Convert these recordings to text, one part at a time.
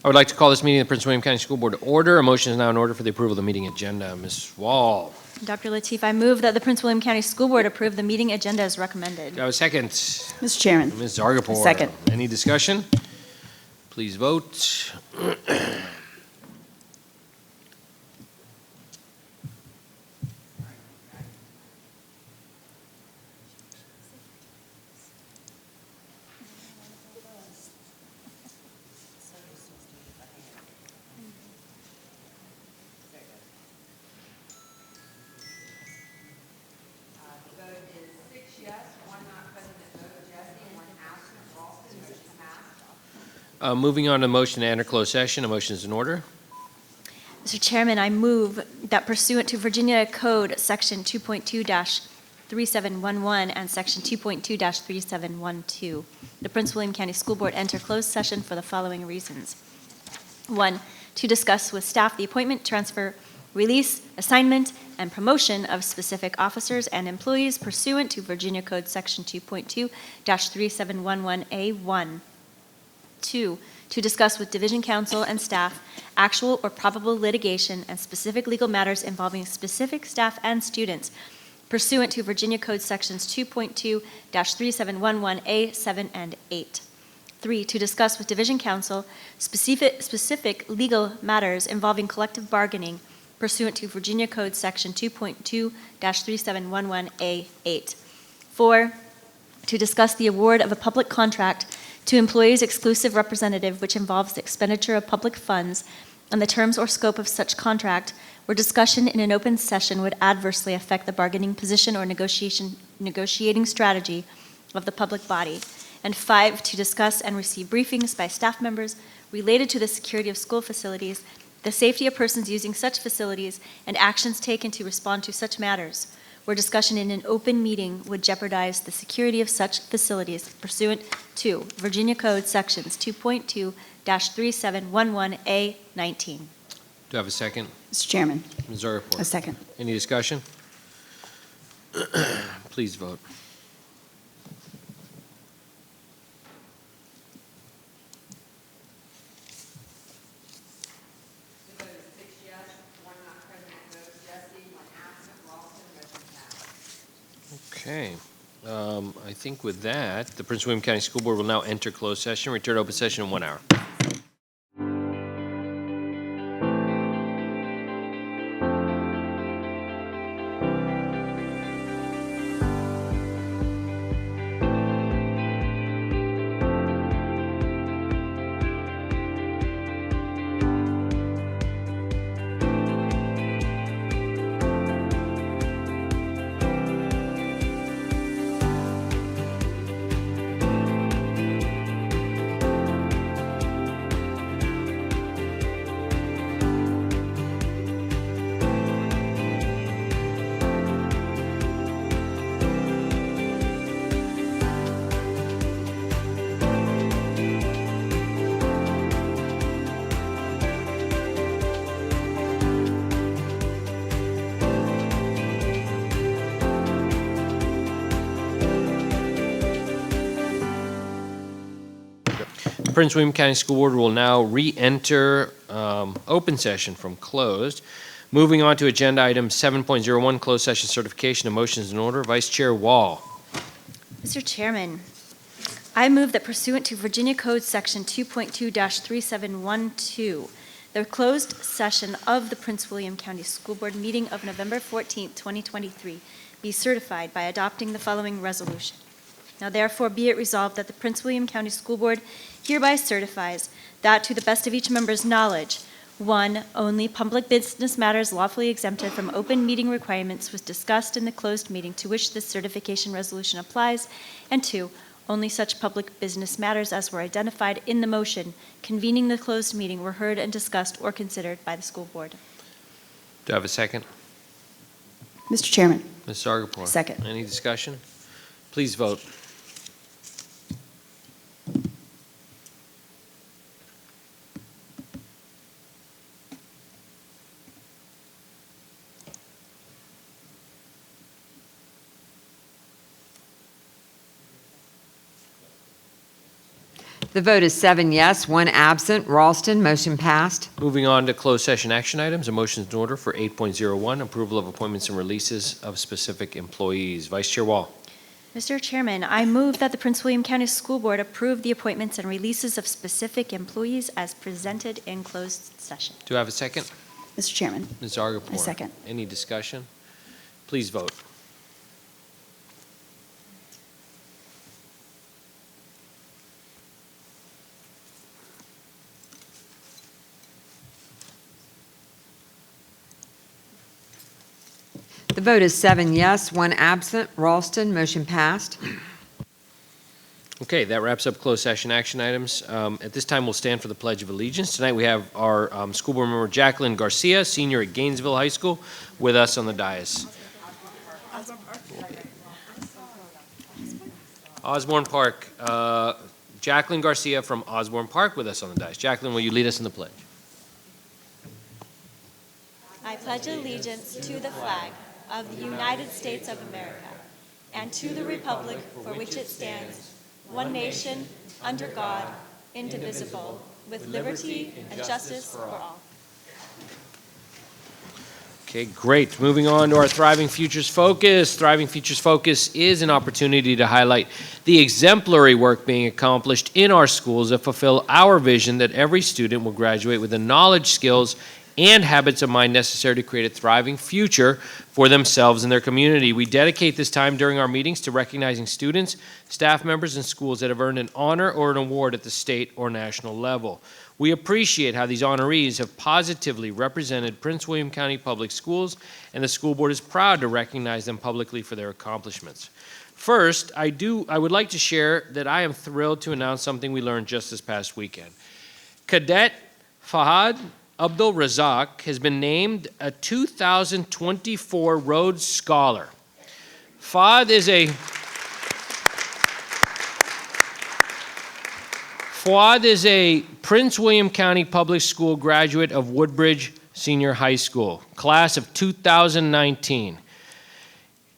I would like to call this meeting of the Prince William County School Board to order. A motion is now in order for the approval of the meeting agenda. Ms. Wall. Dr. Lateef, I move that the Prince William County School Board approve the meeting agenda as recommended. Do I have a second? Mr. Chairman. Ms. Zargarpur. Second. Any discussion? Please vote. Moving on to motion to enter closed session. A motion is in order. Mr. Chairman, I move that pursuant to Virginia Code Section 2.2-3711 and Section 2.2-3712, the Prince William County School Board enter closed session for the following reasons. 1, to discuss with staff the appointment, transfer, release, assignment, and promotion of specific officers and employees pursuant to Virginia Code Section 2.2-3711A1. 2, to discuss with Division Counsel and staff actual or probable litigation and specific legal matters involving specific staff and students pursuant to Virginia Code Sections 2.2-3711A7 and 8. 3, to discuss with Division Counsel specific legal matters involving collective bargaining pursuant to Virginia Code Section 2.2-3711A8. 4, to discuss the award of a public contract to employees' exclusive representative which involves the expenditure of public funds and the terms or scope of such contract where discussion in an open session would adversely affect the bargaining position or negotiating strategy of the public body. And 5, to discuss and receive briefings by staff members related to the security of school facilities, the safety of persons using such facilities, and actions taken to respond to such matters, where discussion in an open meeting would jeopardize the security of such facilities pursuant to Virginia Code Sections 2.2-3711A19. Do I have a second? Mr. Chairman. Ms. Zargarpur. A second. Any discussion? Please vote. Okay. I think with that, the Prince William County School Board will now enter closed session, return to open session in 1 hour. The Prince William County School Board will now re-enter open session from closed. Moving on to agenda item 7.01, closed session certification of motions in order. Vice Chair Wall. Mr. Chairman, I move that pursuant to Virginia Code Section 2.2-3712, the closed session of the Prince William County School Board meeting of November 14, 2023, be certified by adopting the following resolution. Now therefore be it resolved that the Prince William County School Board hereby certifies that to the best of each member's knowledge, 1, only public business matters lawfully exempted from open meeting requirements was discussed in the closed meeting to which this certification resolution applies, and 2, only such public business matters as were identified in the motion convening the closed meeting were heard and discussed or considered by the school board. Do I have a second? Mr. Chairman. Ms. Zargarpur. Second. Any discussion? Please vote. The vote is 7 yes, 1 absent. Ralston, motion passed. Moving on to closed session action items, a motion in order for 8.01, approval of appointments and releases of specific employees. Vice Chair Wall. Mr. Chairman, I move that the Prince William County School Board approve the appointments and releases of specific employees as presented in closed session. Do I have a second? Mr. Chairman, Ms. Zargarpur. I second. Any discussion? Please vote. The vote is 7 yes, 1 absent. Ralston, motion passed. Okay, that wraps up closed session action items. At this time, we'll stand for the Pledge of Allegiance. Tonight, we have our school board member, Jacqueline Garcia, senior at Gainesville High School, with us on the dais. Osborne Park. Jacqueline Garcia from Osborne Park with us on the dais. Jacqueline, will you lead us in the pledge? I pledge allegiance to the flag of the United States of America and to the republic for which it stands, one nation, under God, indivisible, with liberty and justice for all. Okay, great. Moving on to our Thriving Futures Focus. Thriving Futures Focus is an opportunity to highlight the exemplary work being accomplished in our schools that fulfill our vision that every student will graduate with the knowledge, skills, and habits of mind necessary to create a thriving future for themselves and their community. We dedicate this time during our meetings to recognizing students, staff members, and schools that have earned an honor or an award at the state or national level. We appreciate how these honorees have positively represented Prince William County Public Schools, and the school board is proud to recognize them publicly for their accomplishments. First, I would like to share that I am thrilled to announce something we learned just this past weekend. Cadet Fahad Abdul Razak has been named a 2024 Rhodes Scholar. Fahad is a Prince William County Public School graduate of Woodbridge Senior High School, class of 2019.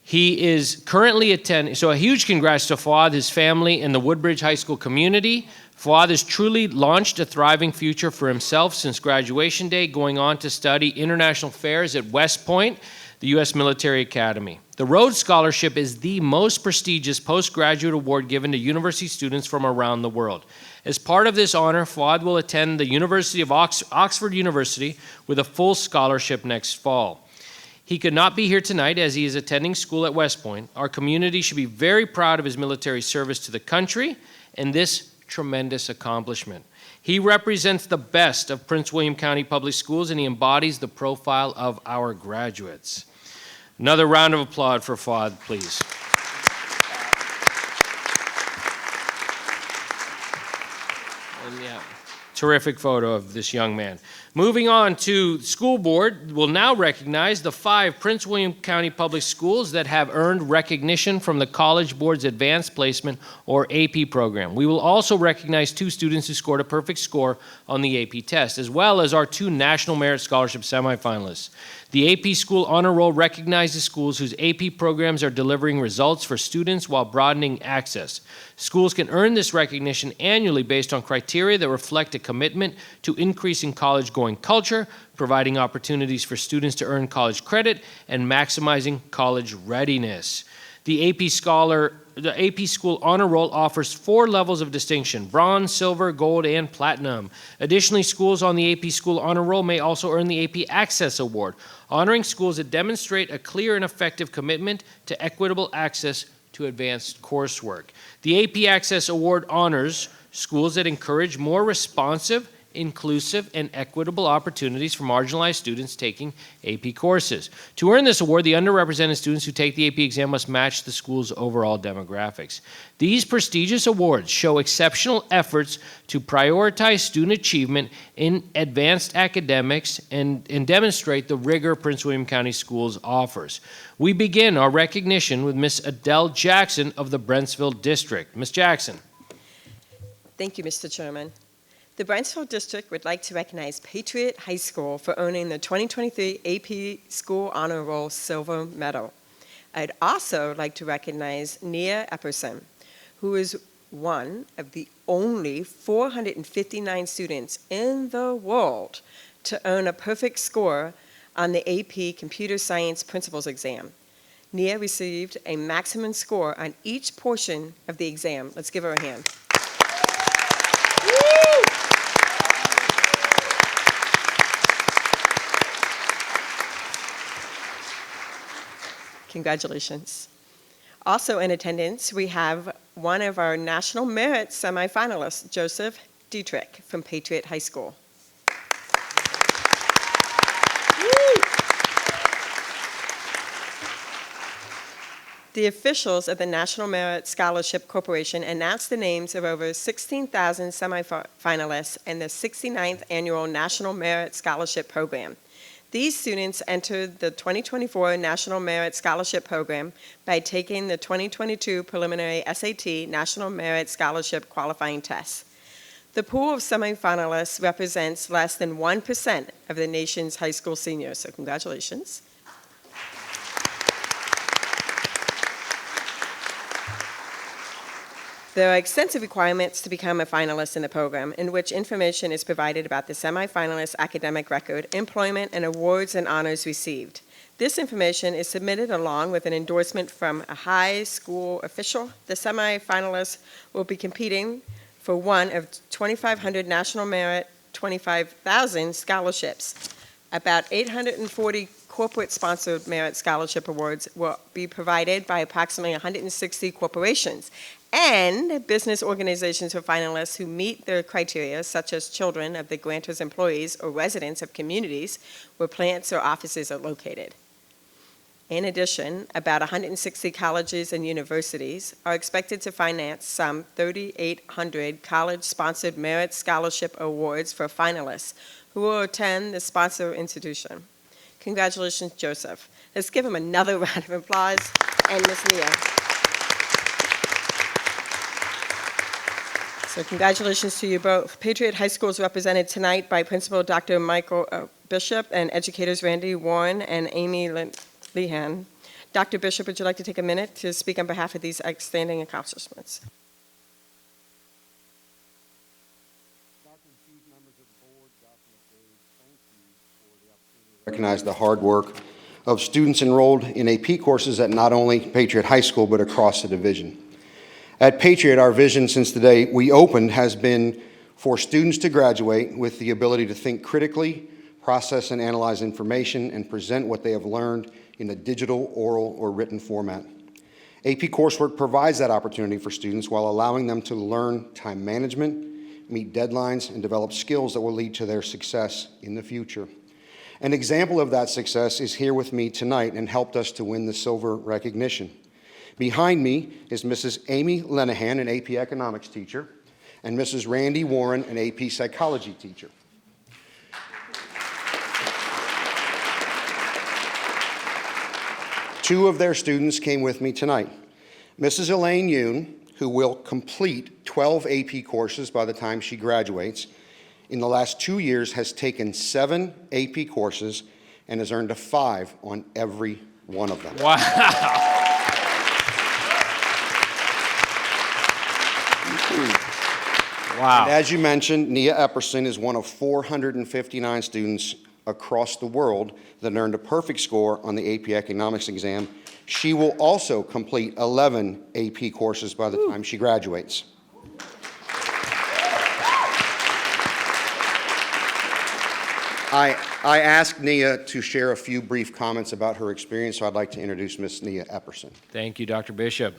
He is currently attending, so a huge congrats to Fahad, his family, and the Woodbridge High School community. Fahad has truly launched a thriving future for himself since graduation day, going on to study international affairs at West Point, the U.S. Military Academy. The Rhodes Scholarship is the most prestigious postgraduate award given to university students from around the world. As part of this honor, Fahad will attend the University of Oxford University with a full scholarship next fall. He could not be here tonight as he is attending school at West Point. Our community should be very proud of his military service to the country and this tremendous accomplishment. He represents the best of Prince William County Public Schools, and he embodies the profile of our graduates. Another round of applause for Fahad, please. And yeah, terrific photo of this young man. Moving on to school board, we'll now recognize the 5 Prince William County Public Schools that have earned recognition from the College Board's Advanced Placement or AP program. We will also recognize 2 students who scored a perfect score on the AP test, as well as our 2 National Merit Scholarship semifinalists. The AP School Honor Roll recognizes schools whose AP programs are delivering results for students while broadening access. Schools can earn this recognition annually based on criteria that reflect a commitment to increasing college-going culture, providing opportunities for students to earn college credit, and maximizing college readiness. The AP School Honor Roll offers 4 levels of distinction: bronze, silver, gold, and platinum. Additionally, schools on the AP School Honor Roll may also earn the AP Access Award, honoring schools that demonstrate a clear and effective commitment to equitable access to advanced coursework. The AP Access Award honors schools that encourage more responsive, inclusive, and equitable opportunities for marginalized students taking AP courses. To earn this award, the underrepresented students who take the AP exam must match the school's overall demographics. These prestigious awards show exceptional efforts to prioritize student achievement in advanced academics and demonstrate the rigor Prince William County Schools offers. We begin our recognition with Ms. Adele Jackson of the Brentsville District. Ms. Jackson. Thank you, Mr. Chairman. The Brentsville District would like to recognize Patriot High School for earning the 2023 AP School Honor Roll Silver Medal. I'd also like to recognize Nia Epperson, who is one of the only 459 students in the world to earn a perfect score on the AP Computer Science Principles exam. Nia received a maximum score on each portion of the exam. Let's give her a hand. Congratulations. Also in attendance, we have one of our National Merit semifinalists, Joseph Dietrich from Patriot High School. The officials of the National Merit Scholarship Corporation announced the names of over 16,000 semifinalists in the 69th Annual National Merit Scholarship Program. These students entered the 2024 National Merit Scholarship Program by taking the 2022 preliminary SAT National Merit Scholarship qualifying tests. The pool of semifinalists represents less than 1% of the nation's high school seniors, so congratulations. There are extensive requirements to become a finalist in the program, in which information is provided about the semifinalist's academic record, employment, and awards and honors received. This information is submitted along with an endorsement from a high school official. The semifinalists will be competing for one of 2,500 National Merit 25,000 scholarships. About 840 corporate-sponsored merit scholarship awards will be provided by approximately 160 corporations and business organizations for finalists who meet their criteria, such as children of the grantor's employees or residents of communities where plants or offices are located. In addition, about 160 colleges and universities are expected to finance some 3,800 college-sponsored merit scholarship awards for finalists who will attend the sponsor institution. Congratulations, Joseph. Let's give him another round of applause, and Ms. Nia. So congratulations to you both. Patriot High School is represented tonight by Principal Dr. Michael Bishop and educators Randy Warren and Amy Lehan. Dr. Bishop, would you like to take a minute to speak on behalf of these outstanding accomplishments? Recognize the hard work of students enrolled in AP courses at not only Patriot High School, but across the division. At Patriot, our vision since the day we opened has been for students to graduate with the ability to think critically, process and analyze information, and present what they have learned in a digital, oral, or written format. AP coursework provides that opportunity for students while allowing them to learn time management, meet deadlines, and develop skills that will lead to their success in the future. An example of that success is here with me tonight and helped us to win the silver recognition. Behind me is Mrs. Amy Lenahan, an AP Economics teacher, and Mrs. Randy Warren, an AP Psychology teacher. Two of their students came with me tonight. Mrs. Elaine Yoon, who will complete 12 AP courses by the time she graduates, in the last 2 years has taken 7 AP courses and has earned a 5 on every one of them. Wow. Wow. And as you mentioned, Nia Epperson is one of 459 students across the world that earned a perfect score on the AP Economics exam. She will also complete 11 AP courses by the time she graduates. I asked Nia to share a few brief comments about her experience, so I'd like to introduce Ms. Nia Epperson. Thank you, Dr. Bishop.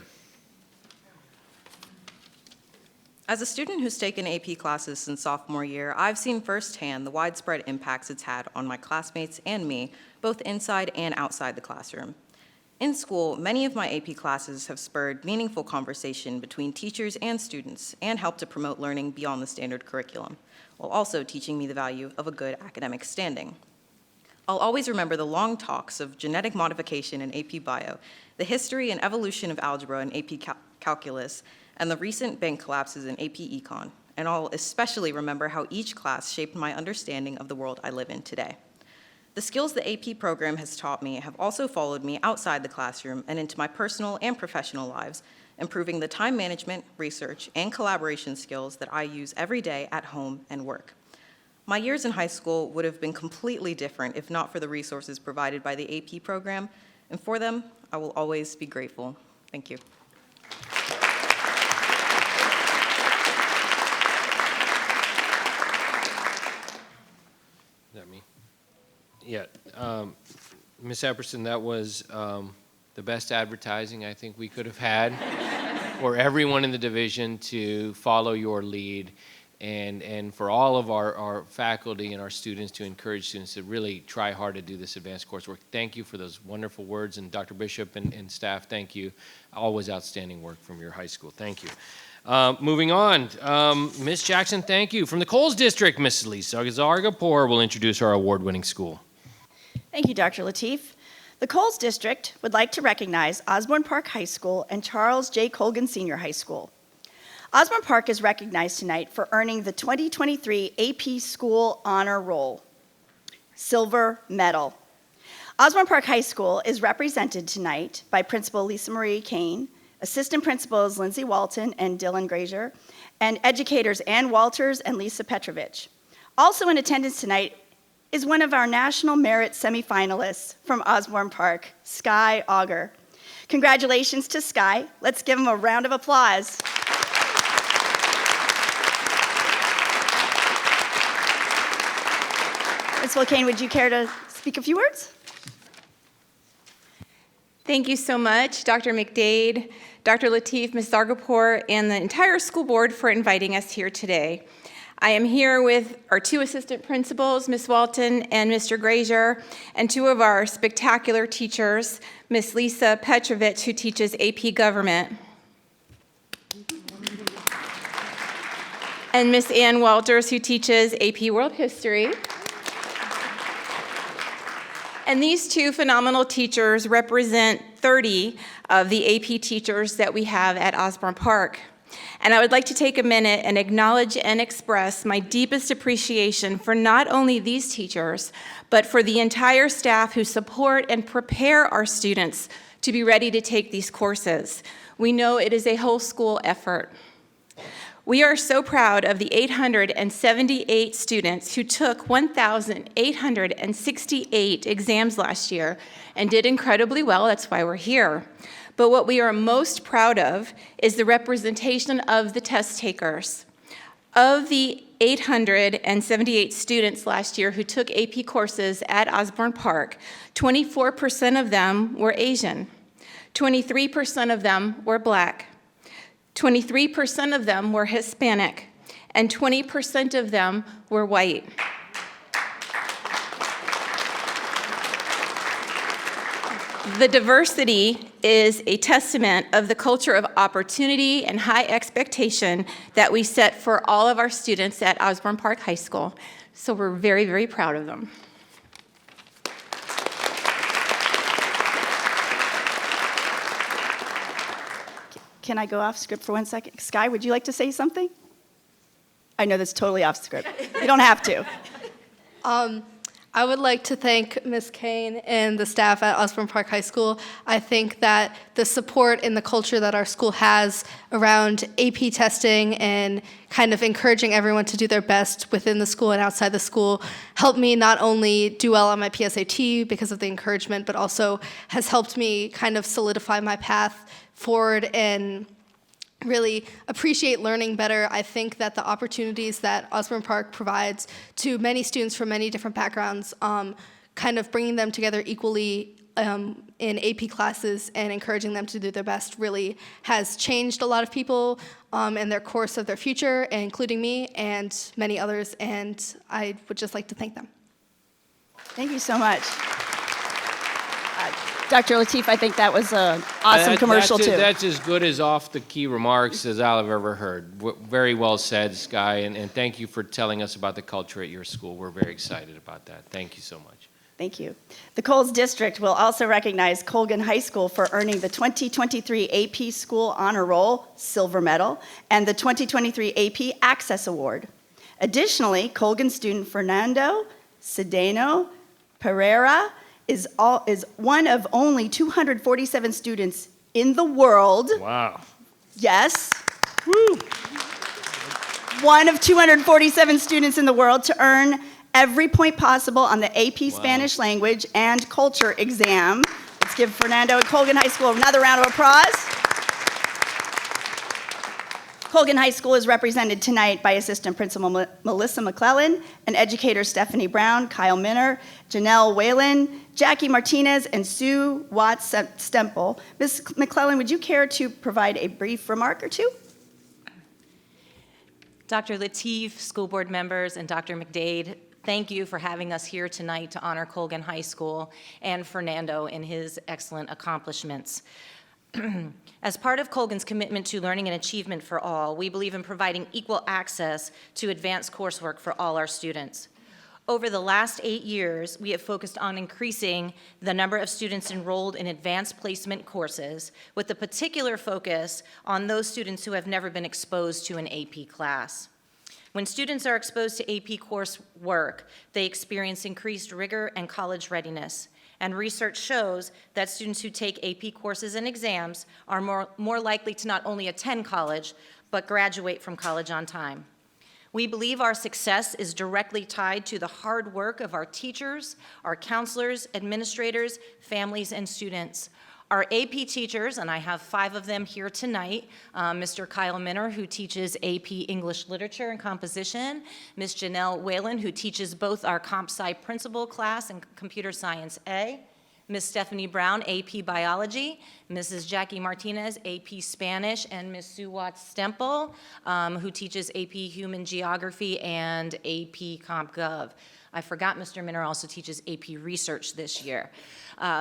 As a student who's taken AP classes since sophomore year, I've seen firsthand the widespread impacts it's had on my classmates and me, both inside and outside the classroom. In school, many of my AP classes have spurred meaningful conversation between teachers and students and helped to promote learning beyond the standard curriculum, while also teaching me the value of a good academic standing. I'll always remember the long talks of genetic modification in AP Bio, the history and evolution of algebra in AP Calculus, and the recent bank collapses in AP Econ, and I'll especially remember how each class shaped my understanding of the world I live in today. The skills the AP program has taught me have also followed me outside the classroom and into my personal and professional lives, improving the time management, research, and collaboration skills that I use every day at home and work. My years in high school would have been completely different if not for the resources provided by the AP program, and for them, I will always be grateful. Thank you. Is that me? Yeah. Ms. Epperson, that was the best advertising I think we could have had for everyone in the division to follow your lead, and for all of our faculty and our students to encourage students to really try hard to do this advanced coursework. Thank you for those wonderful words, and Dr. Bishop and staff, thank you. Always outstanding work from your high school. Thank you. Moving on, Ms. Jackson, thank you. From the Coles District, Ms. Lisa Zargapur will introduce our award-winning school. Thank you, Dr. Lateef. The Coles District would like to recognize Osborne Park High School and Charles J. Colgan Senior High School. Osborne Park is recognized tonight for earning the 2023 AP School Honor Roll Silver Medal. Osborne Park High School is represented tonight by Principal Lisa Marie Kane, Assistant Principals Lindsay Walton and Dylan Grazier, and educators Ann Walters and Lisa Petrovich. Also in attendance tonight is one of our National Merit semifinalists from Osborne Park, Sky Auger. Congratulations to Sky. Let's give him a round of applause. Principal Kane, would you care to speak a few words? Thank you so much, Dr. McDade, Dr. Lateef, Ms. Zargapur, and the entire school board for inviting us here today. I am here with our two assistant principals, Ms. Walton and Mr. Grazier, and two of our spectacular teachers, Ms. Lisa Petrovich, who teaches AP Government, and Ms. Ann Walters, who teaches AP World History. And these two phenomenal teachers represent 30 of the AP teachers that we have at Osborne Park. And I would like to take a minute and acknowledge and express my deepest appreciation for not only these teachers, but for the entire staff who support and prepare our students to be ready to take these courses. We know it is a whole school effort. We are so proud of the 878 students who took 1,868 exams last year and did incredibly well. That's why we're here. But what we are most proud of is the representation of the test takers. Of the 878 students last year who took AP courses at Osborne Park, 24% of them were Asian, 23% of them were Black, 23% of them were Hispanic, and 20% of them were white. The diversity is a testament of the culture of opportunity and high expectation that we set for all of our students at Osborne Park High School. So we're very, very proud of them. Can I go off script for 1 second? Sky, would you like to say something? I know that's totally off script. You don't have to. I would like to thank Ms. Kane and the staff at Osborne Park High School. I think that the support and the culture that our school has around AP testing and kind of encouraging everyone to do their best within the school and outside the school helped me not only do well on my PSAT because of the encouragement, but also has helped me kind of solidify my path forward and really appreciate learning better. I think that the opportunities that Osborne Park provides to many students from many different backgrounds, kind of bringing them together equally in AP classes and encouraging them to do their best really has changed a lot of people in their course of their future, including me and many others, and I would just like to thank them. Thank you so much. Dr. Lateef, I think that was an awesome commercial, too. That's as good as off-the-key remarks as I've ever heard. Very well said, Sky, and thank you for telling us about the culture at your school. We're very excited about that. Thank you so much. Thank you. The Coles District will also recognize Colgan High School for earning the 2023 AP School Honor Roll Silver Medal and the 2023 AP Access Award. Additionally, Colgan student Fernando Cedeno Pereira is one of only 247 students in the world. Wow. Yes. Woo. One of 247 students in the world to earn every point possible on the AP Spanish Language and Culture exam. Let's give Fernando and Colgan High School another round of applause. Colgan High School is represented tonight by Assistant Principal Melissa McClellan and educators Stephanie Brown, Kyle Minner, Janelle Whalen, Jackie Martinez, and Sue Watts-Stempel. Ms. McClellan, would you care to provide a brief remark or two? Dr. Lateef, school board members, and Dr. McDade, thank you for having us here tonight to honor Colgan High School and Fernando in his excellent accomplishments. As part of Colgan's commitment to learning and achievement for all, we believe in providing equal access to advanced coursework for all our students. Over the last 8 years, we have focused on increasing the number of students enrolled in advanced placement courses, with a particular focus on those students who have never been exposed to an AP class. When students are exposed to AP coursework, they experience increased rigor and college readiness. And research shows that students who take AP courses and exams are more likely to not only attend college, but graduate from college on time. We believe our success is directly tied to the hard work of our teachers, our counselors, administrators, families, and students. Our AP teachers, and I have 5 of them here tonight, Mr. Kyle Minner, who teaches AP English Literature and Composition, Ms. Janelle Whalen, who teaches both our Comp Sci Principal class and Computer Science A, Ms. Stephanie Brown, AP Biology, Mrs. Jackie Martinez, AP Spanish, and Ms. Sue Watts-Stempel, who teaches AP Human Geography and AP Comp Gov. I forgot Mr. Minner also teaches AP Research this year.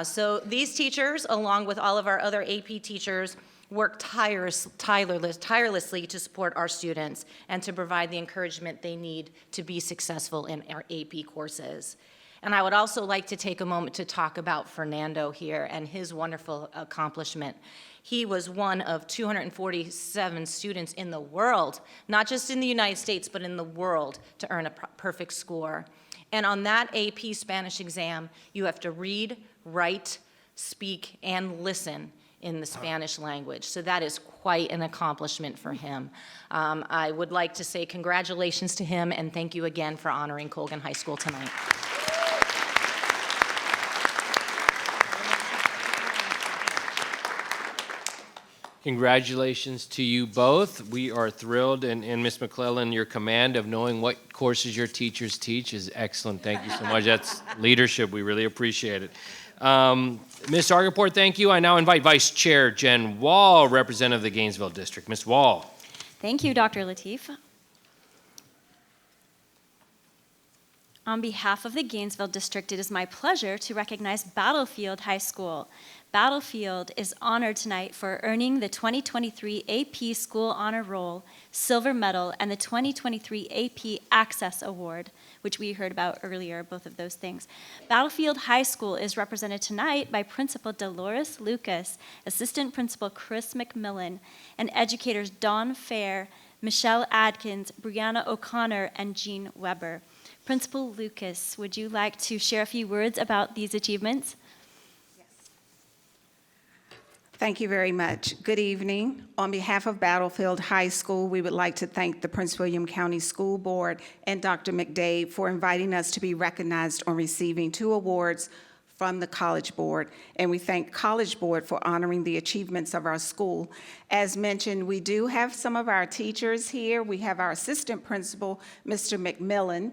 So these teachers, along with all of our other AP teachers, work tirelessly to support our students and to provide the encouragement they need to be successful in our AP courses. And I would also like to take a moment to talk about Fernando here and his wonderful accomplishment. He was one of 247 students in the world, not just in the United States, but in the world, to earn a perfect score. And on that AP Spanish exam, you have to read, write, speak, and listen in the Spanish language. So that is quite an accomplishment for him. I would like to say congratulations to him, and thank you again for honoring Colgan High School tonight. Congratulations to you both. We are thrilled, and Ms. McClellan, your command of knowing what courses your teachers teach is excellent. Thank you so much. That's leadership. We really appreciate it. Ms. Argaport, thank you. I now invite Vice Chair Jen Wall, representative of the Gainesville District. Ms. Wall. Thank you, Dr. Lateef. On behalf of the Gainesville District, it is my pleasure to recognize Battlefield High School. Battlefield is honored tonight for earning the 2023 AP School Honor Roll Silver Medal and the 2023 AP Access Award, which we heard about earlier, both of those things. Battlefield High School is represented tonight by Principal Dolores Lucas, Assistant Principal Chris McMillan, and educators Dawn Fair, Michelle Adkins, Brianna O'Connor, and Jean Weber. Principal Lucas, would you like to share a few words about these achievements? Thank you very much. Good evening. On behalf of Battlefield High School, we would like to thank the Prince William County School Board and Dr. McDade for inviting us to be recognized on receiving 2 awards from the College Board. And we thank College Board for honoring the achievements of our school. As mentioned, we do have some of our teachers here. We have our assistant principal, Mr. McMillan.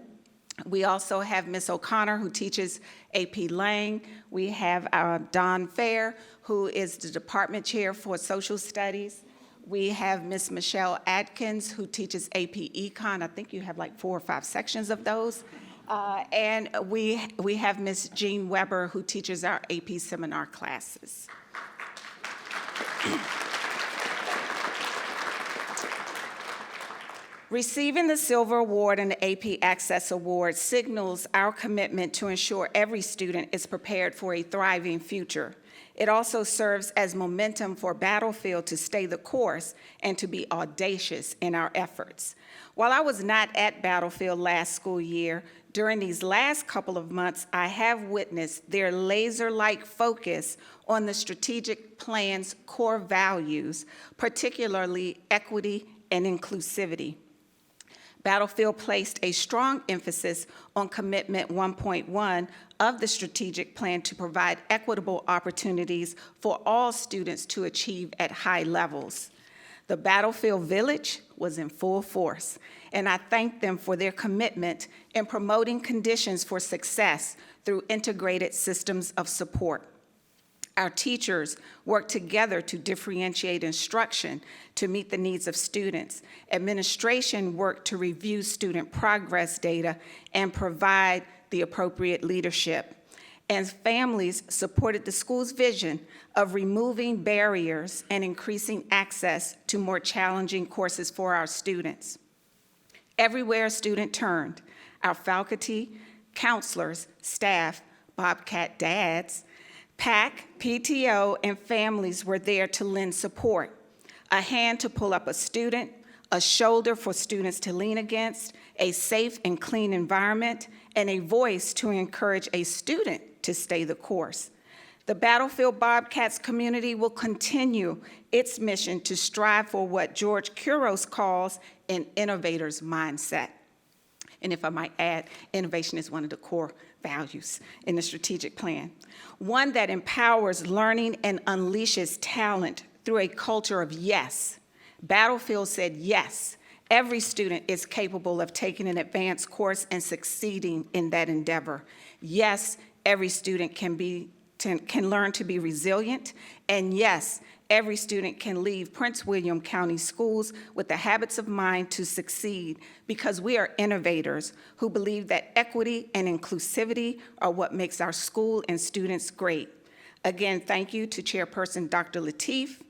We also have Ms. O'Connor, who teaches AP Lang. We have Don Fair, who is the department chair for social studies. We have Ms. Michelle Atkins, who teaches AP Econ. I think you have like 4 or 5 sections of those. And we have Ms. Jean Weber, who teaches our AP seminar classes. Receiving the Silver Award and the AP Access Award signals our commitment to ensure every student is prepared for a thriving future. It also serves as momentum for Battlefield to stay the course and to be audacious in our efforts. While I was not at Battlefield last school year, during these last couple of months, I have witnessed their laser-like focus on the strategic plan's core values, particularly equity and inclusivity. Battlefield placed a strong emphasis on Commitment 1.1 of the strategic plan to provide equitable opportunities for all students to achieve at high levels. The Battlefield Village was in full force, and I thank them for their commitment in promoting conditions for success through integrated systems of support. Our teachers work together to differentiate instruction to meet the needs of students. Administration worked to review student progress data and provide the appropriate leadership. And families supported the school's vision of removing barriers and increasing access to more challenging courses for our students. Everywhere a student turned, our faculty, counselors, staff, Bobcat dads, PAC, PTO, and families were there to lend support. A hand to pull up a student, a shoulder for students to lean against, a safe and clean environment, and a voice to encourage a student to stay the course. The Battlefield Bobcats community will continue its mission to strive for what George Couros calls an innovator's mindset. And if I might add, innovation is one of the core values in the strategic plan. One that empowers learning and unleashes talent through a culture of yes. Battlefield said yes. Every student is capable of taking an advanced course and succeeding in that endeavor. Yes, every student can learn to be resilient, and yes, every student can leave Prince William County Schools with the habits of mind to succeed, because we are innovators who believe that equity and inclusivity are what makes our school and students great. Again, thank you to Chairperson Dr. Lateef,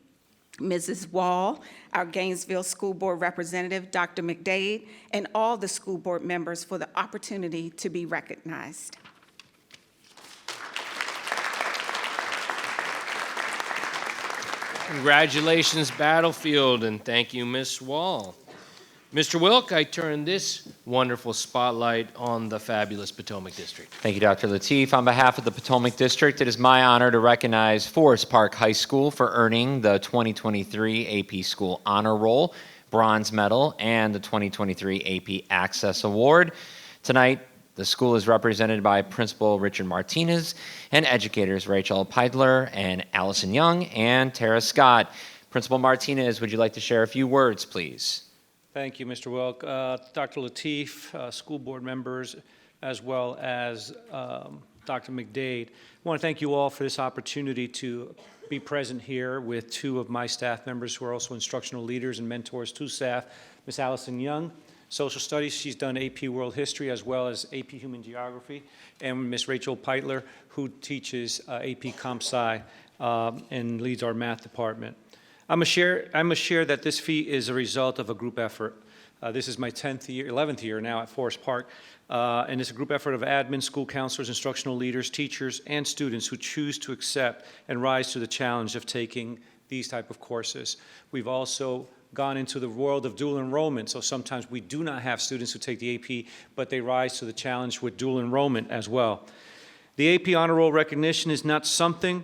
Mrs. Wall, our Gainesville School Board Representative, Dr. McDade, and all the school board members for the opportunity to be recognized. Congratulations, Battlefield, and thank you, Ms. Wall. Mr. Wilk, I turn this wonderful spotlight on the fabulous Potomac District. Thank you, Dr. Lateef. On behalf of the Potomac District, it is my honor to recognize Forest Park High School for earning the 2023 AP School Honor Roll, Bronze Medal, and the 2023 AP Access Award. Tonight, the school is represented by Principal Richard Martinez and educators Rachel Peidler and Allison Young and Tara Scott. Principal Martinez, would you like to share a few words, please? Thank you, Mr. Wilk. Dr. Lateef, school board members, as well as Dr. McDade. I want to thank you all for this opportunity to be present here with two of my staff members who are also instructional leaders and mentors to staff, Ms. Allison Young, Social Studies. She's done AP World History as well as AP Human Geography, and Ms. Rachel Peitler, who teaches AP Comp Sci and leads our math department. I must share that this feat is a result of a group effort. This is my 11th year now at Forest Park, and it's a group effort of admin, school counselors, instructional leaders, teachers, and students who choose to accept and rise to the challenge of taking these type of courses. We've also gone into the world of dual enrollment, so sometimes we do not have students who take the AP, but they rise to the challenge with dual enrollment as well. The AP Honor Roll recognition is not something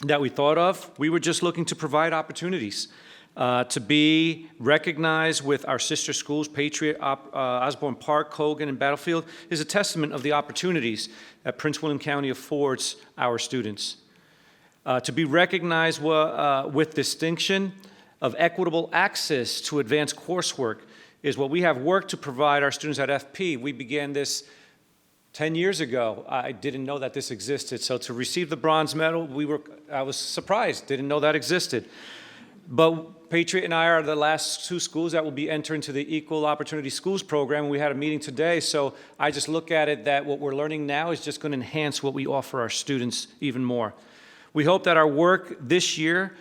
that we thought of. We were just looking to provide opportunities to be recognized with our sister schools, Patriot, Osborne Park, Colgan, and Battlefield, is a testament of the opportunities that Prince William County affords our students. To be recognized with distinction of equitable access to advanced coursework is what we have worked to provide our students at FP. We began this 10 years ago. I didn't know that this existed. So to receive the bronze medal, I was surprised, didn't know that existed. But Patriot and I are the last two schools that will be entering to the Equal Opportunity Schools program. We had a meeting today, so I just look at it that what we're learning now is just going to enhance what we offer our students even more. We hope that our work this year,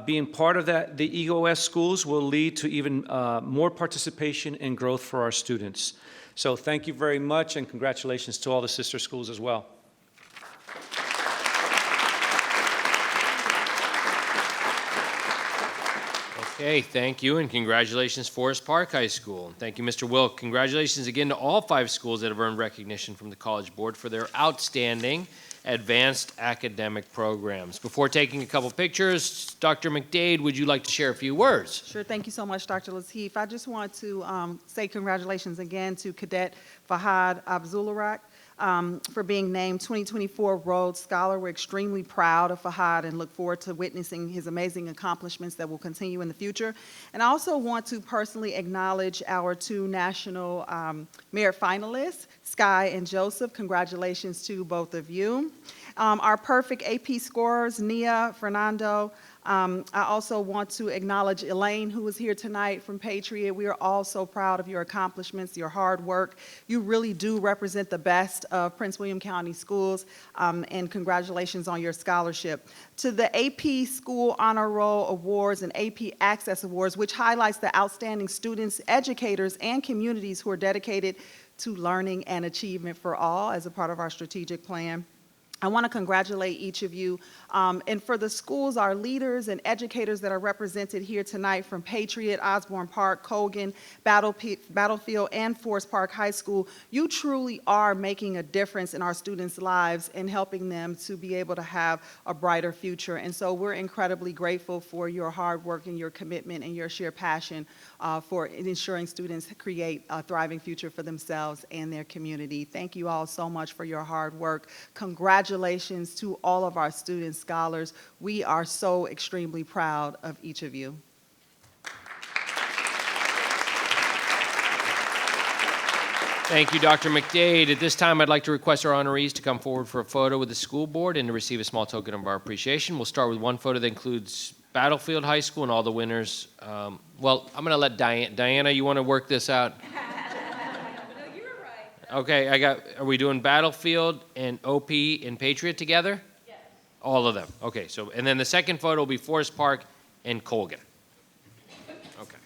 being part of the EOS schools, will lead to even more participation and growth for our students. So thank you very much, and congratulations to all the sister schools as well. Okay, thank you, and congratulations, Forest Park High School. Thank you, Mr. Wilk. Congratulations again to all 5 schools that have earned recognition from the College Board for their outstanding advanced academic programs. Before taking a couple pictures, Dr. McDade, would you like to share a few words? Sure. Thank you so much, Dr. Lateef. I just want to say congratulations again to Cadet Fahad Abdularak for being named 2024 Rhodes Scholar. We're extremely proud of Fahad and look forward to witnessing his amazing accomplishments that will continue in the future. And I also want to personally acknowledge our 2 national merit finalists, Sky and Joseph. Congratulations to both of you. Our perfect AP scorers, Nia, Fernando. I also want to acknowledge Elaine, who is here tonight from Patriot. We are all so proud of your accomplishments, your hard work. You really do represent the best of Prince William County schools, and congratulations on your scholarship. To the AP School Honor Roll Awards and AP Access Awards, which highlights the outstanding students, educators, and communities who are dedicated to learning and achievement for all as a part of our strategic plan. I want to congratulate each of you. And for the schools, our leaders and educators that are represented here tonight from Patriot, Osborne Park, Colgan, Battlefield, and Forest Park High School, you truly are making a difference in our students' lives and helping them to be able to have a brighter future. And so we're incredibly grateful for your hard work and your commitment and your sheer passion for ensuring students create a thriving future for themselves and their community. Thank you all so much for your hard work. Congratulations to all of our student scholars. We are so extremely proud of each of you. Thank you, Dr. McDade. At this time, I'd like to request our honorees to come forward for a photo with the school board and to receive a small token of our appreciation. We'll start with one photo that includes Battlefield High School and all the winners. Well, I'm going to let Diana, you want to work this out? No, you were right. Okay, are we doing Battlefield and OP and Patriot together? Yes. All of them. Okay, so, and then the second photo will be Forest Park and Colgan. Okay.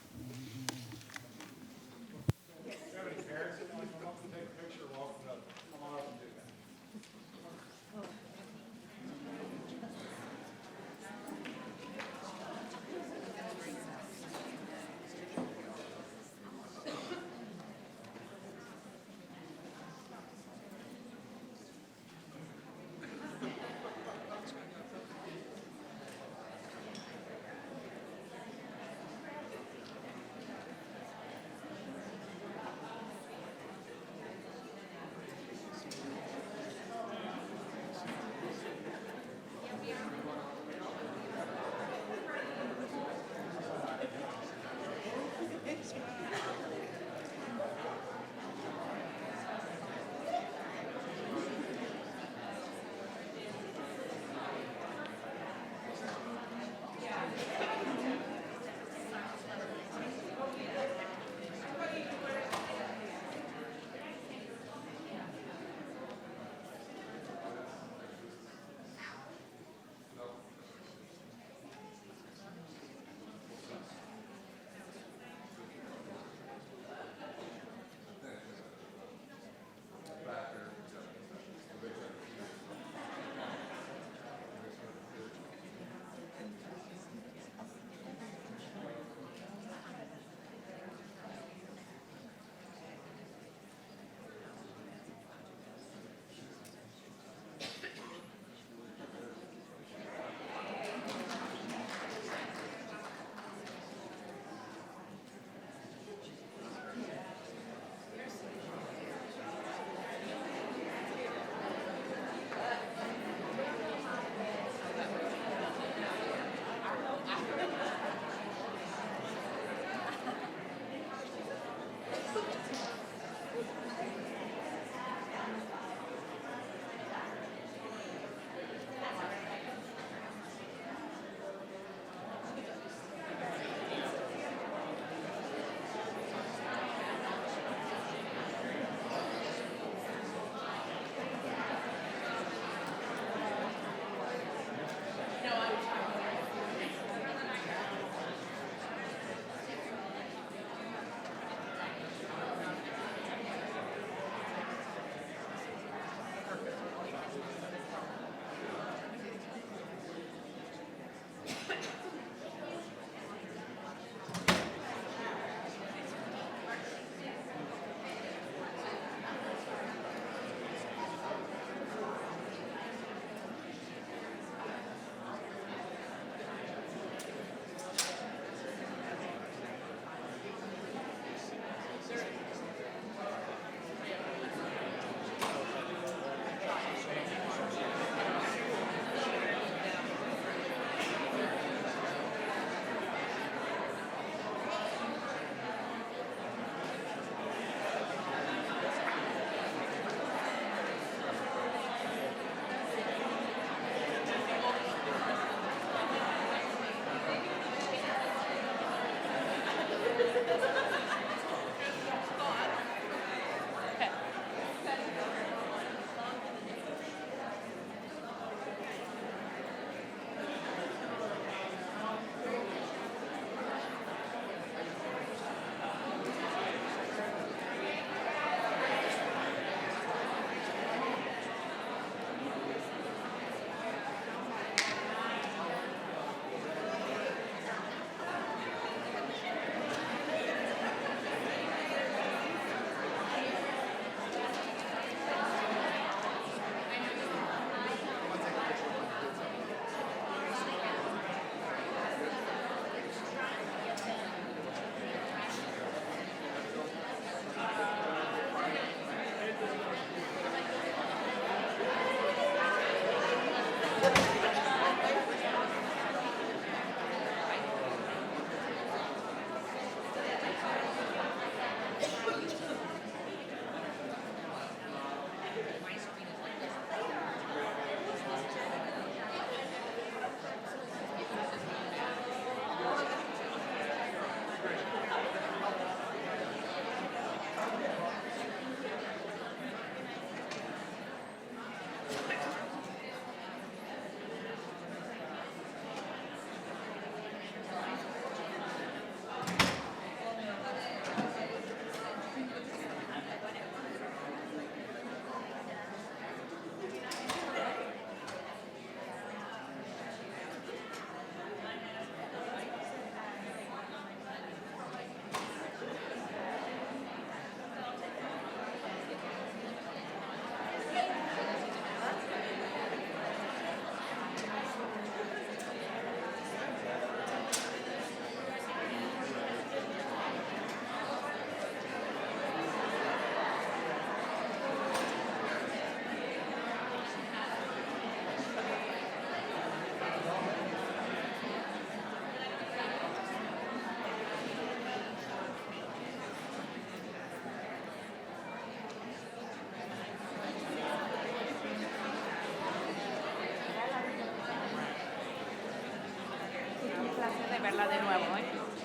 De verla de nuevo, ¿eh?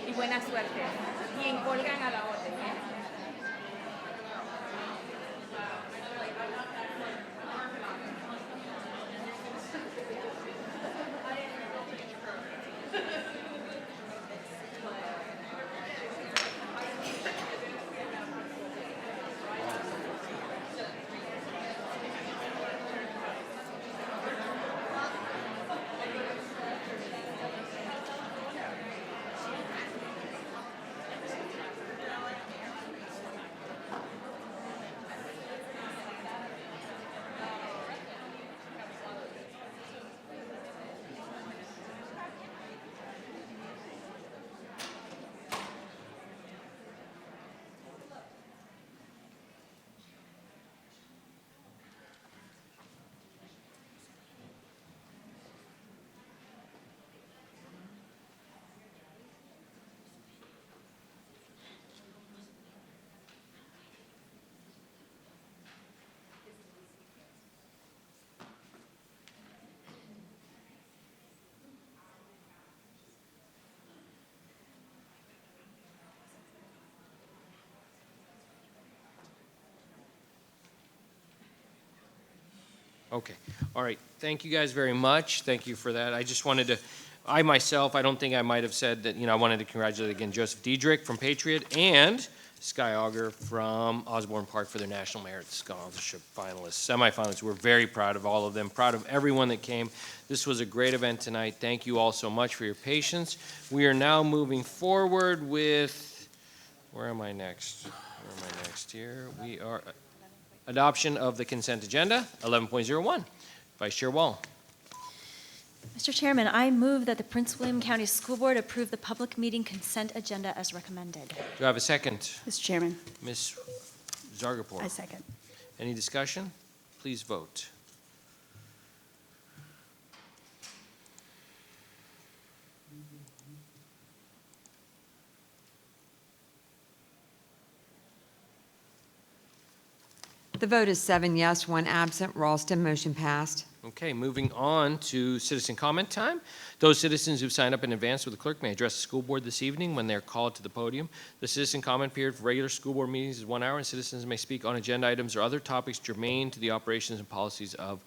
Y buena suerte. Y encolgan a la orden, ¿eh? Okay, all right, thank you guys very much, thank you for that. I just wanted to, I myself, I don't think I might have said that, I wanted to congratulate again Joseph Diedrich from Patriot and Sky Auger from Osborne Park for their National Merit Scholarship finalists, semifinalists. We're very proud of all of them, proud of everyone that came. This was a great event tonight. Thank you all so much for your patience. We are now moving forward with, where am I next? Where am I next here? We are adoption of the consent agenda, 11.01. Vice Chair Wall. Mr. Chairman, I move that the Prince William County School Board approve the public meeting consent agenda as recommended. Do I have a second? Mr. Chairman, Ms. Zargarpur. I second. Any discussion? Please vote. The vote is 7 yes, 1 absent. Ralston, motion passed. Okay, moving on to citizen comment time. Those citizens who've signed up in advance with the clerk may address the school board this evening when they're called to the podium. The citizen comment period for regular school board meetings is 1 hour, and citizens may speak on agenda items or other topics germane to the operations and policies of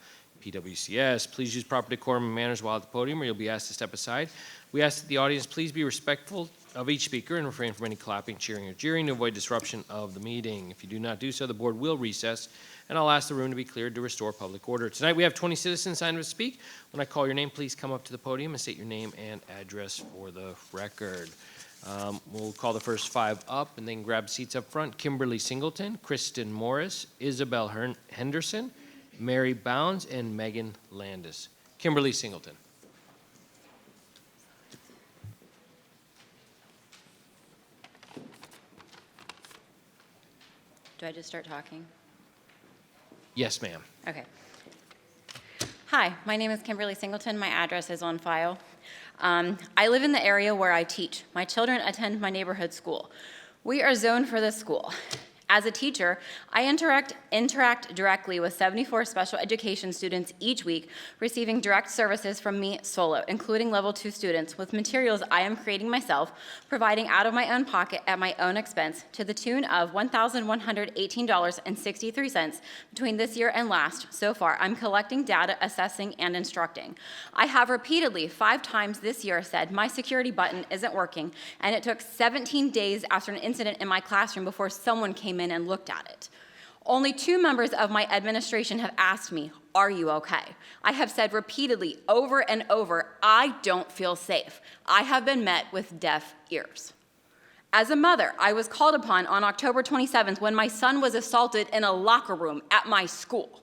PWCS. Please use proper decorum and manners while at the podium, or you'll be asked to step aside. We ask that the audience please be respectful of each speaker and refrain from any clapping, cheering, or jeering to avoid disruption of the meeting. If you do not do so, the board will recess, and I'll ask the room to be cleared to restore public order. Tonight we have 20 citizens signed up to speak. When I call your name, please come up to the podium and state your name and address for the record. We'll call the first 5 up and then grab seats up front. Kimberly Singleton, Kristen Morris, Isabelle Henderson, Mary Bounds, and Megan Landis. Kimberly Singleton. Do I just start talking? Yes, ma'am. Okay. Hi, my name is Kimberly Singleton. My address is on file. I live in the area where I teach. My children attend my neighborhood school. We are zoned for this school. As a teacher, I interact directly with 74 special education students each week, receiving direct services from me solo, including level 2 students, with materials I am creating myself, providing out of my own pocket at my own expense, to the tune of $1,118.63 between this year and last. So far, I'm collecting data, assessing, and instructing. I have repeatedly, 5 times this year, said my security button isn't working, and it took 17 days after an incident in my classroom before someone came in and looked at it. Only 2 members of my administration have asked me, "Are you okay?" I have said repeatedly, over and over, I don't feel safe. I have been met with deaf ears. As a mother, I was called upon on October 27th when my son was assaulted in a locker room at my school.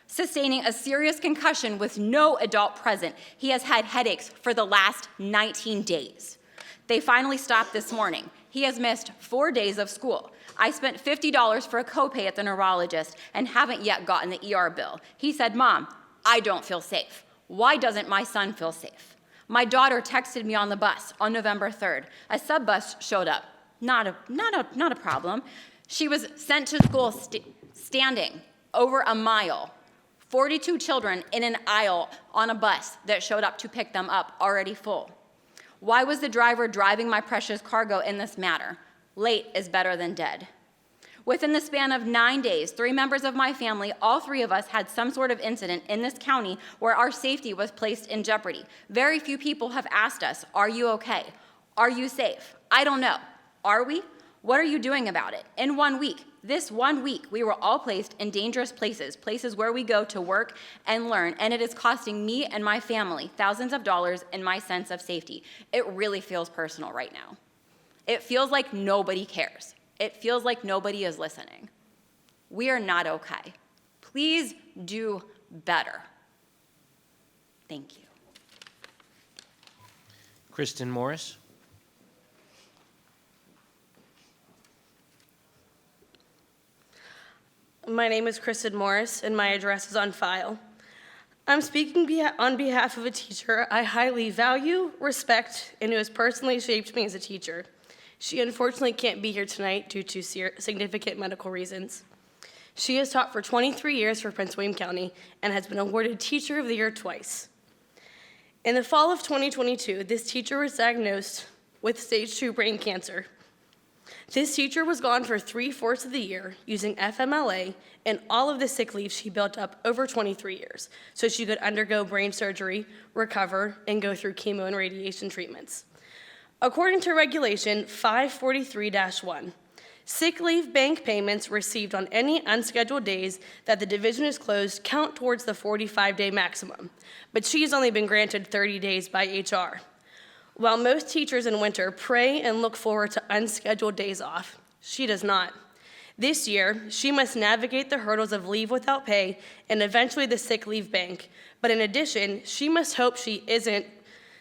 Sustaining a serious concussion with no adult present, he has had headaches for the last 19 days. They finally stopped this morning. He has missed 4 days of school. I spent $50 for a copay at the neurologist and haven't yet gotten the ER bill. He said, "Mom, I don't feel safe. Why doesn't my son feel safe?" My daughter texted me on the bus on November 3rd. A sub bus showed up. Not a problem. She was sent to school standing over a mile. 42 children in an aisle on a bus that showed up to pick them up, already full. Why was the driver driving my precious cargo in this manner? Late is better than dead. Within the span of 9 days, 3 members of my family, all 3 of us, had some sort of incident in this county where our safety was placed in jeopardy. Very few people have asked us, "Are you okay? Are you safe?" I don't know. Are we? What are you doing about it? In 1 week, this 1 week, we were all placed in dangerous places, places where we go to work and learn, and it is costing me and my family thousands of dollars in my sense of safety. It really feels personal right now. It feels like nobody cares. It feels like nobody is listening. We are not okay. Please do better. Thank you. Kristen Morris. My name is Kristen Morris, and my address is on file. I'm speaking on behalf of a teacher I highly value, respect, and who has personally shaped me as a teacher. She unfortunately can't be here tonight due to significant medical reasons. She has taught for 23 years for Prince William County and has been awarded Teacher of the Year twice. In the fall of 2022, this teacher was diagnosed with stage 2 brain cancer. This teacher was gone for 3/4 of the year using FMLA and all of the sick leave she built up over 23 years so she could undergo brain surgery, recover, and go through chemo and radiation treatments. According to Regulation 543-1, sick leave bank payments received on any unscheduled days that the division is closed count towards the 45-day maximum, but she's only been granted 30 days by HR. While most teachers in winter pray and look forward to unscheduled days off, she does not. This year, she must navigate the hurdles of leave without pay and eventually the sick leave bank. But in addition, she must hope she isn't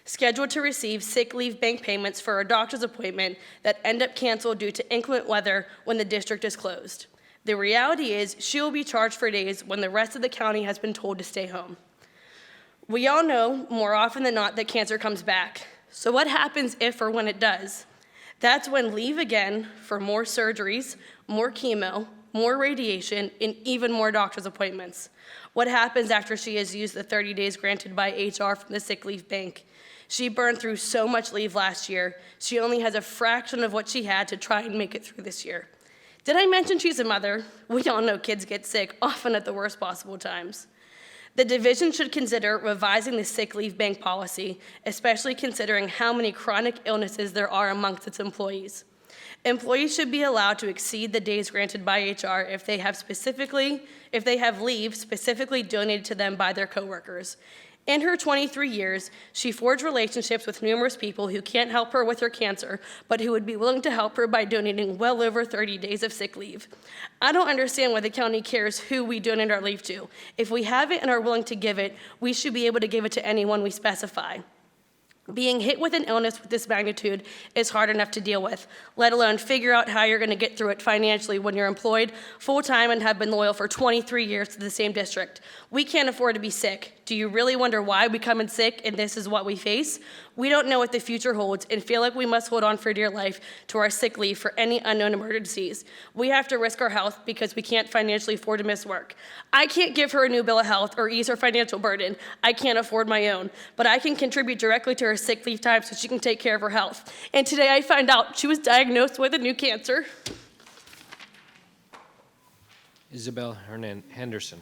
scheduled to receive sick leave bank payments for a doctor's appointment that end up canceled due to inclement weather when the district is closed. The reality is she will be charged for days when the rest of the county has been told to stay home. We all know more often than not that cancer comes back. So what happens if or when it does? That's when leave again for more surgeries, more chemo, more radiation, and even more doctor's appointments. What happens after she has used the 30 days granted by HR from the sick leave bank? She burned through so much leave last year, she only has a fraction of what she had to try and make it through this year. Did I mention she's a mother? We all know kids get sick, often at the worst possible times. The division should consider revising the sick leave bank policy, especially considering how many chronic illnesses there are amongst its employees. Employees should be allowed to exceed the days granted by HR if they have leave specifically donated to them by their coworkers. In her 23 years, she forged relationships with numerous people who can't help her with her cancer, but who would be willing to help her by donating well over 30 days of sick leave. I don't understand why the county cares who we donate our leave to. If we have it and are willing to give it, we should be able to give it to anyone we specify. Being hit with an illness with this magnitude is hard enough to deal with, let alone figure out how you're going to get through it financially when you're employed full-time and have been loyal for 23 years to the same district. We can't afford to be sick. Do you really wonder why we come in sick and this is what we face? We don't know what the future holds and feel like we must hold on for dear life to our sick leave for any unknown emergencies. We have to risk our health because we can't financially afford to miss work. I can't give her a new bill of health or ease her financial burden. I can't afford my own, but I can contribute directly to her sick leave time so she can take care of her health. And today I find out she was diagnosed with a new cancer. Isabelle Henderson.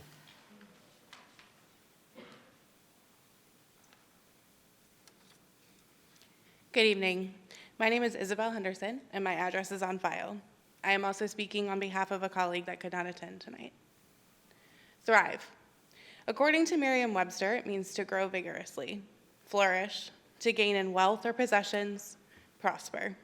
Good evening. My name is Isabelle Henderson, and my address is on file. I am also speaking on behalf of a colleague that could not attend tonight. Thrive. According to Merriam-Webster, it means to grow vigorously, flourish, to gain in wealth or possessions, prosper.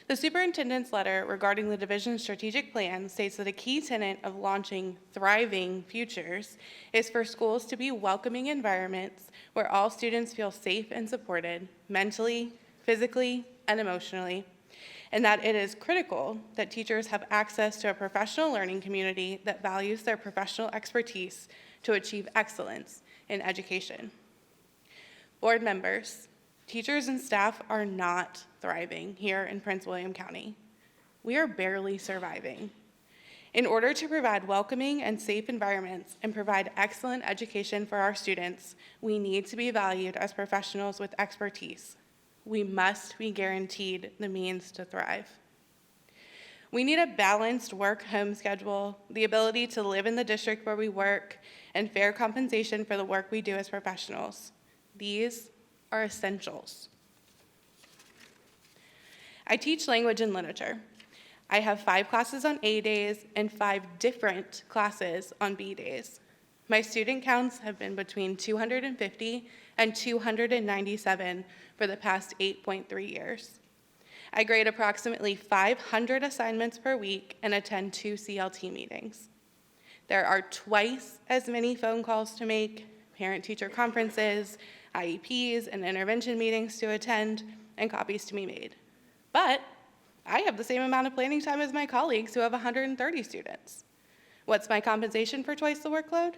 The superintendent's letter regarding the division's strategic plan states that a key tenet of launching thriving futures is for schools to be welcoming environments where all students feel safe and supported mentally, physically, and emotionally, and that it is critical that teachers have access to a professional learning community that values their professional expertise to achieve excellence in education. Board members, teachers and staff are not thriving here in Prince William County. We are barely surviving. In order to provide welcoming and safe environments and provide excellent education for our students, we need to be valued as professionals with expertise. We must be guaranteed the means to thrive. We need a balanced work-home schedule, the ability to live in the district where we work, and fair compensation for the work we do as professionals. These are essentials. I teach language and literature. I have 5 classes on A days and 5 different classes on B days. My student counts have been between 250 and 297 for the past 8.3 years. I grade approximately 500 assignments per week and attend 2 CLT meetings. There are twice as many phone calls to make, parent-teacher conferences, IEPs, and intervention meetings to attend, and copies to be made. But I have the same amount of planning time as my colleagues who have 130 students. What's my compensation for twice the workload?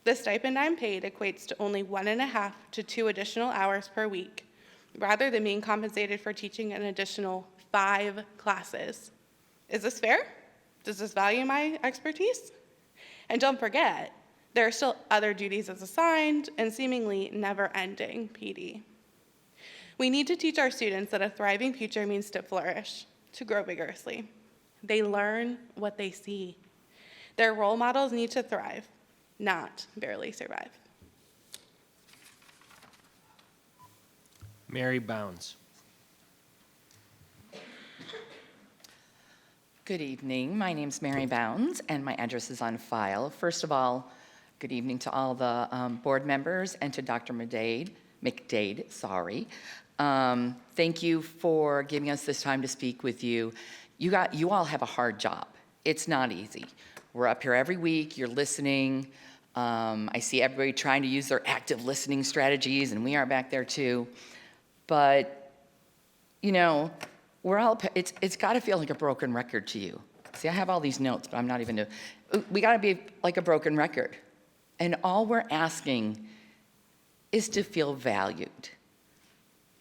The stipend I'm paid equates to only 1.5 to 2 additional hours per week, rather than being compensated for teaching an additional 5 classes. Is this fair? Does this value my expertise? And don't forget, there are still other duties as assigned and seemingly never-ending PD. We need to teach our students that a thriving future means to flourish, to grow vigorously. They learn what they see. Their role models need to thrive, not barely survive. Mary Bounds. Good evening. My name's Mary Bounds, and my address is on file. First of all, good evening to all the board members and to Dr. McDade. Thank you for giving us this time to speak with you. You all have a hard job. It's not easy. We're up here every week. You're listening. I see everybody trying to use their active listening strategies, and we are back there too. But, you know, it's got to feel like a broken record to you. See, I have all these notes, but I'm not even we got to be like a broken record. And all we're asking is to feel valued.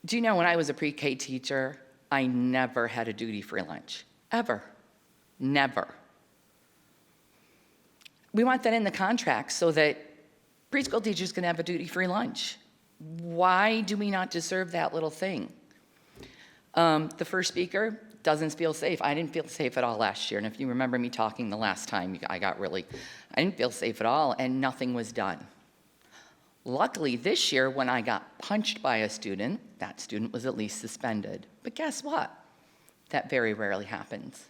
Do you know when I was a pre-K teacher, I never had a duty-free lunch, ever, never. We want that in the contract so that preschool teachers can have a duty-free lunch. Why do we not deserve that little thing? The first speaker doesn't feel safe. I didn't feel safe at all last year. And if you remember me talking the last time, I didn't feel safe at all, and nothing was done. Luckily, this year, when I got punched by a student, that student was at least suspended. But guess what? That very rarely happens.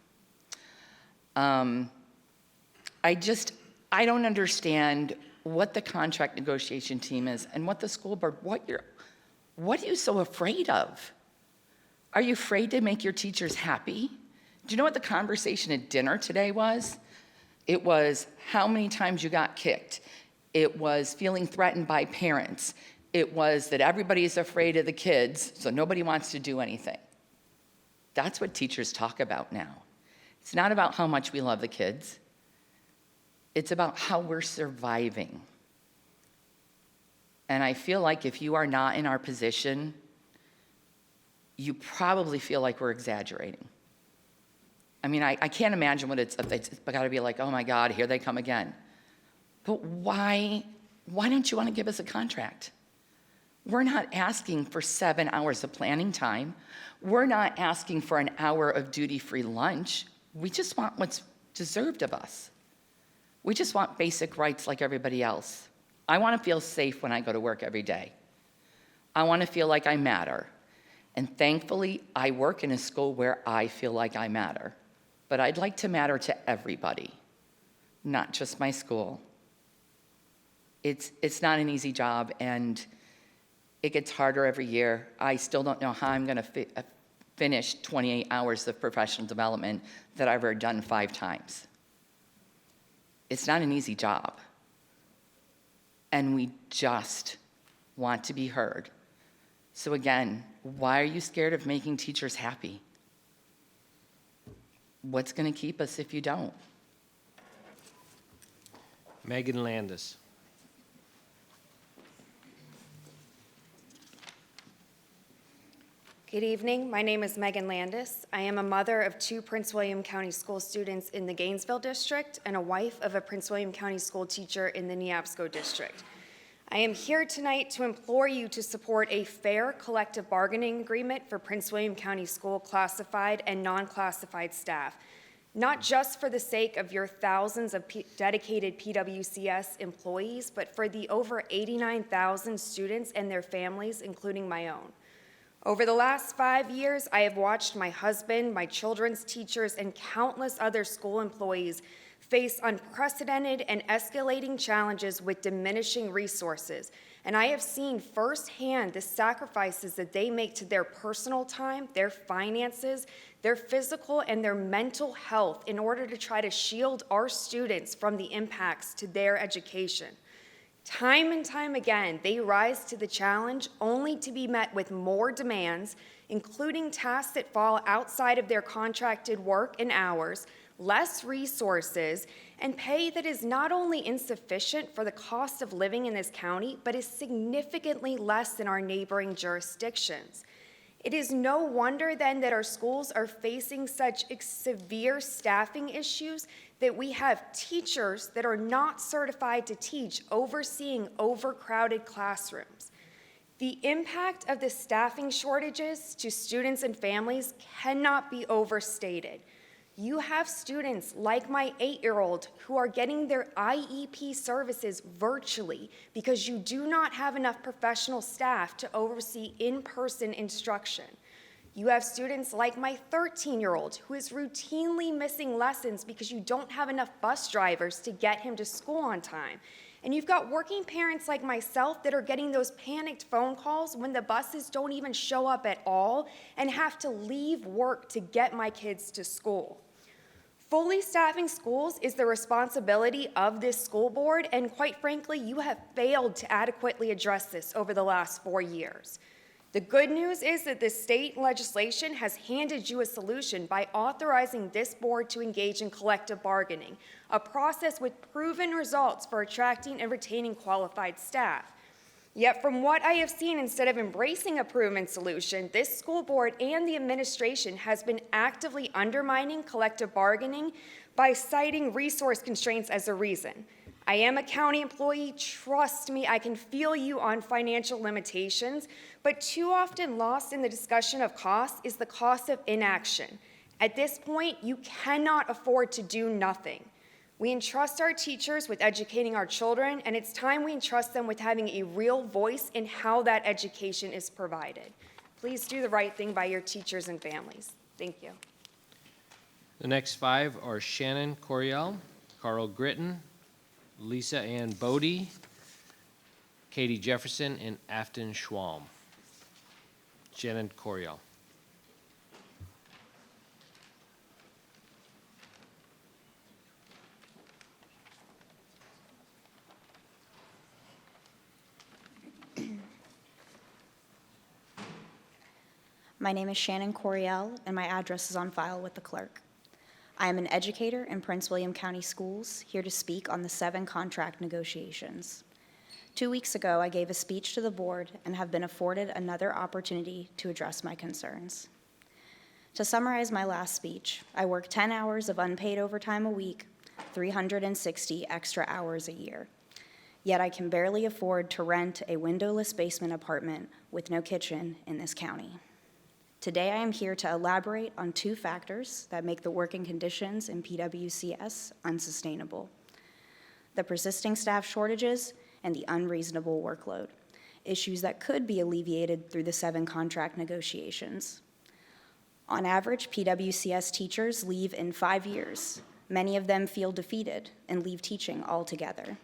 I don't understand what the contract negotiation team is and what the school board, what are you so afraid of? Are you afraid to make your teachers happy? Do you know what the conversation at dinner today was? It was how many times you got kicked. It was feeling threatened by parents. It was that everybody is afraid of the kids, so nobody wants to do anything. That's what teachers talk about now. It's not about how much we love the kids. It's about how we're surviving. And I feel like if you are not in our position, you probably feel like we're exaggerating. I mean, I can't imagine what it's got to be like, oh my God, here they come again. But why don't you want to give us a contract? We're not asking for 7 hours of planning time. We're not asking for an hour of duty-free lunch. We just want what's deserved of us. We just want basic rights like everybody else. I want to feel safe when I go to work every day. I want to feel like I matter. And thankfully, I work in a school where I feel like I matter. But I'd like to matter to everybody, not just my school. It's not an easy job, and it gets harder every year. I still don't know how I'm going to finish 28 hours of professional development that I've already done 5 times. It's not an easy job. And we just want to be heard. So again, why are you scared of making teachers happy? What's going to keep us if you don't? Megan Landis. Good evening. My name is Megan Landis. I am a mother of 2 Prince William County School students in the Gainesville District and a wife of a Prince William County school teacher in the Neabsco District. I am here tonight to implore you to support a fair collective bargaining agreement for Prince William County School classified and non-classified staff, not just for the sake of your thousands of dedicated PWCS employees, but for the over 89,000 students and their families, including my own. Over the last 5 years, I have watched my husband, my children's teachers, and countless other school employees face unprecedented and escalating challenges with diminishing resources. And I have seen firsthand the sacrifices that they make to their personal time, their finances, their physical and their mental health in order to try to shield our students from the impacts to their education. Time and time again, they rise to the challenge only to be met with more demands, including tasks that fall outside of their contracted work and hours, less resources, and pay that is not only insufficient for the cost of living in this county, but is significantly less than our neighboring jurisdictions. It is no wonder then that our schools are facing such severe staffing issues that we have teachers that are not certified to teach overseeing overcrowded classrooms. The impact of the staffing shortages to students and families cannot be overstated. You have students like my 8-year-old who are getting their IEP services virtually because you do not have enough professional staff to oversee in-person instruction. You have students like my 13-year-old who is routinely missing lessons because you don't have enough bus drivers to get him to school on time. And you've got working parents like myself that are getting those panicked phone calls when the buses don't even show up at all and have to leave work to get my kids to school. Fully staffing schools is the responsibility of this school board, and quite frankly, you have failed to adequately address this over the last 4 years. The good news is that the state legislation has handed you a solution by authorizing this board to engage in collective bargaining, a process with proven results for attracting and retaining qualified staff. Yet from what I have seen, instead of embracing a proven solution, this school board and the administration has been actively undermining collective bargaining by citing resource constraints as a reason. I am a county employee. Trust me, I can feel you on financial limitations, but too often lost in the discussion of cost is the cost of inaction. At this point, you cannot afford to do nothing. We entrust our teachers with educating our children, and it's time we entrust them with having a real voice in how that education is provided. Please do the right thing by your teachers and families. Thank you. The next 5 are Shannon Corel, Carl Greton, Lisa Ann Bodie, Katie Jefferson, and Afton Schwalm. Shannon Corel. My name is Shannon Corel, and my address is on file with the clerk. I am an educator in Prince William County Schools, here to speak on the 7 contract negotiations. 2 weeks ago, I gave a speech to the board and have been afforded another opportunity to address my concerns. To summarize my last speech, I work 10 hours of unpaid overtime a week, 360 extra hours a year. Yet I can barely afford to rent a windowless basement apartment with no kitchen in this county. Today, I am here to elaborate on 2 factors that make the working conditions in PWCS unsustainable: the persisting staff shortages and the unreasonable workload, issues that could be alleviated through the 7 contract negotiations. On average, PWCS teachers leave in 5 years. Many of them feel defeated and leave teaching altogether.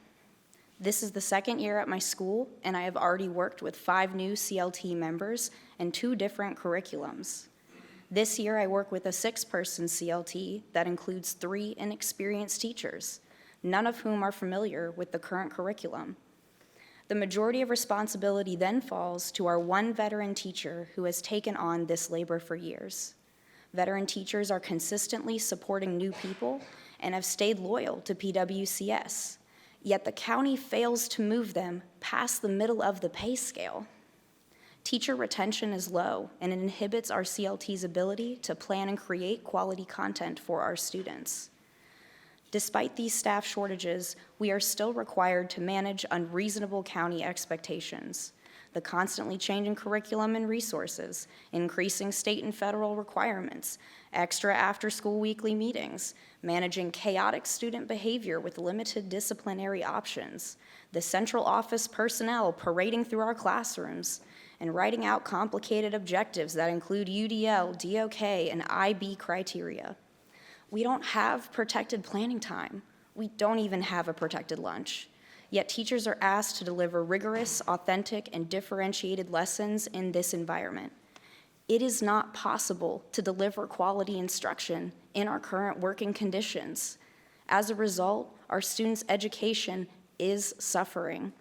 This is the 2nd year at my school, and I have already worked with 5 new CLT members and 2 different curriculums. This year, I work with a 6-person CLT that includes 3 inexperienced teachers, none of whom are familiar with the current curriculum. The majority of responsibility then falls to our 1 veteran teacher who has taken on this labor for years. Veteran teachers are consistently supporting new people and have stayed loyal to PWCS, yet the county fails to move them past the middle of the pay scale. Teacher retention is low, and it inhibits our CLT's ability to plan and create quality content for our students. Despite these staff shortages, we are still required to manage unreasonable county expectations, the constantly changing curriculum and resources, increasing state and federal requirements, extra after-school weekly meetings, managing chaotic student behavior with limited disciplinary options, the central office personnel parading through our classrooms, and writing out complicated objectives that include UDL, DOK, and IB criteria. We don't have protected planning time. We don't even have a protected lunch. Yet teachers are asked to deliver rigorous, authentic, and differentiated lessons in this environment. It is not possible to deliver quality instruction in our current working conditions. As a result, our students' education is suffering.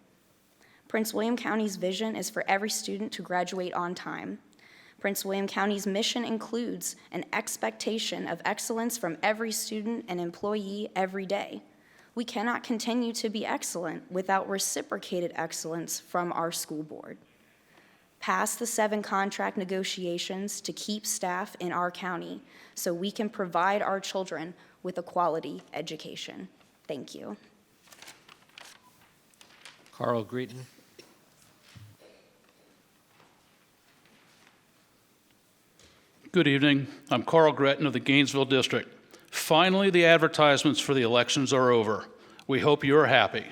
Prince William County's vision is for every student to graduate on time. Prince William County's mission includes an expectation of excellence from every student and employee every day. We cannot continue to be excellent without reciprocated excellence from our school board. Pass the 7 contract negotiations to keep staff in our county so we can provide our children with a quality education. Thank you. Carl Greton. Good evening. I'm Carl Greton of the Gainesville District. Finally, the advertisements for the elections are over. We hope you are happy.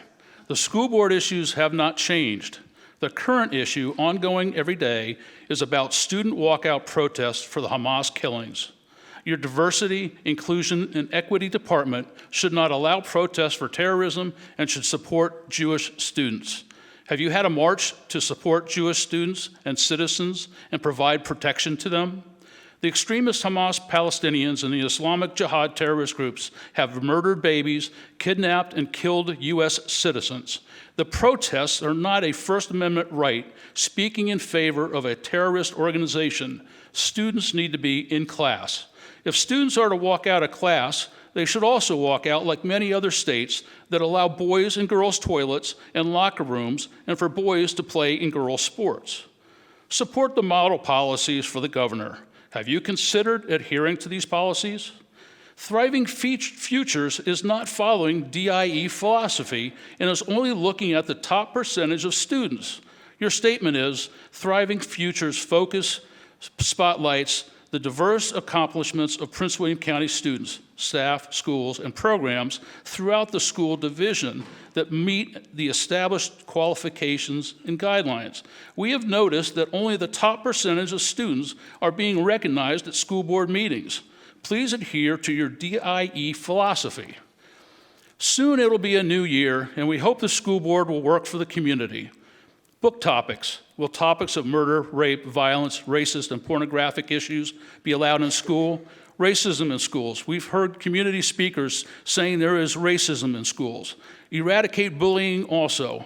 The school board issues have not changed. The current issue, ongoing every day, is about student walkout protests for the Hamas killings. Your Diversity, Inclusion, and Equity Department should not allow protests for terrorism and should support Jewish students. Have you had a march to support Jewish students and citizens and provide protection to them? The extremist Hamas Palestinians and the Islamic Jihad terrorist groups have murdered babies, kidnapped and killed U.S. citizens. The protests are not a First Amendment right speaking in favor of a terrorist organization. Students need to be in class. If students are to walk out of class, they should also walk out like many other states that allow boys and girls toilets and locker rooms and for boys to play in girls' sports. Support the model policies for the governor. Have you considered adhering to these policies? Thriving Futures is not following DIE philosophy and is only looking at the top percentage of students. Your statement is, Thriving Futures focus spotlights the diverse accomplishments of Prince William County students, staff, schools, and programs throughout the school division that meet the established qualifications and guidelines. We have noticed that only the top percentage of students are being recognized at school board meetings. Please adhere to your DIE philosophy. Soon it'll be a new year, and we hope the school board will work for the community. Book topics. Will topics of murder, rape, violence, racist, and pornographic issues be allowed in school? Racism in schools. We've heard community speakers saying there is racism in schools. Eradicate bullying also.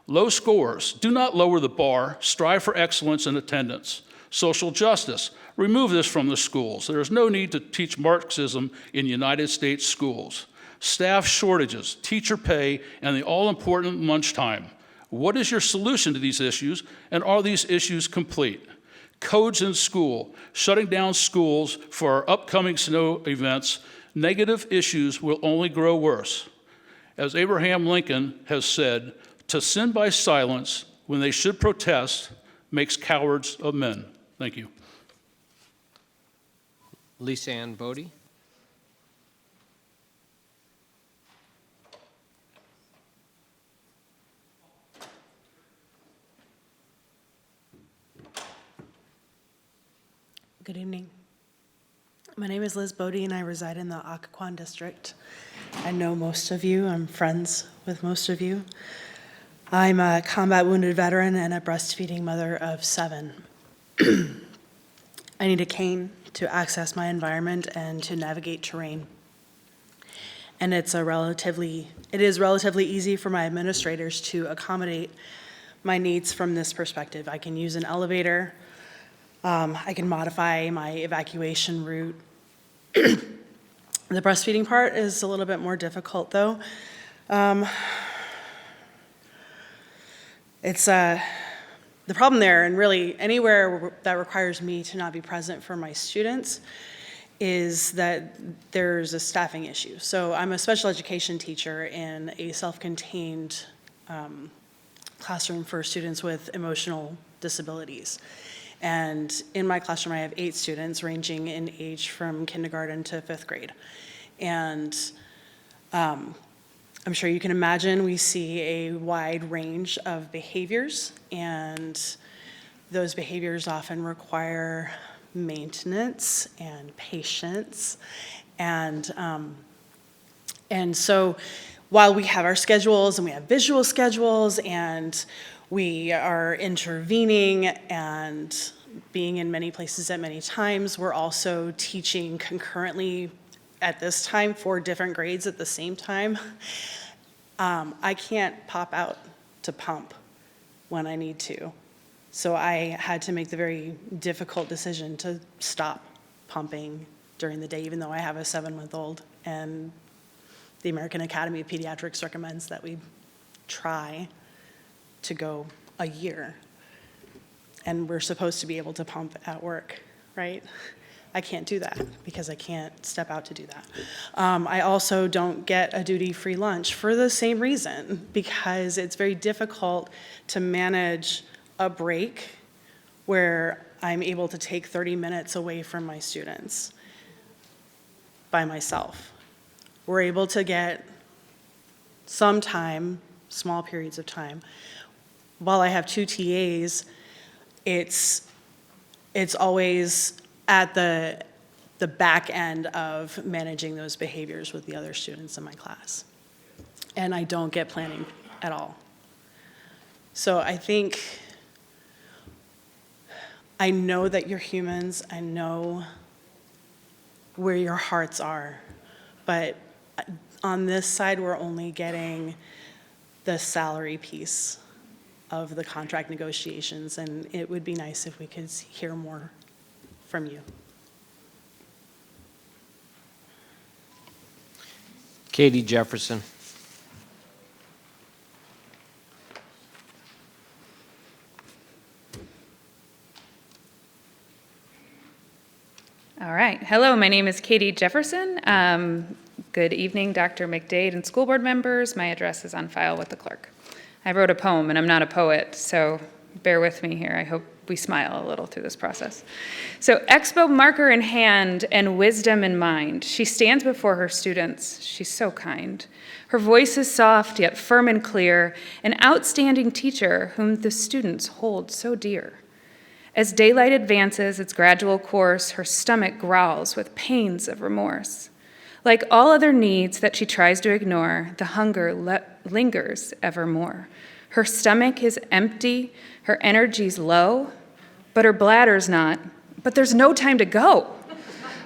Low scores. Do not lower the bar. Strive for excellence in attendance. Social justice. Remove this from the schools. There is no need to teach Marxism in United States schools. Staff shortages, teacher pay, and the all-important lunchtime. What is your solution to these issues, and are these issues complete? Codes in school, shutting down schools for our upcoming snow events, negative issues will only grow worse. As Abraham Lincoln has said, to sin by silence when they should protest makes cowards of men. Thank you. Lisa Ann Bodie. Good evening. My name is Liz Bodie, and I reside in the Occoquan district. I know most of you. I'm friends with most of you. I'm a combat wounded veteran and a breastfeeding mother of 7. I need a cane to access my environment and to navigate terrain. And it is relatively easy for my administrators to accommodate my needs from this perspective. I can use an elevator. I can modify my evacuation route. The breastfeeding part is a little bit more difficult, though. It's the problem there, and really anywhere that requires me to not be present for my students, is that there's a staffing issue. So I'm a special education teacher in a self-contained classroom for students with emotional disabilities. And in my classroom, I have 8 students ranging in age from kindergarten to 5th grade. And I'm sure you can imagine we see a wide range of behaviors, and those behaviors often require maintenance and patience. And so while we have our schedules and we have visual schedules and we are intervening and being in many places at many times, we're also teaching concurrently at this time 4 different grades at the same time. I can't pop out to pump when I need to. So I had to make the very difficult decision to stop pumping during the day, even though I have a 7-month-old. And the American Academy of Pediatrics recommends that we try to go a year. And we're supposed to be able to pump at work, right? I can't do that because I can't step out to do that. I also don't get a duty-free lunch for the same reason, because it's very difficult to manage a break where I'm able to take 30 minutes away from my students by myself. We're able to get some time, small periods of time. While I have 2 TAs, it's always at the back end of managing those behaviors with the other students in my class. And I don't get planning at all. So I think, I know that you're humans, I know where your hearts are, but on this side, we're only getting the salary piece of the contract negotiations, and it would be nice if we could hear more from you. Katie Jefferson. All right. Hello, my name is Katie Jefferson. Good evening, Dr. McDade and school board members. My address is on file with the clerk. I wrote a poem, and I'm not a poet, so bear with me here. I hope we smile a little through this process. So, expo marker in hand and wisdom in mind, she stands before her students. She's so kind. Her voice is soft yet firm and clear, an outstanding teacher whom the students hold so dear. As daylight advances its gradual course, her stomach growls with pains of remorse. Like all other needs that she tries to ignore, the hunger lingers evermore. Her stomach is empty, her energy's low, but her bladder's not. But there's no time to go.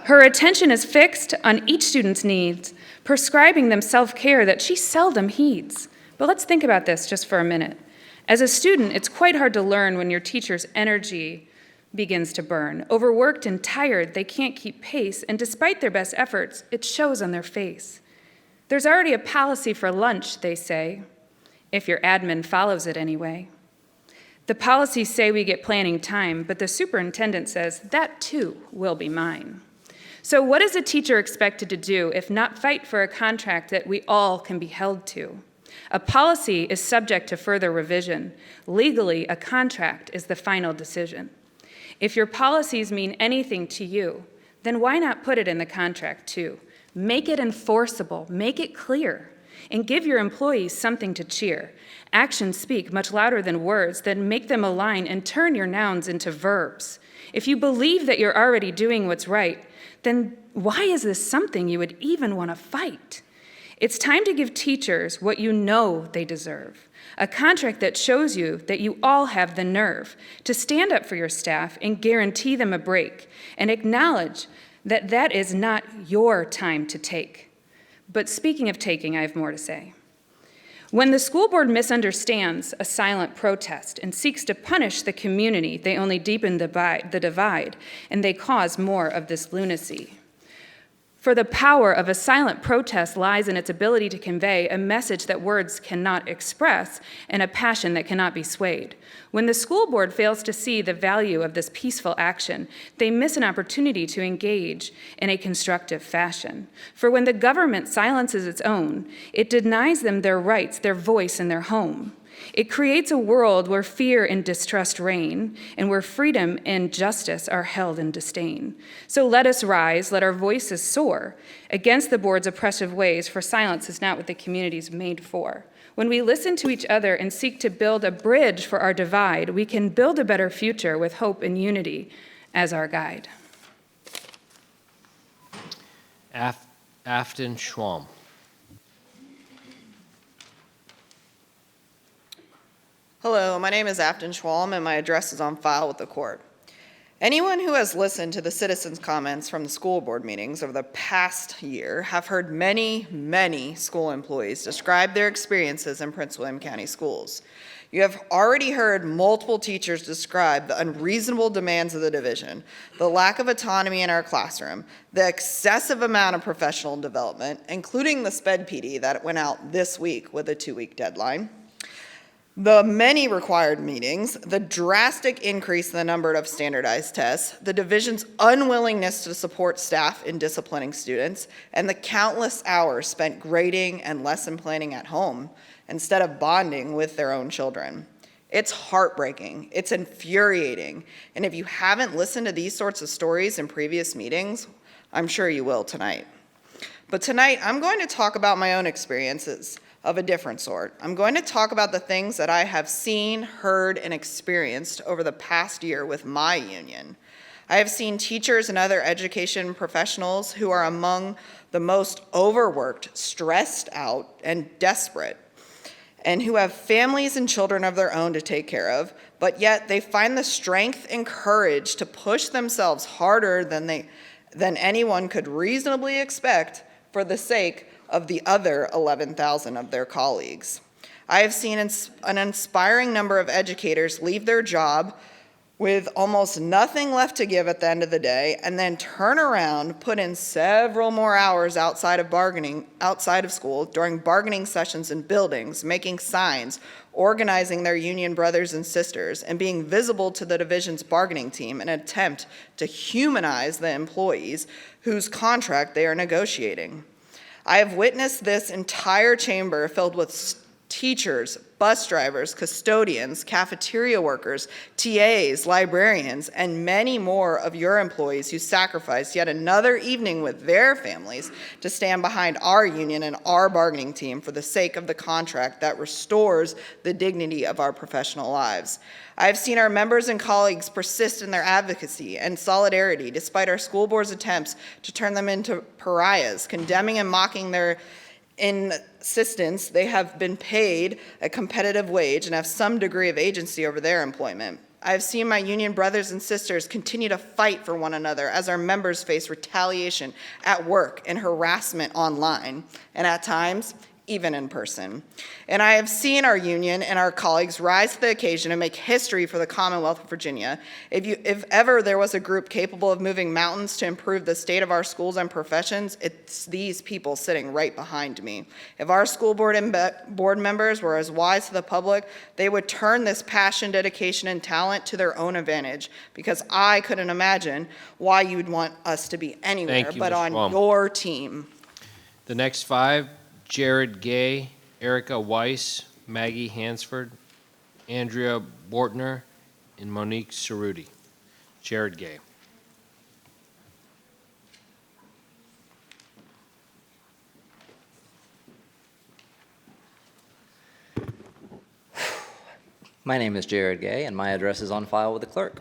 Her attention is fixed on each student's needs, prescribing them self-care that she seldom heeds. But let's think about this just for a minute. As a student, it's quite hard to learn when your teacher's energy begins to burn. Overworked and tired, they can't keep pace, and despite their best efforts, it shows on their face. There's already a policy for lunch, they say. if your admin follows it anyway. The policies say we get planning time, but the superintendent says that too will be mine. So what is a teacher expected to do if not fight for a contract that we all can be held to? A policy is subject to further revision. Legally, a contract is the final decision. If your policies mean anything to you, then why not put it in the contract too? Make it enforceable, make it clear, and give your employees something to cheer. Actions speak much louder than words, then make them align and turn your nouns into verbs. If you believe that you're already doing what's right, then why is this something you would even want to fight? It's time to give teachers what you know they deserve, a contract that shows you that you all have the nerve to stand up for your staff and guarantee them a break, and acknowledge that that is not your time to take. But speaking of taking, I have more to say. When the school board misunderstands a silent protest and seeks to punish the community, they only deepen the divide, and they cause more of this lunacy. For the power of a silent protest lies in its ability to convey a message that words cannot express and a passion that cannot be swayed. When the school board fails to see the value of this peaceful action, they miss an opportunity to engage in a constructive fashion. For when the government silences its own, it denies them their rights, their voice, and their home. It creates a world where fear and distrust reign, and where freedom and justice are held in disdain. So let us rise, let our voices soar against the board's oppressive ways, for silence is not what the community is made for. When we listen to each other and seek to build a bridge for our divide, we can build a better future with hope and unity as our guide. Afton Schwalm. Hello, my name is Afton Schwalm, and my address is on file with the court. Anyone who has listened to the citizens' comments from the school board meetings over the past year have heard many school employees describe their experiences in Prince William County schools. You have already heard multiple teachers describe the unreasonable demands of the division, the lack of autonomy in our classroom, the excessive amount of professional development, including the SPED PD that went out this week with a 2-week deadline, the many required meetings, the drastic increase in the number of standardized tests, the division's unwillingness to support staff in disciplining students, and the countless hours spent grading and lesson planning at home instead of bonding with their own children. It's heartbreaking, it's infuriating, and if you haven't listened to these sorts of stories in previous meetings, I'm sure you will tonight. But tonight, I'm going to talk about my own experiences of a different sort. I'm going to talk about the things that I have seen, heard, and experienced over the past year with my union. I have seen teachers and other education professionals who are among the most overworked, stressed out, and desperate, and who have families and children of their own to take care of, but yet they find the strength and courage to push themselves harder than anyone could reasonably expect for the sake of the other 11,000 of their colleagues. I have seen an inspiring number of educators leave their job with almost nothing left to give at the end of the day, and then turn around, put in several more hours outside of school during bargaining sessions in buildings, making signs, organizing their union brothers and sisters, and being visible to the division's bargaining team in an attempt to humanize the employees whose contract they are negotiating. I have witnessed this entire chamber filled with teachers, bus drivers, custodians, cafeteria workers, TAs, librarians, and many more of your employees who sacrificed yet another evening with their families to stand behind our union and our bargaining team for the sake of the contract that restores the dignity of our professional lives. I have seen our members and colleagues persist in their advocacy and solidarity despite our school board's attempts to turn them into pariahs, condemning and mocking their insistence they have been paid a competitive wage and have some degree of agency over their employment. I have seen my union brothers and sisters continue to fight for one another as our members face retaliation at work and harassment online, and at times, even in person. And I have seen our union and our colleagues rise to the occasion and make history for the Commonwealth of Virginia. If ever there was a group capable of moving mountains to improve the state of our schools and professions, it's these people sitting right behind me. If our school board and board members were as wise to the public, they would turn this passion, dedication, and talent to their own advantage, because I couldn't imagine why you'd want us to be anywhere but on your team. The next five: Jared Gay, Erica Weiss, Maggie Hansford, Andrea Bortner, and Monique Cerruti. Jared Gay. My name is Jared Gay, and my address is on file with the clerk.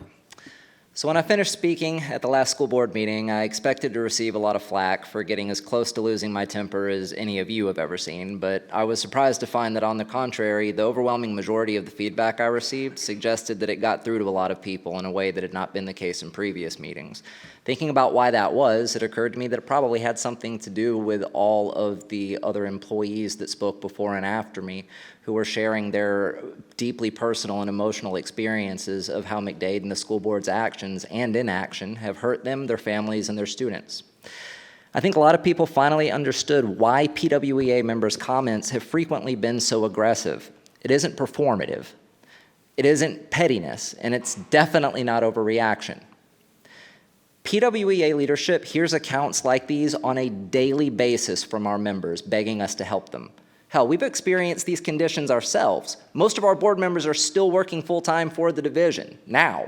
So when I finished speaking at the last school board meeting, I expected to receive a lot of flack for getting as close to losing my temper as any of you have ever seen, but I was surprised to find that, on the contrary, the overwhelming majority of the feedback I received suggested that it got through to a lot of people in a way that had not been the case in previous meetings. Thinking about why that was, it occurred to me that it probably had something to do with all of the other employees that spoke before and after me, who were sharing their deeply personal and emotional experiences of how McDade and the school board's actions and inaction have hurt them, their families, and their students. I think a lot of people finally understood why PWEA members' comments have frequently been so aggressive. It isn't performative, it isn't pettiness, and it's definitely not overreaction. PWEA leadership hears accounts like these on a daily basis from our members, begging us to help them. Hell, we've experienced these conditions ourselves. Most of our board members are still working full-time for the division now.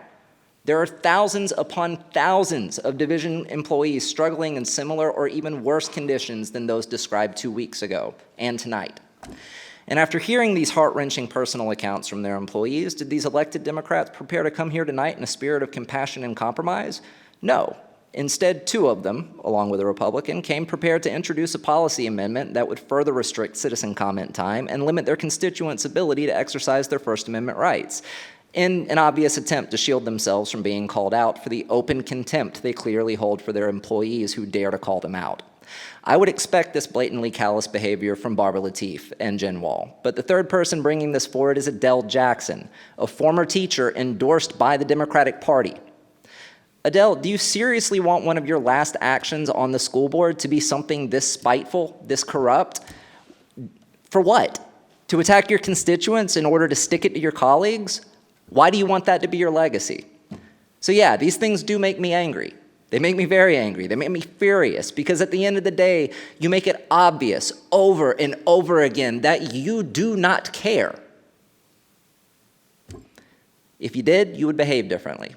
There are thousands upon thousands of division employees struggling in similar or even worse conditions than those described 2 weeks ago and tonight. And after hearing these heart-wrenching personal accounts from their employees, did these elected Democrats prepare to come here tonight in a spirit of compassion and compromise? No. Instead, two of them, along with a Republican, came prepared to introduce a policy amendment that would further restrict citizen comment time and limit their constituents' ability to exercise their First Amendment rights, in an obvious attempt to shield themselves from being called out for the open contempt they clearly hold for their employees who dare to call them out. I would expect this blatantly callous behavior from Barbara Lateef and Jen Wall, but the third person bringing this forward is Adele Jackson, a former teacher endorsed by the Democratic Party. Adele, do you seriously want one of your last actions on the school board to be something this spiteful, this corrupt? For what? To attack your constituents in order to stick it to your colleagues? Why do you want that to be your legacy? So yeah, these things do make me angry. They make me very angry. They make me furious, because at the end of the day, you make it obvious over and over again that you do not care. If you did, you would behave differently.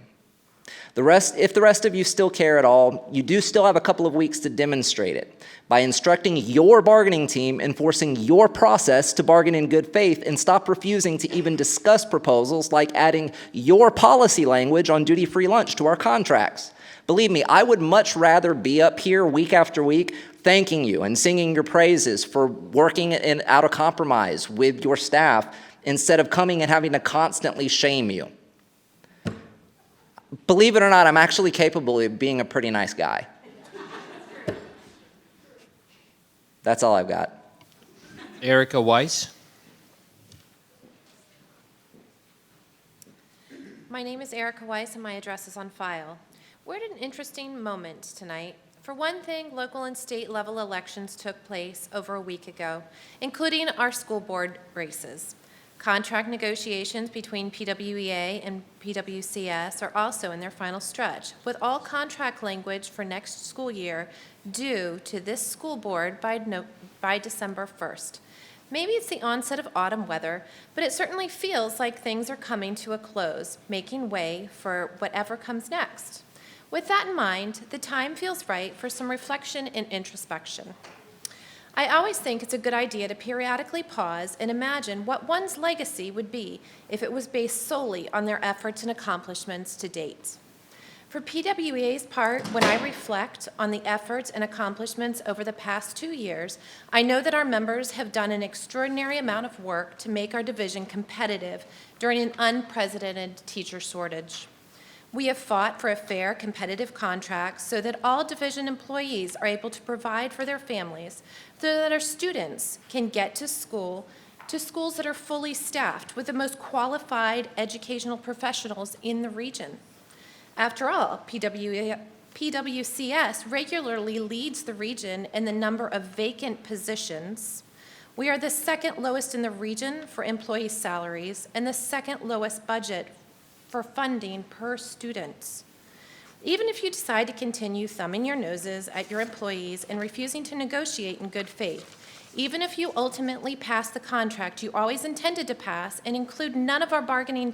If the rest of you still care at all, you do still have a couple of weeks to demonstrate it by instructing your bargaining team and forcing your process to bargain in good faith, and stop refusing to even discuss proposals like adding your policy language on duty-free lunch to our contracts. Believe me, I would much rather be up here week after week thanking you and singing your praises for working out a compromise with your staff, instead of coming and having to constantly shame you. Believe it or not, I'm actually capable of being a pretty nice guy. That's all I've got. Erica Weiss. My name is Erica Weiss, and my address is on file. We're at an interesting moment tonight. For one thing, local and state level elections took place over a week ago, including our school board races. Contract negotiations between PWEA and PWCS are also in their final stretch, with all contract language for next school year due to this school board by December 1st. Maybe it's the onset of autumn weather, but it certainly feels like things are coming to a close, making way for whatever comes next. With that in mind, the time feels right for some reflection and introspection. I always think it's a good idea to periodically pause and imagine what one's legacy would be if it was based solely on their efforts and accomplishments to date. For PWEA's part, when I reflect on the efforts and accomplishments over the past 2 years, I know that our members have done an extraordinary amount of work to make our division competitive during an unprecedented teacher shortage. We have fought for a fair, competitive contract so that all division employees are able to provide for their families, so that our students can get to schools that are fully staffed with the most qualified educational professionals in the region. After all, PWCS regularly leads the region in the number of vacant positions. We are the second lowest in the region for employee salaries and the second lowest budget for funding per student. Even if you decide to continue thumbing your noses at your employees and refusing to negotiate in good faith, even if you ultimately pass the contract you always intended to pass and include none of our bargaining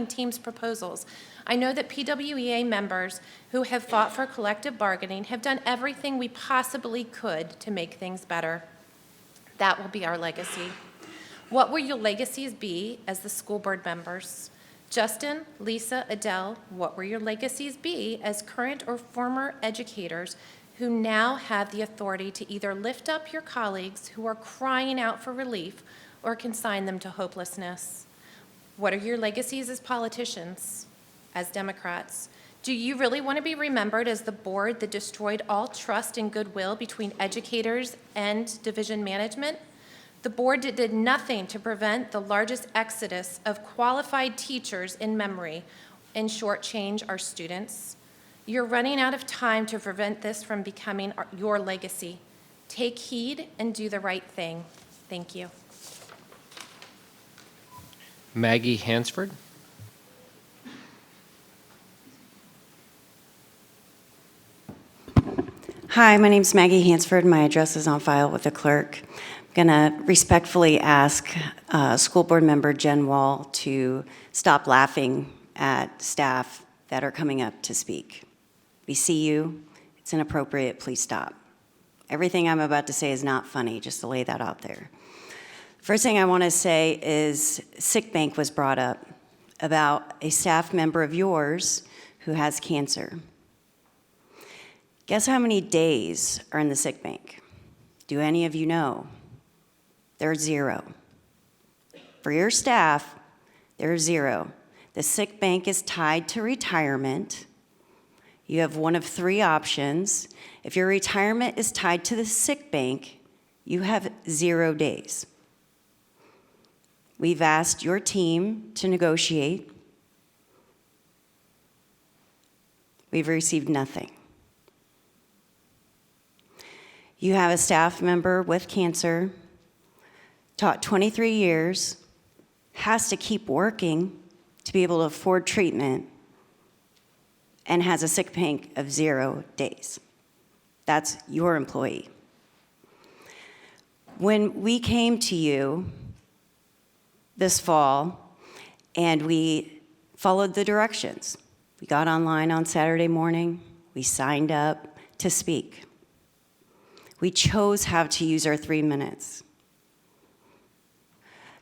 team's proposals, I know that PWEA members who have fought for collective bargaining have done everything we possibly could to make things better. That will be our legacy. What will your legacies be as the school board members? Justin, Lisa, Adele, what will your legacies be as current or former educators who now have the authority to either lift up your colleagues who are crying out for relief or consign them to hopelessness? What are your legacies as politicians, as Democrats? Do you really want to be remembered as the board that destroyed all trust and goodwill between educators and division management? The board did nothing to prevent the largest exodus of qualified teachers in memory and shortchange our students. You're running out of time to prevent this from becoming your legacy. Take heed and do the right thing. Thank you. Maggie Hansford. Hi, my name's Maggie Hansford. My address is on file with the clerk. I'm going to respectfully ask School Board Member Jen Wall to stop laughing at staff that are coming up to speak. We see you. It's inappropriate. Please stop. Everything I'm about to say is not funny, just to lay that out there. First thing I want to say is sick bank was brought up about a staff member of yours who has cancer. Guess how many days are in the sick bank? Do any of you know? There are 0. For your staff, there are 0. The sick bank is tied to retirement. You have one of 3 options. If your retirement is tied to the sick bank, you have 0 days. We've asked your team to negotiate. We've received nothing. You have a staff member with cancer, taught 23 years, has to keep working to be able to afford treatment, and has a sick bank of 0 days. That's your employee. When we came to you this fall and we followed the directions, we got online on Saturday morning, we signed up to speak. We chose how to use our 3 minutes.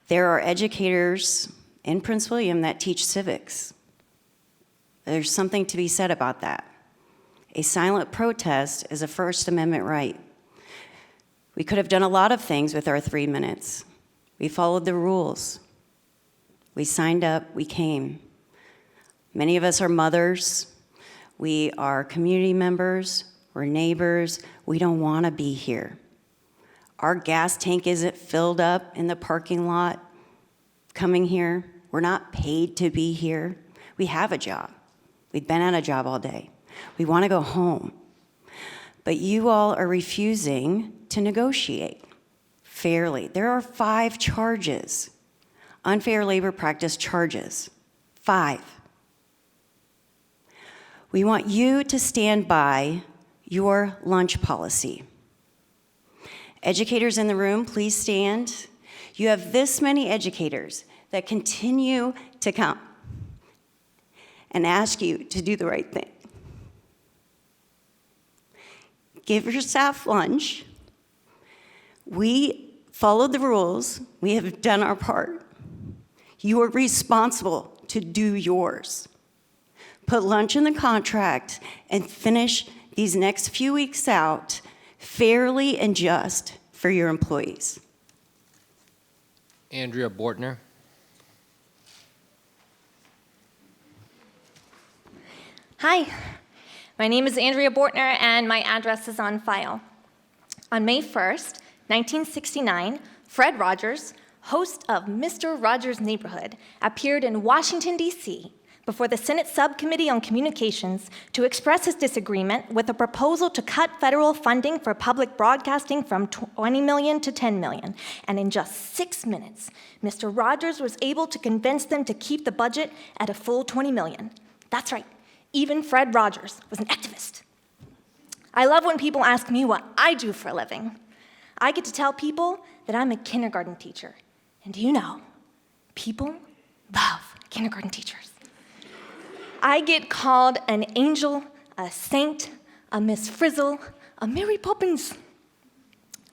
There are educators in Prince William that teach civics. There's something to be said about that. A silent protest is a First Amendment right. We could have done a lot of things with our 3 minutes. We followed the rules. We signed up, we came. Many of us are mothers. We are community members. We're neighbors. We don't want to be here. Our gas tank isn't filled up in the parking lot coming here. We're not paid to be here. We have a job. We've been at a job all day. We want to go home. But you all are refusing to negotiate fairly. There are 5 charges, unfair labor practice charges, 5. We want you to stand by your lunch policy. Educators in the room, please stand. You have this many educators that continue to come and ask you to do the right thing. Give your staff lunch. We followed the rules. We have done our part. You are responsible to do yours. Put lunch in the contract and finish these next few weeks out fairly and just for your employees. Andrea Bortner. Hi, my name is Andrea Bortner, and my address is on file. On May 1st, 1969, Fred Rogers, host of Mr. Rogers' Neighborhood, appeared in Washington, D.C., before the Senate Subcommittee on Communications to express his disagreement with a proposal to cut federal funding for public broadcasting from $20 million to $10 million. And in just 6 minutes, Mr. Rogers was able to convince them to keep the budget at a full $20 million. That's right, even Fred Rogers was an activist. I love when people ask me what I do for a living. I get to tell people that I'm a kindergarten teacher. And do you know, people love kindergarten teachers. I get called an angel, a saint, a Miss Frizzle, a Mary Poppins.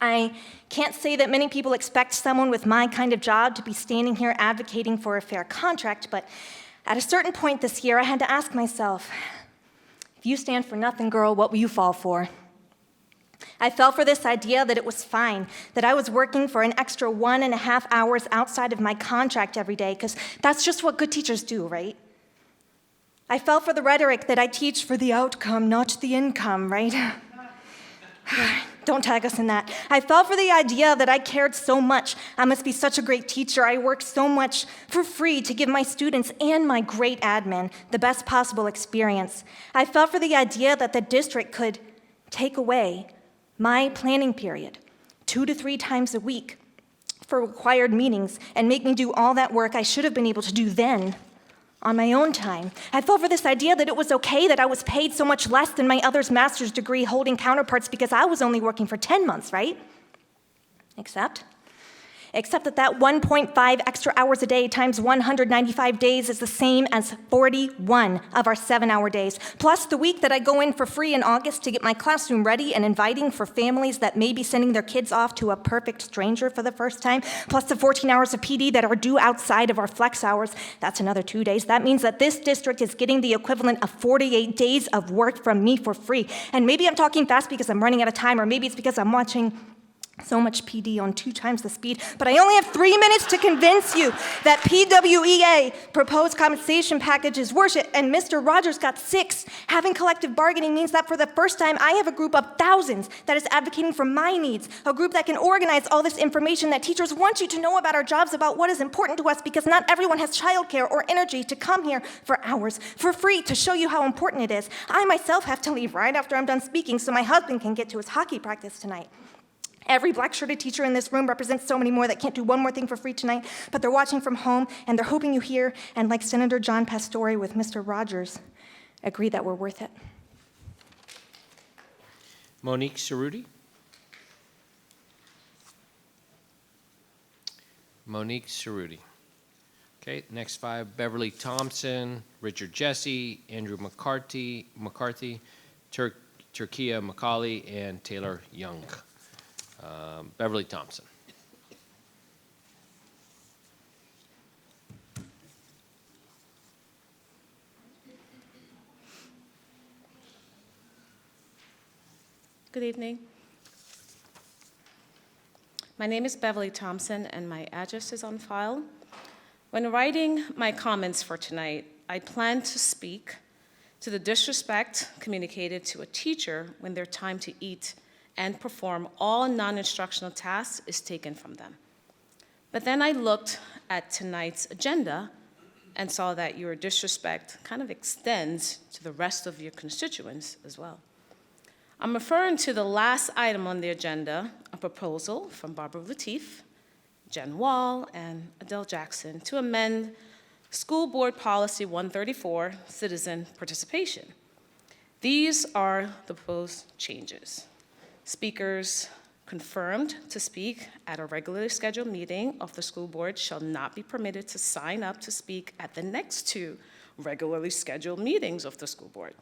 I can't say that many people expect someone with my kind of job to be standing here advocating for a fair contract, but at a certain point this year, I had to ask myself, if you stand for nothing, girl, what will you fall for? I fell for this idea that it was fine, that I was working for an extra 1.5 hours outside of my contract every day, because that's just what good teachers do, right? I fell for the rhetoric that I teach for the outcome, not the income, right? Don't tag us in that. I fell for the idea that I cared so much. I must be such a great teacher. I work so much for free to give my students and my great admin the best possible experience. I fell for the idea that the district could take away my planning period 2 to 3 times a week for required meetings and make me do all that work I should have been able to do then on my own time. I fell for this idea that it was okay that I was paid so much less than my other's master's degree holding counterparts because I was only working for 10 months, right? Except that 1.5 extra hours a day times 195 days is the same as 41 of our 7-hour days, plus the week that I go in for free in August to get my classroom ready and inviting for families that may be sending their kids off to a perfect stranger for the first time, plus the 14 hours of PD that are due outside of our flex hours. That's another 2 days. That means that this district is getting the equivalent of 48 days of work from me for free. And maybe I'm talking fast because I'm running out of time, or maybe it's because I'm watching so much PD on 2 times the speed, but I only have 3 minutes to convince you that PWEA proposed compensation package is worth it, and Mr. Rogers got 6. Having collective bargaining means that for the first time, I have a group of thousands that is advocating for my needs, a group that can organize all this information that teachers want you to know about our jobs, about what is important to us, because not everyone has childcare or energy to come here for hours, for free, to show you how important it is. I myself have to leave right after I'm done speaking so my husband can get to his hockey practice tonight. Every black-shirted teacher in this room represents so many more that can't do one more thing for free tonight, but they're watching from home, and they're hoping you hear, and like Senator John Pastore with Mr. Rogers, agree that we're worth it. Monique Cerruti. Monique Cerruti. Okay, next 5, Beverly Thompson, Richard Jesse, Andrew McCarthy, Turkia McCauley, and Taylor Young. Beverly Thompson. Good evening. My name is Beverly Thompson, and my address is on file. When writing my comments for tonight, I plan to speak to the disrespect communicated to a teacher when their time to eat and perform all non-instructional tasks is taken from them. But then I looked at tonight's agenda and saw that your disrespect kind of extends to the rest of your constituents as well. I'm referring to the last item on the agenda, a proposal from Babur Lateef, Jen Wall, and Adele Jackson to amend School Board Policy 134, Citizen Participation. These are the proposed changes. Speakers confirmed to speak at a regularly scheduled meeting of the school board shall not be permitted to sign up to speak at the next 2 regularly scheduled meetings of the school board.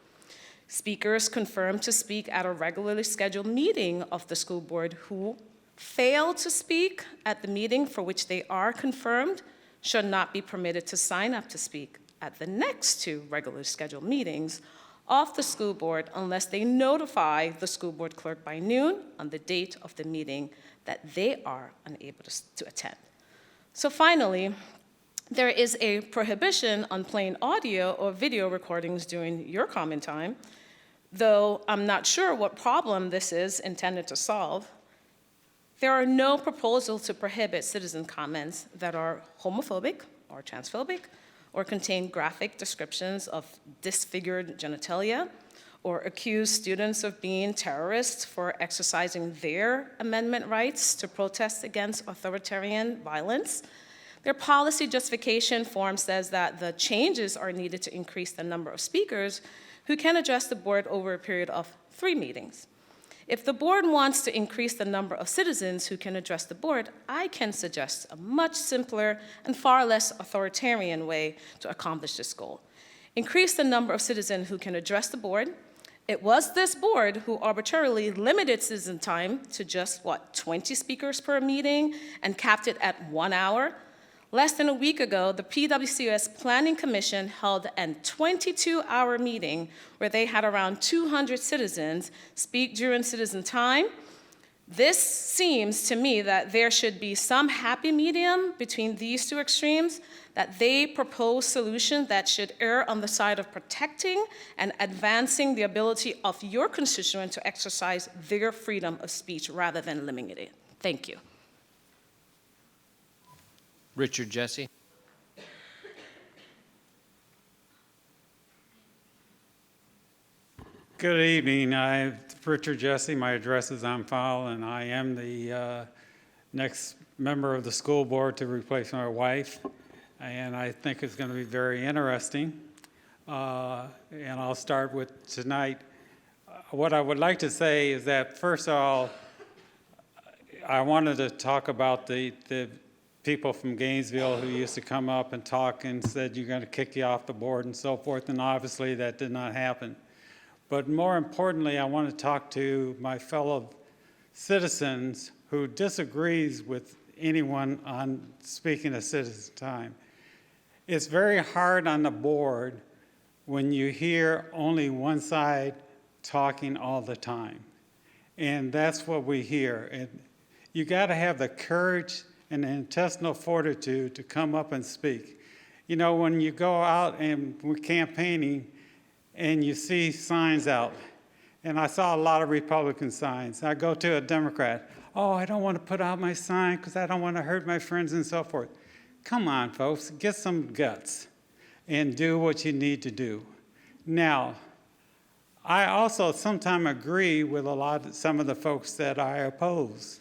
Speakers confirmed to speak at a regularly scheduled meeting of the school board who fail to speak at the meeting for which they are confirmed shall not be permitted to sign up to speak at the next 2 regularly scheduled meetings of the school board unless they notify the school board clerk by noon on the date of the meeting that they are unable to attend. So finally, There is a prohibition on playing audio or video recordings during your comment time, though I'm not sure what problem this is intended to solve. There are no proposals to prohibit citizen comments that are homophobic or transphobic or contain graphic descriptions of disfigured genitalia or accuse students of being terrorists for exercising their amendment rights to protest against authoritarian violence. Their policy justification form says that the changes are needed to increase the number of speakers who can address the board over a period of 3 meetings. If the board wants to increase the number of citizens who can address the board, I can suggest a much simpler and far less authoritarian way to accomplish this goal. Increase the number of citizens who can address the board. It was this board who arbitrarily limited citizen time to just, 20 speakers per meeting and capped it at 1 hour. Less than a week ago, the PWCS Planning Commission held a 22-hour meeting where they had around 200 citizens speak during citizen time. This seems to me that there should be some happy medium between these 2 extremes, that they propose solutions that should err on the side of protecting and advancing the ability of your constituent to exercise their freedom of speech rather than limiting it. Thank you. Richard Jesse. Good evening. I'm Richard Jesse. My address is on file, and I am the next member of the school board to replace my wife. And I think it's going to be very interesting. And I'll start with tonight. What I would like to say is that, first of all, I wanted to talk about the people from Gainesville who used to come up and talk and said you're going to kick you off the board and so forth, and obviously that did not happen. But more importantly, I want to talk to my fellow citizens who disagrees with anyone on speaking of citizen time. It's very hard on the board when you hear only one side talking all the time. And that's what we hear. And you got to have the courage and the intestinal fortitude to come up and speak. You know, when you go out and we're campaigning and you see signs out, and I saw a lot of Republican signs. I go to a Democrat, I don't want to put out my sign because I don't want to hurt my friends and so forth. Come on, folks, get some guts and do what you need to do. Now, I also sometimes agree with some of the folks that I oppose.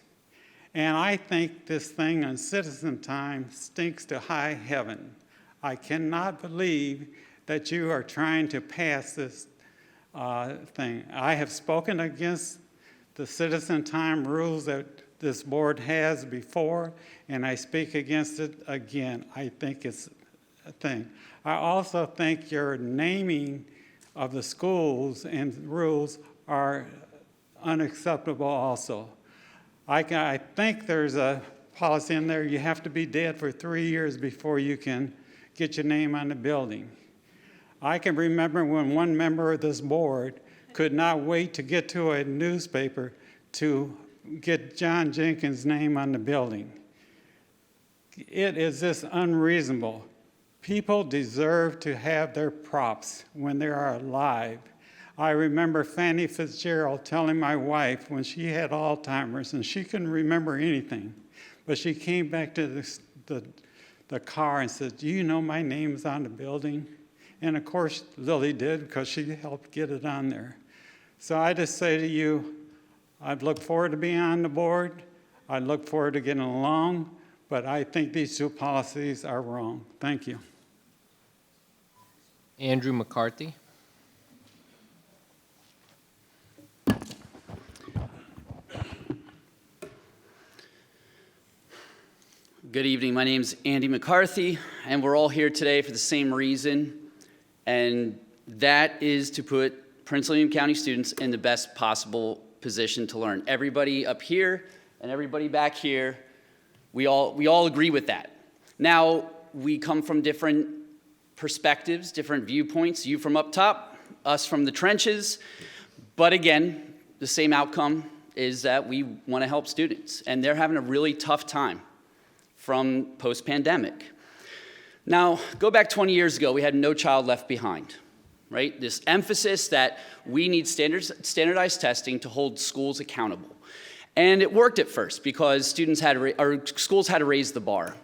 And I think this thing on citizen time stinks to high heaven. I cannot believe that you are trying to pass this thing. I have spoken against the citizen time rules that this board has before, and I speak against it again. I think it's a thing. I also think your naming of the schools and rules are unacceptable also. I think there's a policy in there, you have to be dead for 3 years before you can get your name on the building. I can remember when one member of this board could not wait to get to a newspaper to get John Jenkins' name on the building. It is just unreasonable. People deserve to have their props when they are alive. I remember Fannie Fitzgerald telling my wife when she had Alzheimer's and she couldn't remember anything, but she came back to the car and said, "Do you know my name's on the building?" And of course, Lily did because she helped get it on there. So I just say to you, I look forward to being on the board. I look forward to getting along, but I think these 2 policies are wrong. Thank you. Andrew McCarthy. Good evening. My name's Andy McCarthy, and we're all here today for the same reason, and that is to put Prince William County students in the best possible position to learn. Everybody up here and everybody back here, we all agree with that. Now, we come from different perspectives, different viewpoints, you from up top, us from the trenches, but again, the same outcome is that we want to help students, and they're having a really tough time from post-pandemic. Now, go back 20 years ago, we had No Child Left Behind, right? This emphasis that we need standardized testing to hold schools accountable. And it worked at first because schools had to raise the bar.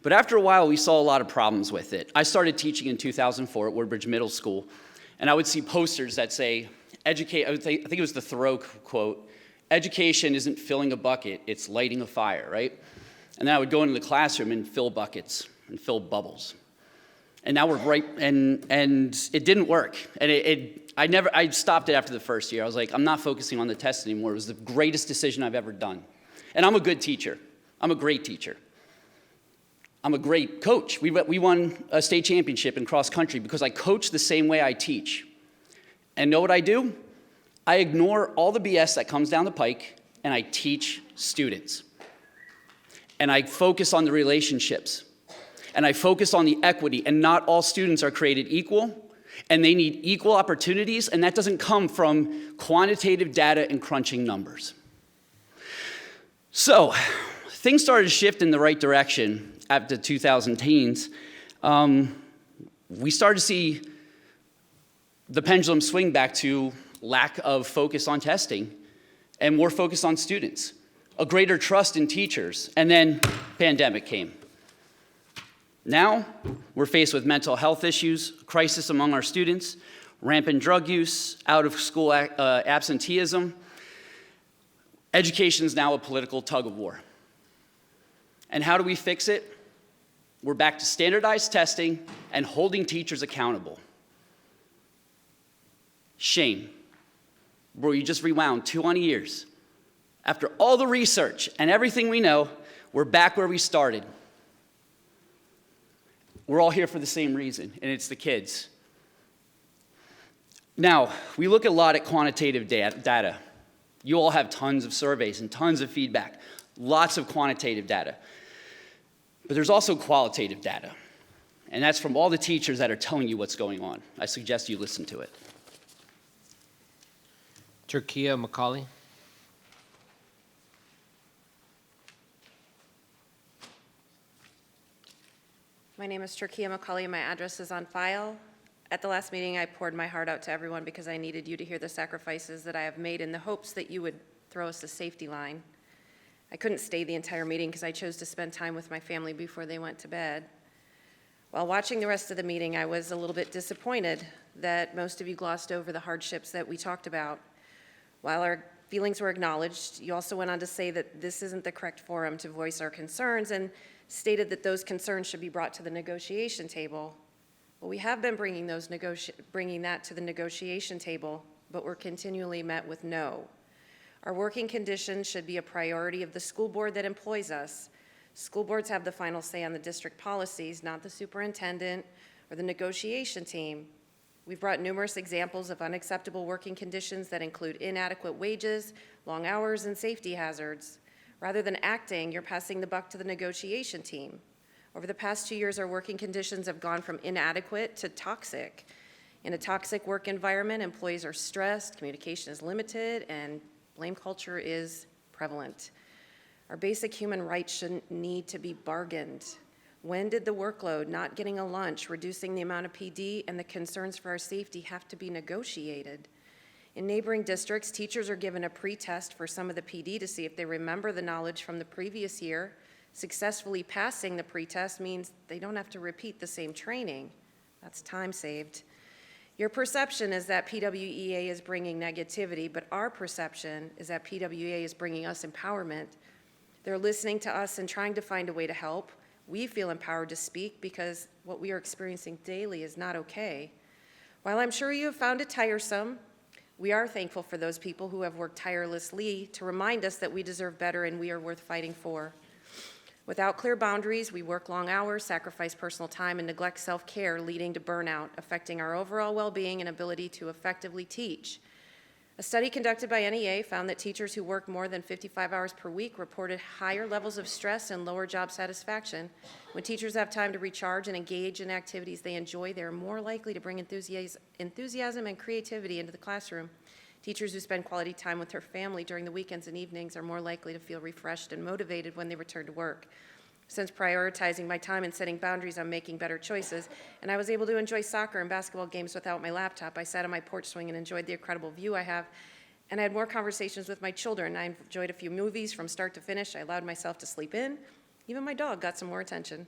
But after a while, we saw a lot of problems with it. I started teaching in 2004 at Woodbridge Middle School, and I would see posters that say, I think it was the Thoreau quote, "Education isn't filling a bucket, it's lighting a fire," right? And then I would go into the classroom and fill buckets and fill bubbles. And now we're right, and it didn't work. And I stopped it after the first year. I was like, I'm not focusing on the test anymore. It was the greatest decision I've ever done. And I'm a good teacher. I'm a great teacher. I'm a great coach. We won a state championship in cross country because I coach the same way I teach. And know what I do? I ignore all the BS that comes down the pike, and I teach students. And I focus on the relationships. And I focus on the equity, and not all students are created equal, and they need equal opportunities, and that doesn't come from quantitative data and crunching numbers. So, things started to shift in the right direction after 2010s. We started to see the pendulum swing back to lack of focus on testing and more focus on students, a greater trust in teachers, and then pandemic came. Now, we're faced with mental health issues, crisis among our students, rampant drug use, out-of-school absenteeism. Education is now a political tug-of-war. And how do we fix it? We're back to standardized testing and holding teachers accountable. Shame. Bro, you just rewound 20 years. After all the research and everything we know, we're back where we started. We're all here for the same reason, and it's the kids. Now, we look a lot at quantitative data. You all have tons of surveys and tons of feedback, lots of quantitative data. But there's also qualitative data, and that's from all the teachers that are telling you what's going on. I suggest you listen to it. Turkia Macaulay. My name is Turkia Macaulay, and my address is on file. At the last meeting, I poured my heart out to everyone because I needed you to hear the sacrifices that I have made in the hopes that you would throw us a safety line. I couldn't stay the entire meeting because I chose to spend time with my family before they went to bed. While watching the rest of the meeting, I was a little bit disappointed that most of you glossed over the hardships that we talked about. While our feelings were acknowledged, you also went on to say that this isn't the correct forum to voice our concerns and stated that those concerns should be brought to the negotiation table. Well, we have been bringing that to the negotiation table, but we're continually met with no. Our working conditions should be a priority of the school board that employs us. School boards have the final say on the district policies, not the superintendent or the negotiation team. We've brought numerous examples of unacceptable working conditions that include inadequate wages, long hours, and safety hazards. Rather than acting, you're passing the buck to the negotiation team. Over the past 2 years, our working conditions have gone from inadequate to toxic. In a toxic work environment, employees are stressed, communication is limited, and blame culture is prevalent. Our basic human rights shouldn't need to be bargained. When did the workload, not getting a lunch, reducing the amount of PD, and the concerns for our safety have to be negotiated? In neighboring districts, teachers are given a pre-test for some of the PD to see if they remember the knowledge from the previous year. Successfully passing the pre-test means they don't have to repeat the same training. That's time saved. Your perception is that PWEA is bringing negativity, but our perception is that PWEA is bringing us empowerment. They're listening to us and trying to find a way to help. We feel empowered to speak because what we are experiencing daily is not okay. While I'm sure you have found it tiresome, we are thankful for those people who have worked tirelessly to remind us that we deserve better and we are worth fighting for. Without clear boundaries, we work long hours, sacrifice personal time, and neglect self-care, leading to burnout, affecting our overall well-being and ability to effectively teach. A study conducted by NEA found that teachers who worked more than 55 hours per week reported higher levels of stress and lower job satisfaction. When teachers have time to recharge and engage in activities they enjoy, they are more likely to bring enthusiasm and creativity into the classroom. Teachers who spend quality time with their family during the weekends and evenings are more likely to feel refreshed and motivated when they return to work. Since prioritizing my time and setting boundaries, I'm making better choices, and I was able to enjoy soccer and basketball games without my laptop. I sat on my porch swing and enjoyed the incredible view I have, and I had more conversations with my children. I enjoyed a few movies from start to finish. I allowed myself to sleep in. Even my dog got some more attention.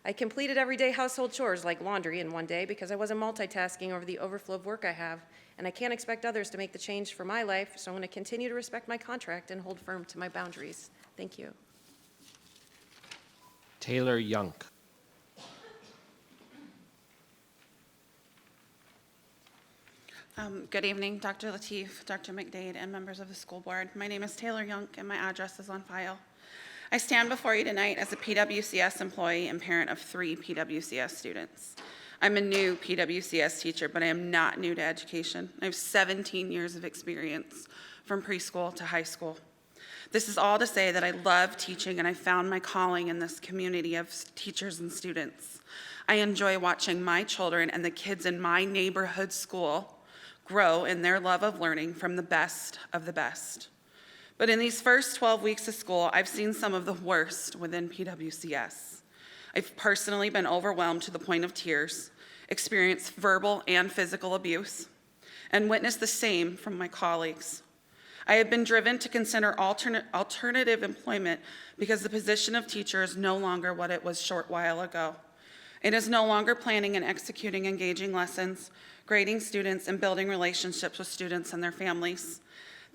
I completed everyday household chores like laundry in one day because I wasn't multitasking over the overflow of work I have, and I can't expect others to make the change for my life, so I'm going to continue to respect my contract and hold firm to my boundaries. Thank you. Taylor Young. Good evening, Dr. Lateef, Dr. McDade, and members of the school board. My name is Taylor Young, and my address is on file. I stand before you tonight as a PWCS employee and parent of 3 PWCS students. I'm a new PWCS teacher, but I am not new to education. I have 17 years of experience from preschool to high school. This is all to say that I love teaching, and I found my calling in this community of teachers and students. I enjoy watching my children and the kids in my neighborhood school grow in their love of learning from the best of the best. But in these first 12 weeks of school, I've seen some of the worst within PWCS. I've personally been overwhelmed to the point of tears, experienced verbal and physical abuse, and witnessed the same from my colleagues. I have been driven to consider alternative employment because the position of teacher is no longer what it was a short while ago. It is no longer planning and executing engaging lessons, grading students, and building relationships with students and their families.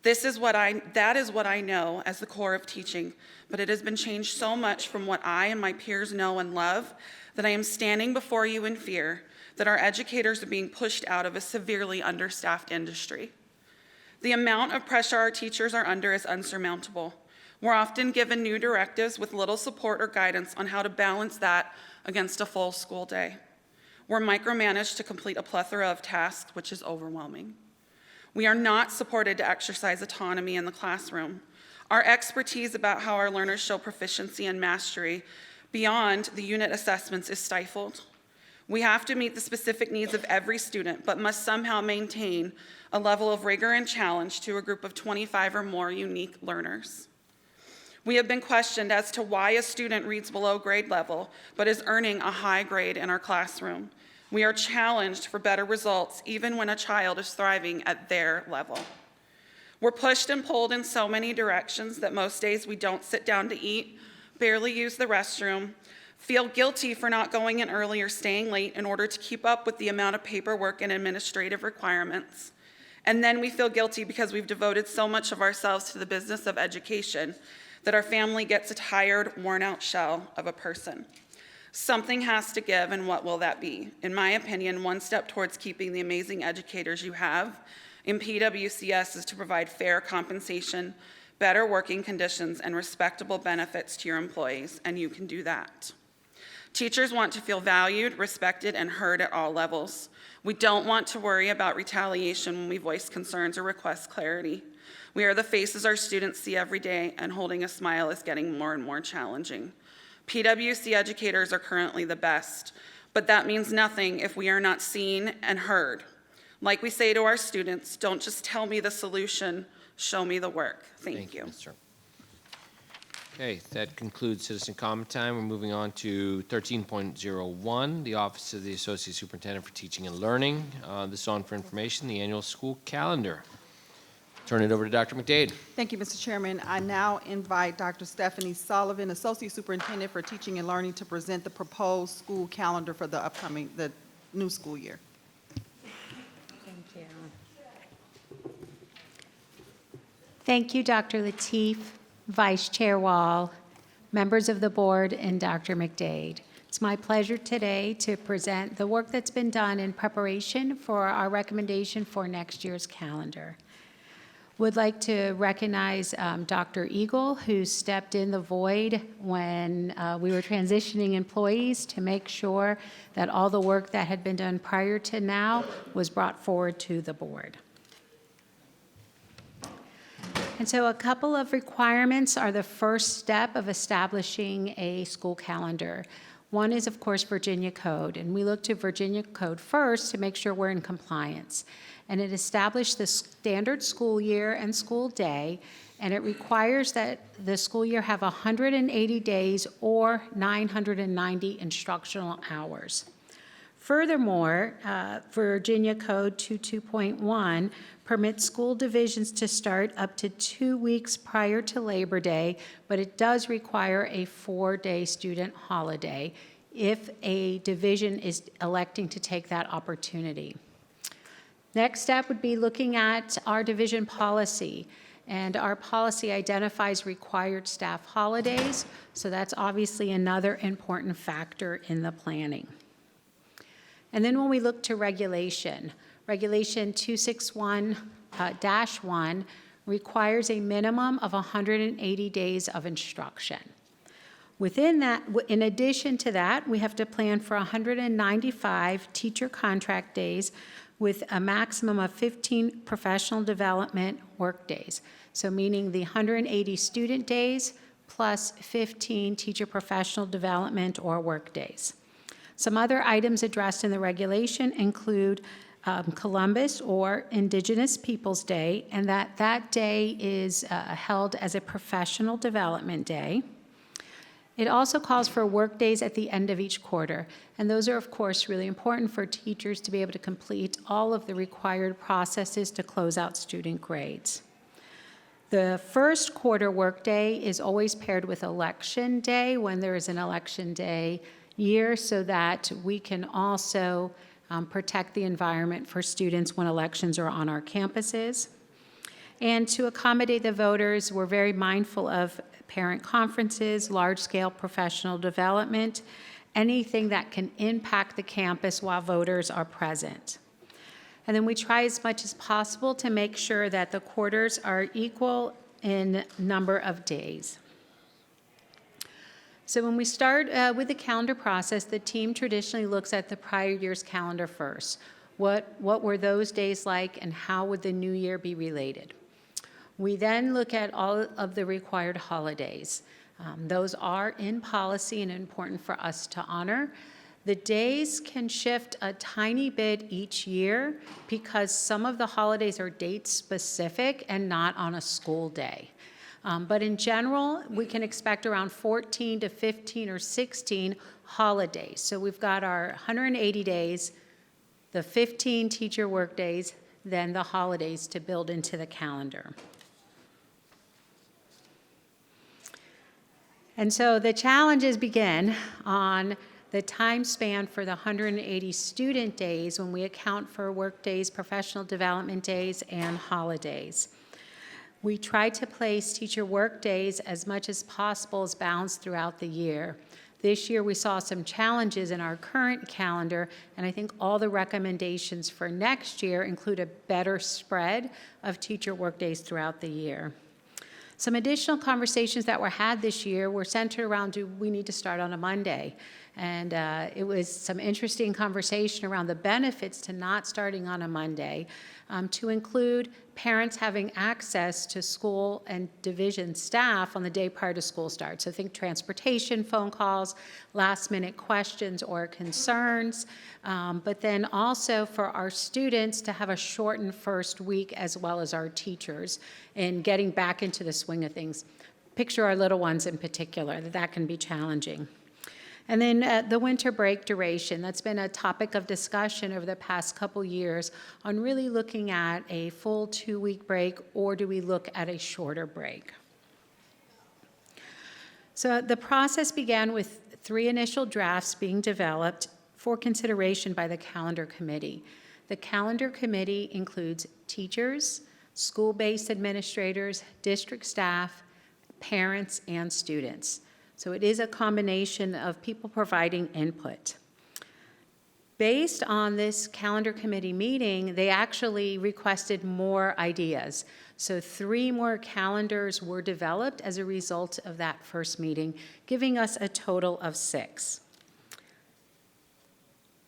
That is what I know as the core of teaching, but it has been changed so much from what I and my peers know and love that I am standing before you in fear that our educators are being pushed out of a severely understaffed industry. The amount of pressure our teachers are under is unsurmountable. We're often given new directives with little support or guidance on how to balance that against a full school day. We're micromanaged to complete a plethora of tasks, which is overwhelming. We are not supported to exercise autonomy in the classroom. Our expertise about how our learners show proficiency and mastery beyond the unit assessments is stifled. We have to meet the specific needs of every student, but must somehow maintain a level of rigor and challenge to a group of 25 or more unique learners. We have been questioned as to why a student reads below grade level, but is earning a high grade in our classroom. We are challenged for better results, even when a child is thriving at their level. We're pushed and pulled in so many directions that most days we don't sit down to eat, barely use the restroom, feel guilty for not going in early or staying late in order to keep up with the amount of paperwork and administrative requirements. And then we feel guilty because we've devoted so much of ourselves to the business of education that our family gets a tired, worn-out shell of a person. Something has to give, and what will that be? In my opinion, one step towards keeping the amazing educators you have in PWCS is to provide fair compensation, better working conditions, and respectable benefits to your employees, and you can do that. Teachers want to feel valued, respected, and heard at all levels. We don't want to worry about retaliation when we voice concerns or request clarity. We are the faces our students see every day, and holding a smile is getting more and more challenging. PWC educators are currently the best, but that means nothing if we are not seen and heard. Like we say to our students, don't just tell me the solution, show me the work. Thank you. Sir. Okay, that concludes citizen comment time. We're moving on to 13.01, the Office of the Associate Superintendent for Teaching and Learning. This is on for information, the annual school calendar. Turn it over to Dr. McDade. Thank you, Mr. Chairman. I now invite Dr. Stephanie Sullivan, Associate Superintendent for Teaching and Learning, to present the proposed school calendar for the new school year. Thank you. Thank you, Dr. Lateef, Vice Chair Wall, members of the board, and Dr. McDade. It's my pleasure today to present the work that's been done in preparation for our recommendation for next year's calendar. Would like to recognize Dr. Eagle, who stepped in the void when we were transitioning employees to make sure that all the work that had been done prior to now was brought forward to the board. And so a couple of requirements are the first step of establishing a school calendar. One is, of course, Virginia Code, and we look to Virginia Code first to make sure we're in compliance. And it established the standard school year and school day, and it requires that the school year have 180 days or 990 instructional hours. Furthermore, Virginia Code 22.1 permits school divisions to start up to 2 weeks prior to Labor Day, but it does require a 4-day student holiday if a division is electing to take that opportunity. Next step would be looking at our division policy. And our policy identifies required staff holidays, so that's obviously another important factor in the planning. And then when we look to regulation, Regulation 261-1 requires a minimum of 180 days of instruction. Within that, in addition to that, we have to plan for 195 teacher contract days with a maximum of 15 professional development work days. So meaning the 180 student days plus 15 teacher professional development or work days. Some other items addressed in the regulation include Columbus or Indigenous Peoples Day, and that day is held as a professional development day. It also calls for work days at the end of each quarter, and those are, of course, really important for teachers to be able to complete all of the required processes to close out student grades. The first quarter workday is always paired with election day when there is an election day year, so that we can also protect the environment for students when elections are on our campuses. And to accommodate the voters, we're very mindful of parent conferences, large-scale professional development, anything that can impact the campus while voters are present. And then we try as much as possible to make sure that the quarters are equal in number of days. So when we start with the calendar process, the team traditionally looks at the prior year's calendar first. What were those days like, and how would the new year be related? We then look at all of the required holidays. Those are in policy and important for us to honor. The days can shift a tiny bit each year because some of the holidays are date specific and not on a school day. But in general, we can expect around 14 to 15 or 16 holidays. So we've got our 180 days, the 15 teacher work days, then the holidays to build into the calendar. And so the challenges begin on the time span for the 180 student days when we account for work days, professional development days, and holidays. We try to place teacher work days as much as possible as balanced throughout the year. This year we saw some challenges in our current calendar, and I think all the recommendations for next year include a better spread of teacher work days throughout the year. Some additional conversations that were had this year were centered around, do we need to start on a Monday? And it was some interesting conversation around the benefits to not starting on a Monday, to include parents having access to school and division staff on the day prior to school start. So think transportation, phone calls, last-minute questions or concerns, but then also for our students to have a shortened first week as well as our teachers in getting back into the swing of things. Picture our little ones in particular, that can be challenging. And then the winter break duration, that's been a topic of discussion over the past couple years on really looking at a full 2-week break, or do we look at a shorter break? So the process began with 3 initial drafts being developed for consideration by the calendar committee. The calendar committee includes teachers, school-based administrators, district staff, parents, and students. So it is a combination of people providing input. Based on this calendar committee meeting, they actually requested more ideas. So 3 more calendars were developed as a result of that first meeting, giving us a total of 6.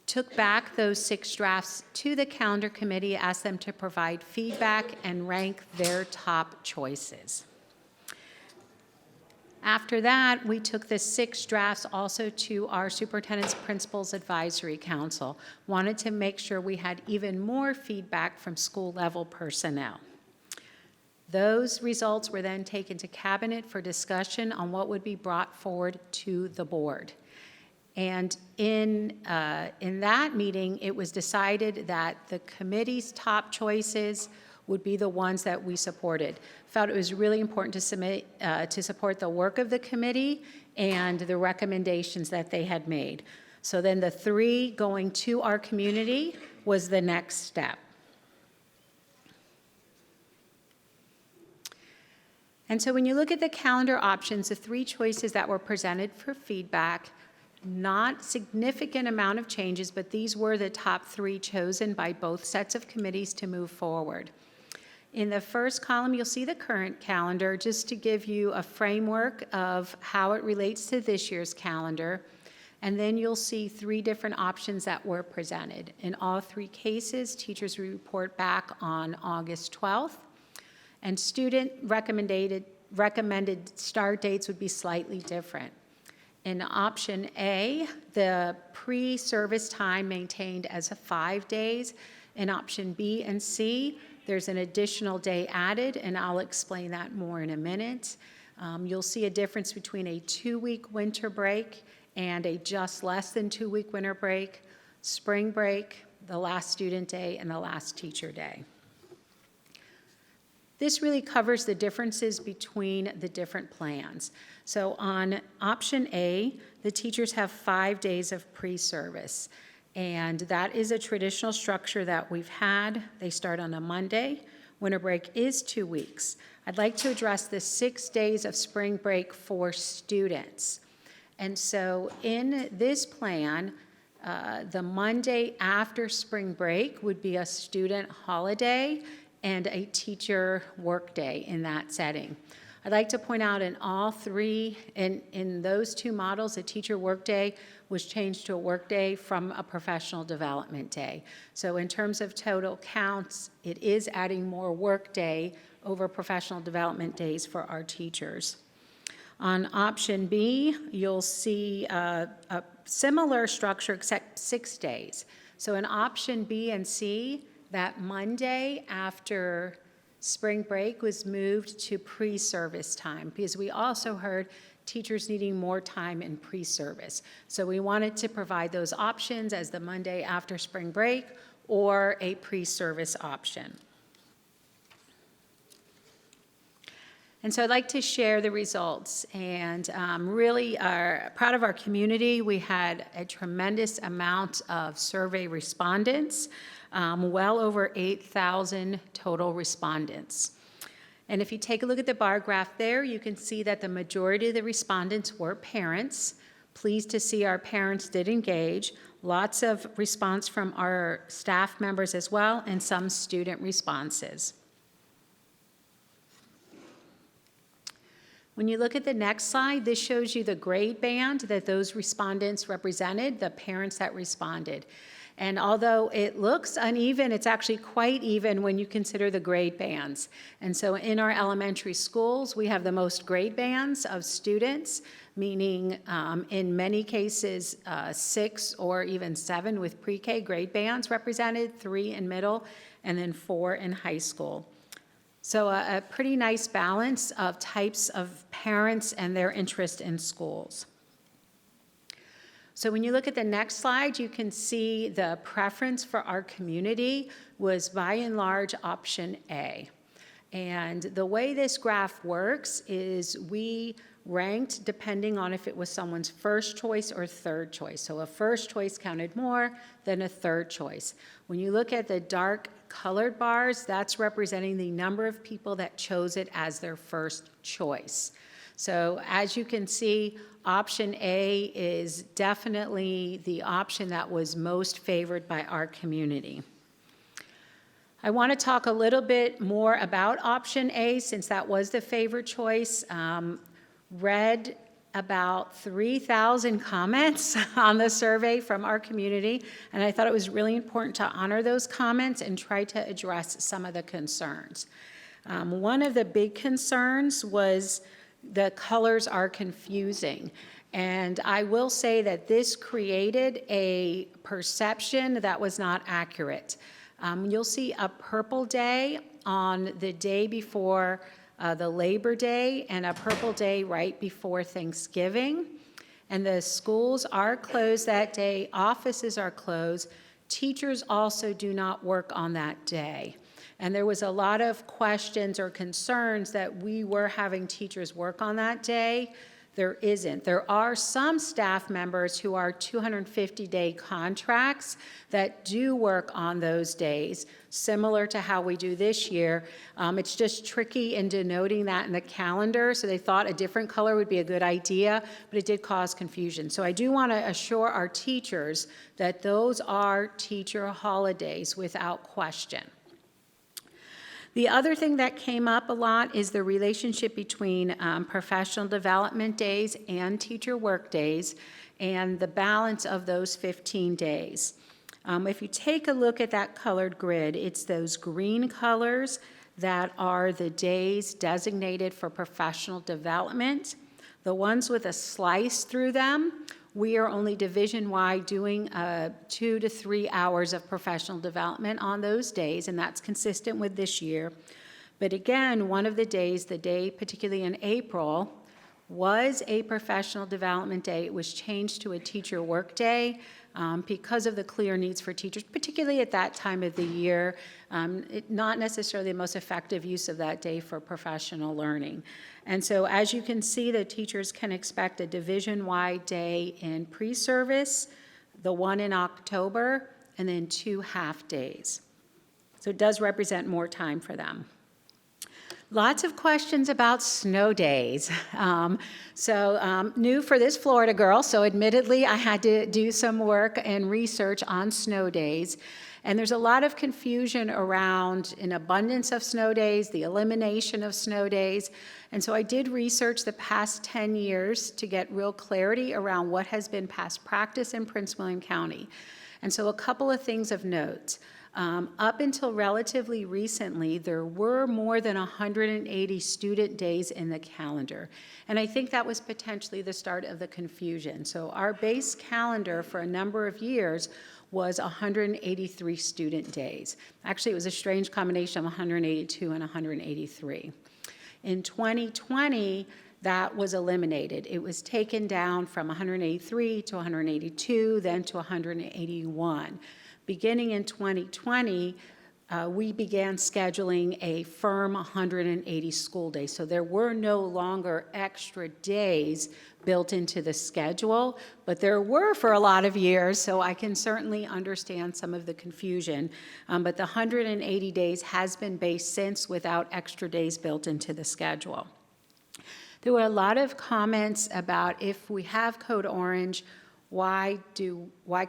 Took back those 6 drafts to the calendar committee, asked them to provide feedback and rank their top choices. After that, we took the 6 drafts also to our Superintendent's Principals Advisory Council. Wanted to make sure we had even more feedback from school-level personnel. Those results were then taken to Cabinet for discussion on what would be brought forward to the board. And in that meeting, it was decided that the committee's top choices would be the ones that we supported. Felt it was really important to support the work of the committee and the recommendations that they had made. So then the 3 going to our community was the next step. And so when you look at the calendar options, the 3 choices that were presented for feedback, not significant amount of changes, but these were the top 3 chosen by both sets of committees to move forward. In the first column, you'll see the current calendar, just to give you a framework of how it relates to this year's calendar. And then you'll see 3 different options that were presented. In all 3 cases, teachers report back on August 12th, and student recommended start dates would be slightly different. In option A, the pre-service time maintained as 5 days. In option B and C, there's an additional day added, and I'll explain that more in a minute. You'll see a difference between a 2-week winter break and a just less than 2-week winter break, spring break, the last student day, and the last teacher day. This really covers the differences between the different plans. So on option A, the teachers have 5 days of pre-service, and that is a traditional structure that we've had. They start on a Monday. Winter break is 2 weeks. I'd like to address the 6 days of spring break for students. And so in this plan, the Monday after spring break would be a student holiday and a teacher workday in that setting. I'd like to point out in all 3, in those 2 models, a teacher workday was changed to a workday from a professional development day. So in terms of total counts, it is adding more workday over professional development days for our teachers. On option B, you'll see a similar structure except 6 days. So in option B and C, that Monday after spring break was moved to pre-service time because we also heard teachers needing more time in pre-service. So we wanted to provide those options as the Monday after spring break or a pre-service option. And so I'd like to share the results, and really are proud of our community. We had a tremendous amount of survey respondents, well over 8,000 total respondents. And if you take a look at the bar graph there, you can see that the majority of the respondents were parents. Pleased to see our parents did engage. Lots of response from our staff members as well, and some student responses. When you look at the next slide, this shows you the grade band that those respondents represented, the parents that responded. And although it looks uneven, it's actually quite even when you consider the grade bands. And so in our elementary schools, we have the most grade bands of students, meaning in many cases 6 or even 7 with pre-K grade bands represented, 3 in middle, and then 4 in high school. So a pretty nice balance of types of parents and their interest in schools. So when you look at the next slide, you can see the preference for our community was by and large option A. And the way this graph works is we ranked depending on if it was someone's first choice or third choice. So a first choice counted more than a third choice. When you look at the dark colored bars, that's representing the number of people that chose it as their first choice. So as you can see, option A is definitely the option that was most favored by our community. I want to talk a little bit more about option A since that was the favored choice. Read about 3,000 comments on the survey from our community, and I thought it was really important to honor those comments and try to address some of the concerns. One of the big concerns was the colors are confusing. And I will say that this created a perception that was not accurate. You'll see a purple day on the day before the Labor Day and a purple day right before Thanksgiving. And the schools are closed that day, offices are closed. Teachers also do not work on that day. And there was a lot of questions or concerns that we were having teachers work on that day. There isn't. There are some staff members who are 250-day contracts that do work on those days, similar to how we do this year. It's just tricky in denoting that in the calendar, so they thought a different color would be a good idea, but it did cause confusion. So I do want to assure our teachers that those are teacher holidays without question. The other thing that came up a lot is the relationship between professional development days and teacher work days and the balance of those 15 days. If you take a look at that colored grid, it's those green colors that are the days designated for professional development. The ones with a slice through them, we are only division-wide doing 2 to 3 hours of professional development on those days, and that's consistent with this year. But again, one of the days, the day particularly in April, was a professional development day. It was changed to a teacher work day because of the clear needs for teachers, particularly at that time of the year. Not necessarily the most effective use of that day for professional learning. And so as you can see, the teachers can expect a division-wide day in pre-service, the one in October, and then 2 half-days. So it does represent more time for them. Lots of questions about snow days. New for this Florida girl, so admittedly I had to do some work and research on snow days. And there's a lot of confusion around an abundance of snow days, the elimination of snow days. And so I did research the past 10 years to get real clarity around what has been past practice in Prince William County. And so a couple of things of note. Up until relatively recently, there were more than 180 student days in the calendar. And I think that was potentially the start of the confusion. So our base calendar for a number of years was 183 student days. Actually, it was a strange combination of 182 and 183. In 2020, that was eliminated. It was taken down from 183 to 182, then to 181. Beginning in 2020, we began scheduling a firm 180 school days. So there were no longer extra days built into the schedule, but there were for a lot of years, so I can certainly understand some of the confusion. But the 180 days has been based since without extra days built into the schedule. There were a lot of comments about if we have Code Orange, why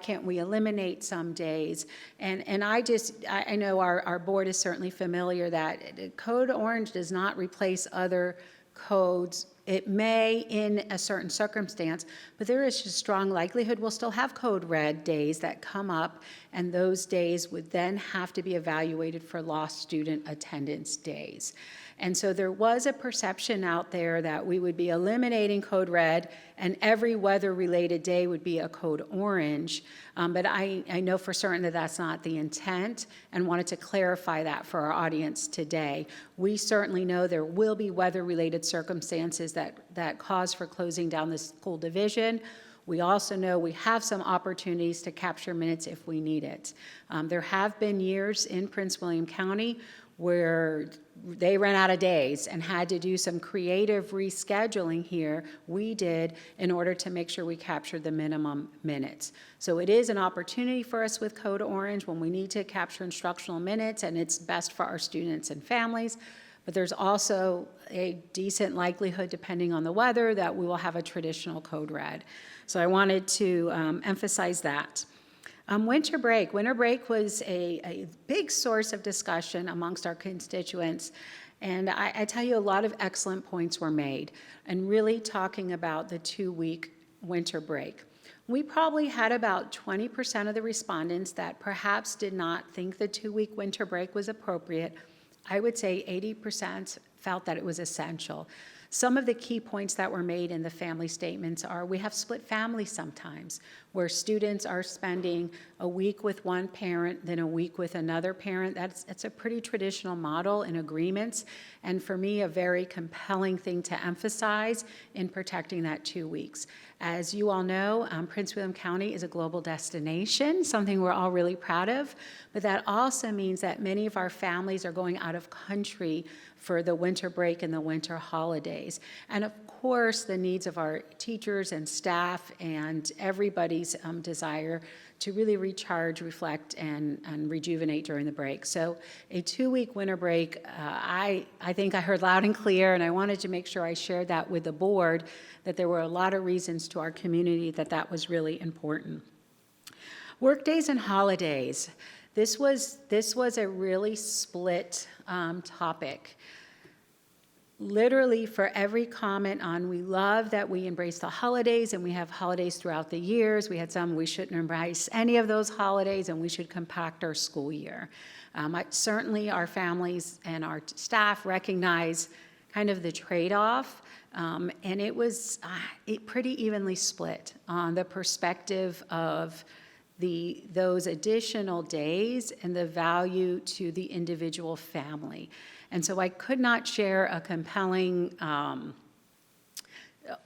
can't we eliminate some days? And I know our board is certainly familiar that Code Orange does not replace other codes. It may in a certain circumstance, but there is a strong likelihood we'll still have Code Red days that come up, and those days would then have to be evaluated for lost student attendance days. And so there was a perception out there that we would be eliminating Code Red and every weather-related day would be a Code Orange. But I know for certain that that's not the intent and wanted to clarify that for our audience today. We certainly know there will be weather-related circumstances that cause for closing down the school division. We also know we have some opportunities to capture minutes if we need it. There have been years in Prince William County where they ran out of days and had to do some creative rescheduling here. We did in order to make sure we captured the minimum minutes. So it is an opportunity for us with Code Orange when we need to capture instructional minutes, and it's best for our students and families. But there's also a decent likelihood, depending on the weather, that we will have a traditional Code Red. So I wanted to emphasize that. Winter break was a big source of discussion amongst our constituents, and I tell you a lot of excellent points were made, and really talking about the 2-week winter break. We probably had about 20% of the respondents that perhaps did not think the 2-week winter break was appropriate. I would say 80% felt that it was essential. Some of the key points that were made in the family statements are we have split families sometimes. where students are spending a week with one parent, then a week with another parent. That's a pretty traditional model in agreements, and for me, a very compelling thing to emphasize in protecting that 2 weeks. As you all know, Prince William County is a global destination, something we're all really proud of, but that also means that many of our families are going out of country for the winter break and the winter holidays. And of course, the needs of our teachers and staff and everybody's desire to really recharge, reflect, and rejuvenate during the break. So a 2-week winter break, I think I heard loud and clear, and I wanted to make sure I shared that with the board, that there were a lot of reasons to our community that was really important. Workdays and holidays. This was a really split topic. Literally for every comment on, we love that we embrace the holidays and we have holidays throughout the years. We had some, we shouldn't embrace any of those holidays and we should compact our school year. Certainly our families and our staff recognize kind of the trade-off, and it was pretty evenly split on the perspective of those additional days and the value to the individual family. And so I could not share a compelling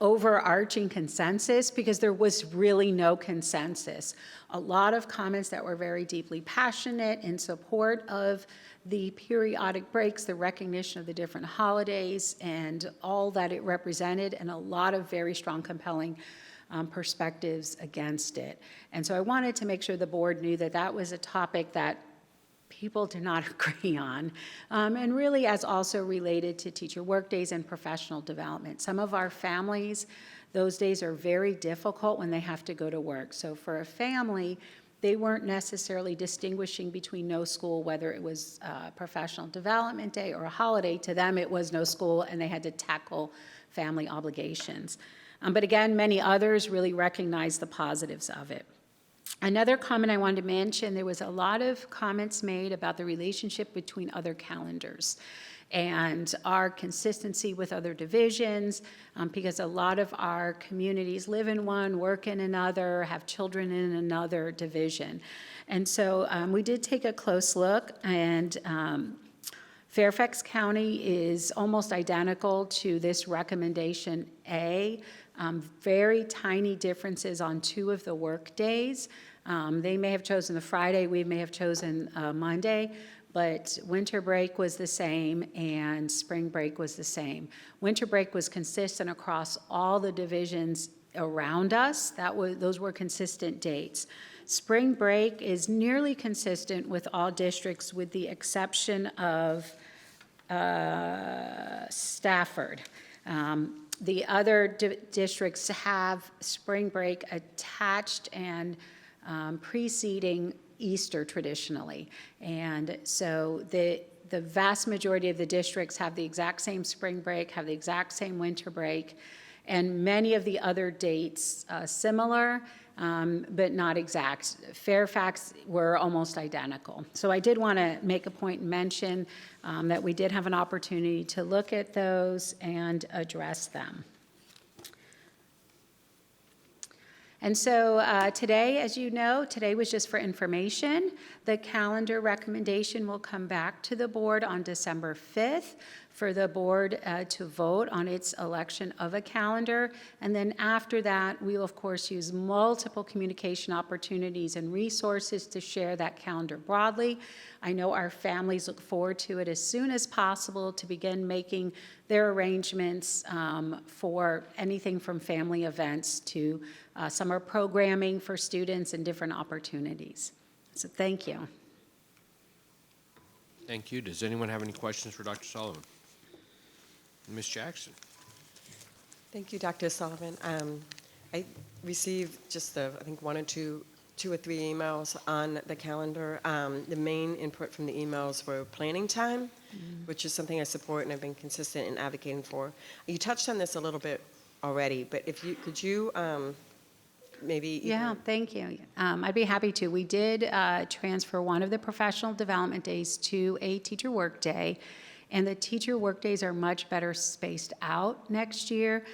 overarching consensus because there was really no consensus. A lot of comments that were very deeply passionate in support of the periodic breaks, the recognition of the different holidays, and all that it represented, and a lot of very strong, compelling perspectives against it. And so I wanted to make sure the board knew that that was a topic that people do not agree on, and really as also related to teacher workdays and professional development. Some of our families, those days are very difficult when they have to go to work. So for a family, they weren't necessarily distinguishing between no school, whether it was a professional development day or a holiday. To them, it was no school, and they had to tackle family obligations. But again, many others really recognized the positives of it. Another comment I wanted to mention, there was a lot of comments made about the relationship between other calendars and our consistency with other divisions, because a lot of our communities live in one, work in another, have children in another division. And so we did take a close look, and Fairfax County is almost identical to this recommendation A. Very tiny differences on 2 of the work days. They may have chosen the Friday, we may have chosen Monday, but winter break was the same and spring break was the same. Winter break was consistent across all the divisions around us. Those were consistent dates. Spring break is nearly consistent with all districts with the exception of Stafford. The other districts have spring break attached and preceding Easter traditionally. And so the vast majority of the districts have the exact same spring break, have the exact same winter break, and many of the other dates similar, but not exact. Fairfax were almost identical. So I did want to make a point and mention that we did have an opportunity to look at those and address them. And so today, as you know, today was just for information. The calendar recommendation will come back to the board on December 5th for the board to vote on its election of a calendar. And then after that, we will, of course, use multiple communication opportunities and resources to share that calendar broadly. I know our families look forward to it as soon as possible to begin making their arrangements for anything from family events to summer programming for students and different opportunities. So thank you. Thank you. Does anyone have any questions for Dr. Sullivan? Ms. Jackson. Thank you, Dr. Sullivan. I received just, I think, 1 or 2 or 3 emails on the calendar. The main input from the emails were planning time, which is something I support and I've been consistent in advocating for. You touched on this a little bit already, but if you could you maybe? Yeah, thank you. I'd be happy to. We did transfer one of the professional development days to a teacher work day. And the teacher workdays are much better spaced out next year.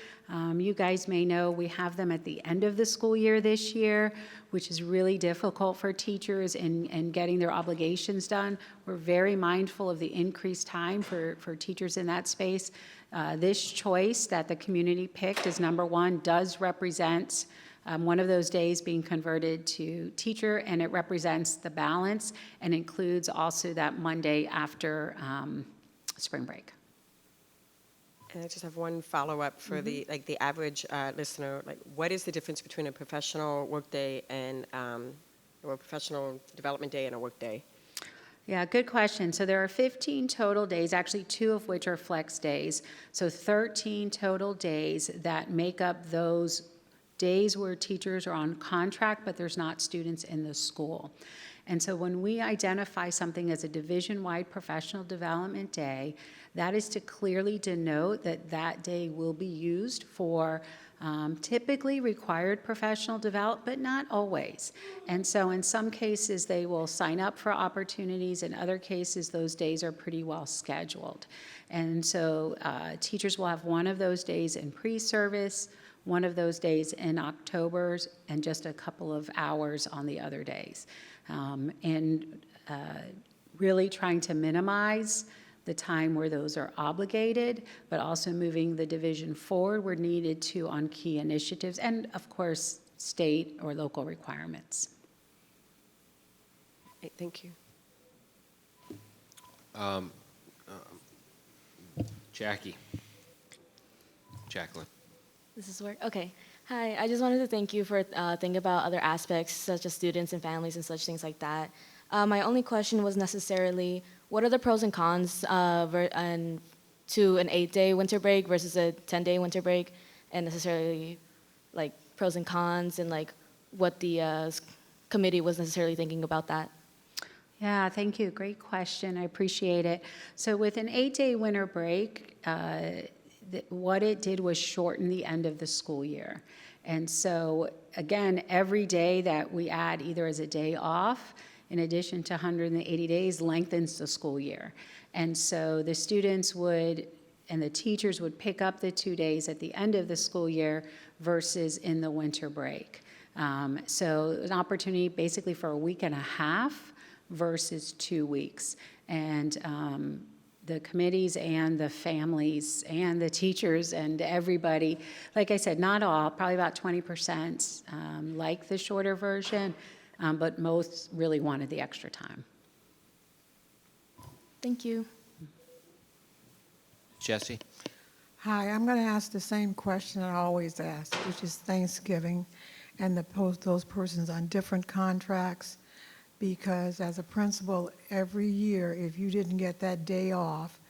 You guys may know we have them at the end of the school year this year, which is really difficult for teachers in getting their obligations done. We're very mindful of the increased time for teachers in that space. This choice that the community picked as number one does represent one of those days being converted to teacher, and it represents the balance and includes also that Monday after spring break. And I just have one follow-up for the average listener. Like, what is the difference between a professional workday and or a professional development day and a workday? Yeah, good question. So there are 15 total days, actually 2 of which are flex days. So 13 total days that make up those days where teachers are on contract, but there's not students in the school. And so when we identify something as a division-wide professional development day, that is to clearly denote that that day will be used for typically required professional development, but not always. And so in some cases, they will sign up for opportunities. In other cases, those days are pretty well scheduled. And so teachers will have one of those days in pre-service, one of those days in October, and just a couple of hours on the other days. Really trying to minimize the time where those are obligated, but also moving the division forward where needed to on key initiatives and, of course, state or local requirements. Okay, thank you. Jacqueline. This is work? Okay. Hi, I just wanted to thank you for thinking about other aspects such as students and families and such things like that. My only question was necessarily, what are the pros and cons to an 8-day winter break versus a 10-day winter break, and necessarily like pros and cons and like what the committee was necessarily thinking about that? Yeah, thank you. Great question. I appreciate it. So with an 8-day winter break, what it did was shorten the end of the school year. And so, again, every day that we add either as a day off, in addition to 180 days, lengthens the school year. And so the students would, and the teachers would pick up the 2 days at the end of the school year versus in the winter break. So an opportunity basically for a week and a half versus 2 weeks. And the committees and the families and the teachers and everybody, like I said, not all, probably about 20% like the shorter version, but most really wanted the extra time. Thank you. Jesse? Hi, I'm going to ask the same question I always ask, which is Thanksgiving and those persons on different contracts. Because as a principal, every year, if you didn't get that day off,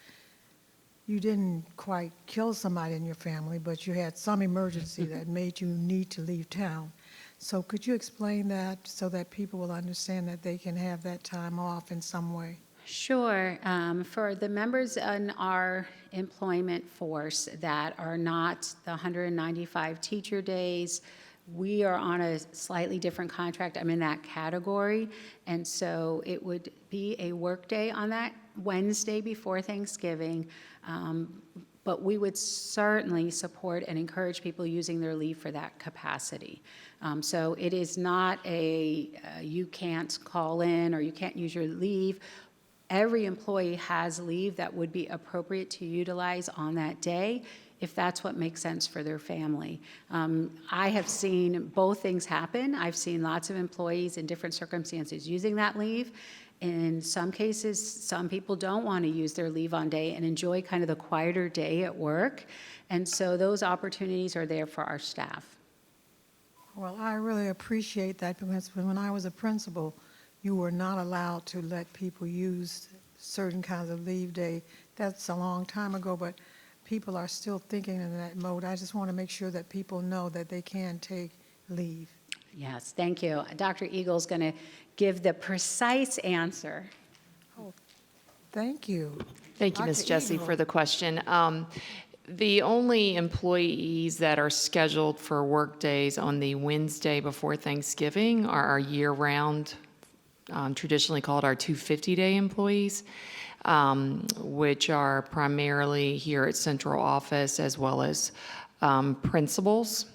you didn't quite kill somebody in your family, but you had some emergency that made you need to leave town. So could you explain that so that people will understand that they can have that time off in some way? Sure. For the members in our employment force that are not the 195 teacher days, we are on a slightly different contract. I'm in that category. And so it would be a work day on that Wednesday before Thanksgiving. But we would certainly support and encourage people using their leave for that capacity. So it is not you can't call in or you can't use your leave. Every employee has leave that would be appropriate to utilize on that day, if that's what makes sense for their family. I have seen both things happen. I've seen lots of employees in different circumstances using that leave. In some cases, some people don't want to use their leave on day and enjoy kind of the quieter day at work. And so those opportunities are there for our staff. Well, I really appreciate that because when I was a principal, you were not allowed to let people use certain kinds of leave day. That's a long time ago, but people are still thinking in that mode. I just want to make sure that people know that they can take leave. Yes, thank you. Dr. Eagle's going to give the precise answer. Oh, thank you. Thank you, Ms. Jessie, for the question. The only employees that are scheduled for work days on the Wednesday before Thanksgiving are our year-round traditionally called our 250-day employees, which are primarily here at central office as well as principals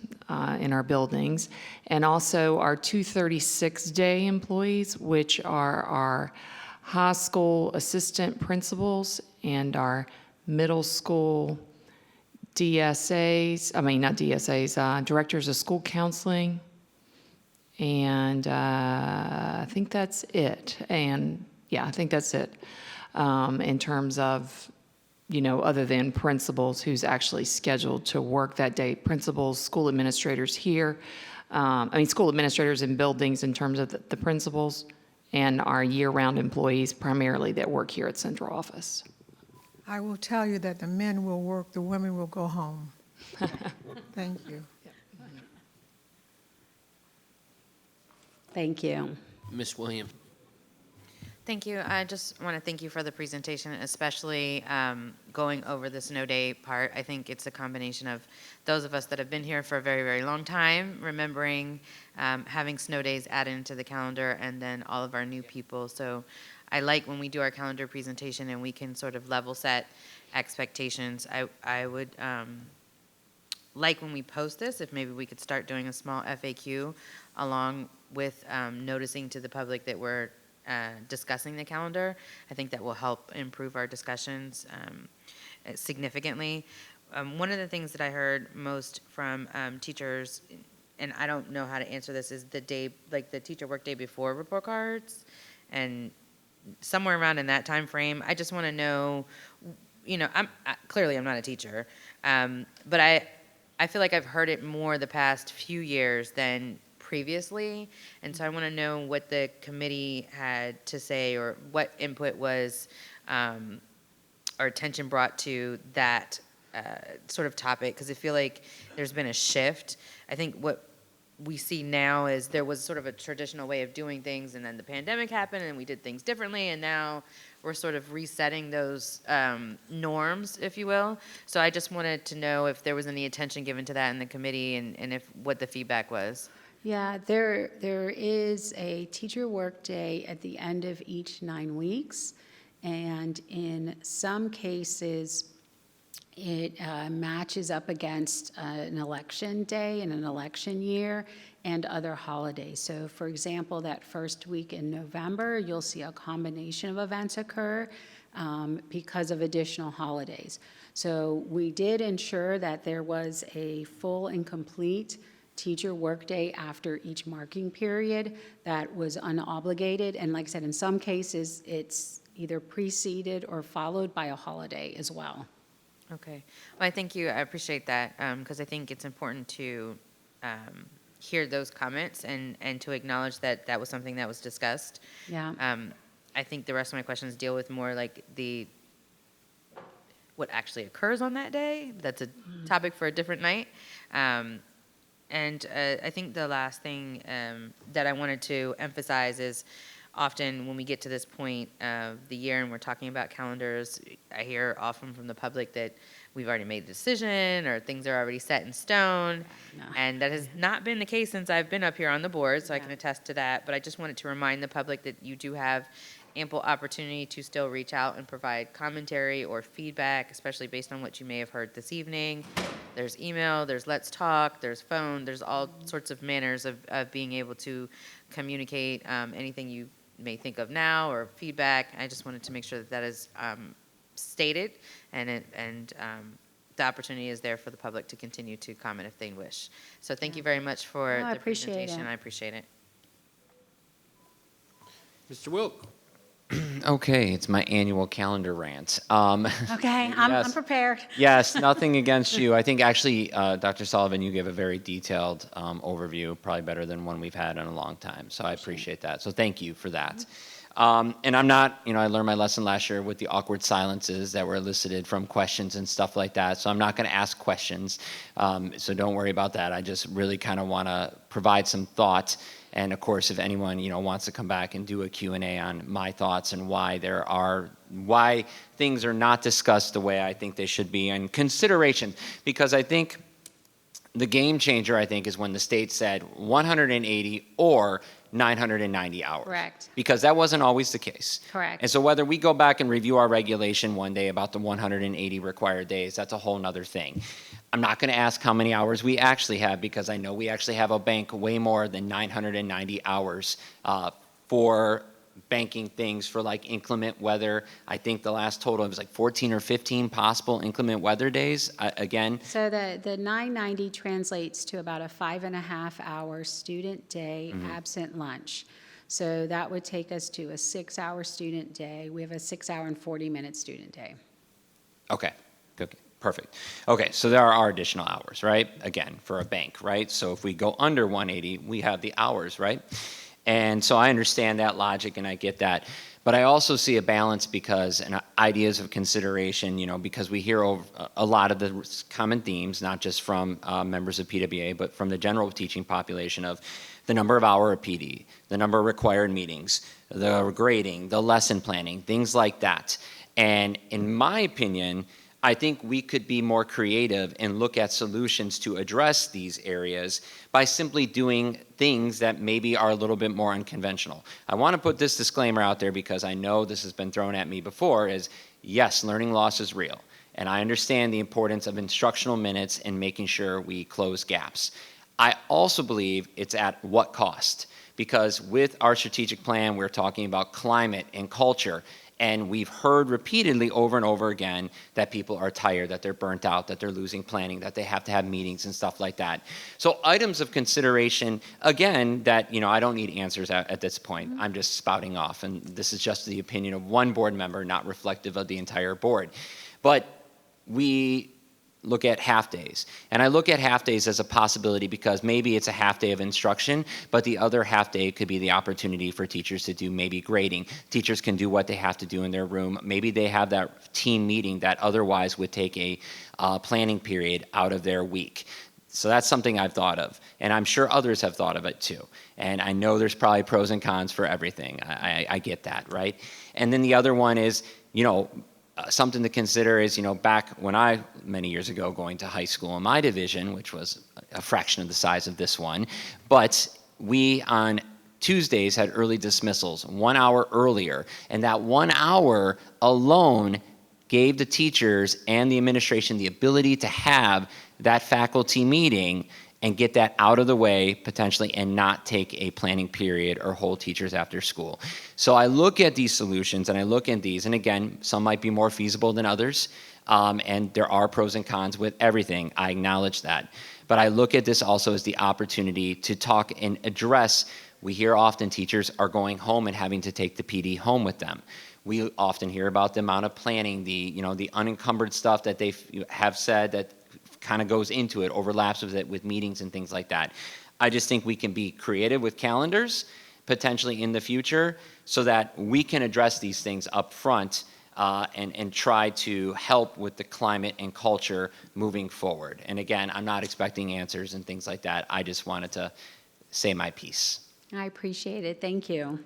in our buildings, and also our 236-day employees, which are our high school assistant principals and our middle school DSAs, not DSAs, directors of school counseling, and I think that's it. And yeah, I think that's it in terms of, other than principals who's actually scheduled to work that day. Principals, school administrators here, school administrators in buildings in terms of the principals, and our year-round employees primarily that work here at central office. I will tell you that the men will work, the women will go home. Thank you. Thank you. Ms. Williams. Thank you. I just want to thank you for the presentation, especially going over the snow day part. I think it's a combination of those of us that have been here for a very, very long time, remembering having snow days added into the calendar, and then all of our new people. So I like when we do our calendar presentation and we can sort of level set expectations. I would like when we post this, if maybe we could start doing a small FAQ along with noticing to the public that we're discussing the calendar. I think that will help improve our discussions significantly. One of the things that I heard most from teachers, and I don't know how to answer this, is the day, like the teacher work day before report cards, and somewhere around in that time frame. I just want to know, clearly I'm not a teacher, but I feel like I've heard it more the past few years than previously, and so I want to know what the committee had to say, or what input was or attention brought to that sort of topic, because I feel like there's been a shift. I think what we see now is there was sort of a traditional way of doing things, and then the pandemic happened and we did things differently, and now we're sort of resetting those norms, if you will. So I just wanted to know if there was any attention given to that in the committee, and if what the feedback was. Yeah, there is a teacher work day at the end of each 9 weeks, and in some cases, it matches up against an election day and an election year and other holidays. So for example, that first week in November, you'll see a combination of events occur because of additional holidays. So we did ensure that there was a full and complete teacher workday after each marking period that was unobligated. And like I said, in some cases, it's either preceded or followed by a holiday as well. Okay. Well, I thank you. I appreciate that, because I think it's important to hear those comments and to acknowledge that that was something that was discussed. Yeah. I think the rest of my questions deal with more like what actually occurs on that day. That's a topic for a different night. And I think the last thing that I wanted to emphasize is, often when we get to this point of the year and we're talking about calendars, I hear often from the public that we've already made a decision or things are already set in stone. No. And that has not been the case since I've been up here on the board, so I can attest to that. But I just wanted to remind the public that you do have ample opportunity to still reach out and provide commentary or feedback, especially based on what you may have heard this evening. There's email, there's Let's Talk, there's phone, there's all sorts of manners of being able to communicate anything you may think of now or feedback. I just wanted to make sure that that is stated, and the opportunity is there for the public to continue to comment if they wish. So thank you very much for the presentation. I appreciate it. Mr. Wilk. Okay, it's my annual calendar rant. Okay, I'm prepared. Yes, nothing against you. I think actually, Dr. Sullivan, you gave a very detailed overview, probably better than one we've had in a long time. So I appreciate that. So thank you for that. And I'm not, I learned my lesson last year with the awkward silences that were elicited from questions and stuff like that. So I'm not going to ask questions. So don't worry about that. I just really kind of want to provide some thought. And of course, if anyone, wants to come back and do a Q&A on my thoughts and why things are not discussed the way I think they should be, and consideration, because I think the game changer, is when the state said 180 or 990 hours. Correct. Because that wasn't always the case. Correct. And so whether we go back and review our regulation one day about the 180 required days, that's a whole nother thing. I'm not going to ask how many hours we actually have because I know we actually have a bank way more than 990 hours for banking things for like inclement weather. I think the last total was like 14 or 15 possible inclement weather days. Again, So the 990 translates to about a 5.5-hour student day absent lunch. So that would take us to a 6-hour student day. We have a 6-hour and 40-minute student day. okay, perfect. Okay, so there are additional hours, right? Again, for a bank, right? So if we go under 180, we have the hours, right? And so I understand that logic and I get that. But I also see a balance because, and ideas of consideration, you know, because we hear a lot of the common themes, not just from members of PWA, but from the general teaching population of the number of hour of PD, the number of required meetings, the grading, the lesson planning, things like that. And in my opinion, I think we could be more creative and look at solutions to address these areas by simply doing things that maybe are a little bit more unconventional. I want to put this disclaimer out there because I know this has been thrown at me before is, yes, learning loss is real. And I understand the importance of instructional minutes and making sure we close gaps. I also believe it's at what cost? Because with our strategic plan, we're talking about climate and culture. And we've heard repeatedly over and over again that people are tired, that they're burnt out, that they're losing planning, that they have to have meetings and stuff like that. So items of consideration, again, that, you know, I don't need answers at this point. I'm just spouting off. And this is just the opinion of one board member, not reflective of the entire board. But we look at half days. And I look at half days as a possibility because maybe it's a half day of instruction, but the other half day could be the opportunity for teachers to do maybe grading. Teachers can do what they have to do in their room. Maybe they have that team meeting that otherwise would take a planning period out of their week. So that's something I've thought of. And I'm sure others have thought of it too. And I know there's probably pros and cons for everything. I get that, right? And then the other one is, you know, something to consider is, you know, back when many years ago, going to high school in my division, which was a fraction of the size of this one, but we on Tuesdays had early dismissals 1 hour earlier, and that 1 hour alone gave the teachers and the administration the ability to have that faculty meeting and get that out of the way potentially and not take a planning period or hold teachers after school. So I look at these solutions and I look at these, and again, some might be more feasible than others, and there are pros and cons with everything. I acknowledge that. But I look at this also as the opportunity to talk and address. We hear often teachers are going home and having to take the PD home with them. We often hear about the amount of planning, the unencumbered stuff that they have said that kind of goes into it, overlaps with it with meetings and things like that. I just think we can be creative with calendars potentially in the future so that we can address these things up front and try to help with the climate and culture moving forward. And again, I'm not expecting answers and things like that. I just wanted to say my piece. I appreciate it. Thank you.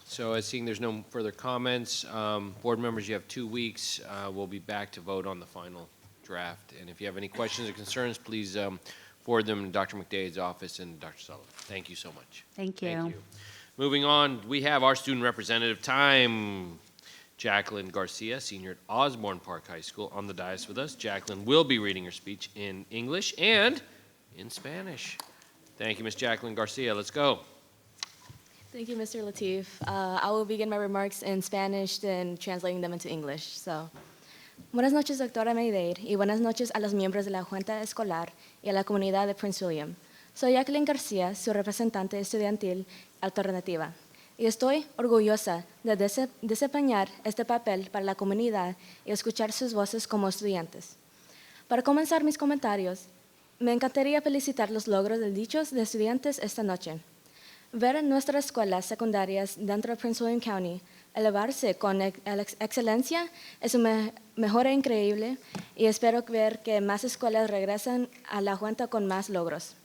So seeing there's no further comments, board members, you have 2 weeks. We'll be back to vote on the final draft. And if you have any questions or concerns, please forward them to Dr. McDade's office and Dr. Sullivan. Thank you so much. Thank you. Thank you. Moving on, we have our student representative time. Jacqueline Garcia, senior at Osborne Park High School, on the dais with us. Jacqueline will be reading her speech in English and in Spanish. Thank you, Ms. Jacqueline Garcia. Let's go. Thank you, Mr. Lateef. I will begin my remarks in Spanish, then translating them into English. So, buenas noches, doctora Mayday, y buenas noches a los miembros de la Junta Escolar y a la comunidad de Prince William. Soy Jacqueline García, su representante estudiantil alternativa, y estoy orgullosa de desempeñar este papel para la comunidad y escuchar sus voces como estudiantes. Para comenzar mis comentarios, me encantaría felicitar los logros de dichos de estudiantes esta noche. Ver nuestras escuelas secundarias dentro de Prince William County elevarse con excelencia es una mejora increíble y espero ver que más escuelas regresen a la Junta con más logros.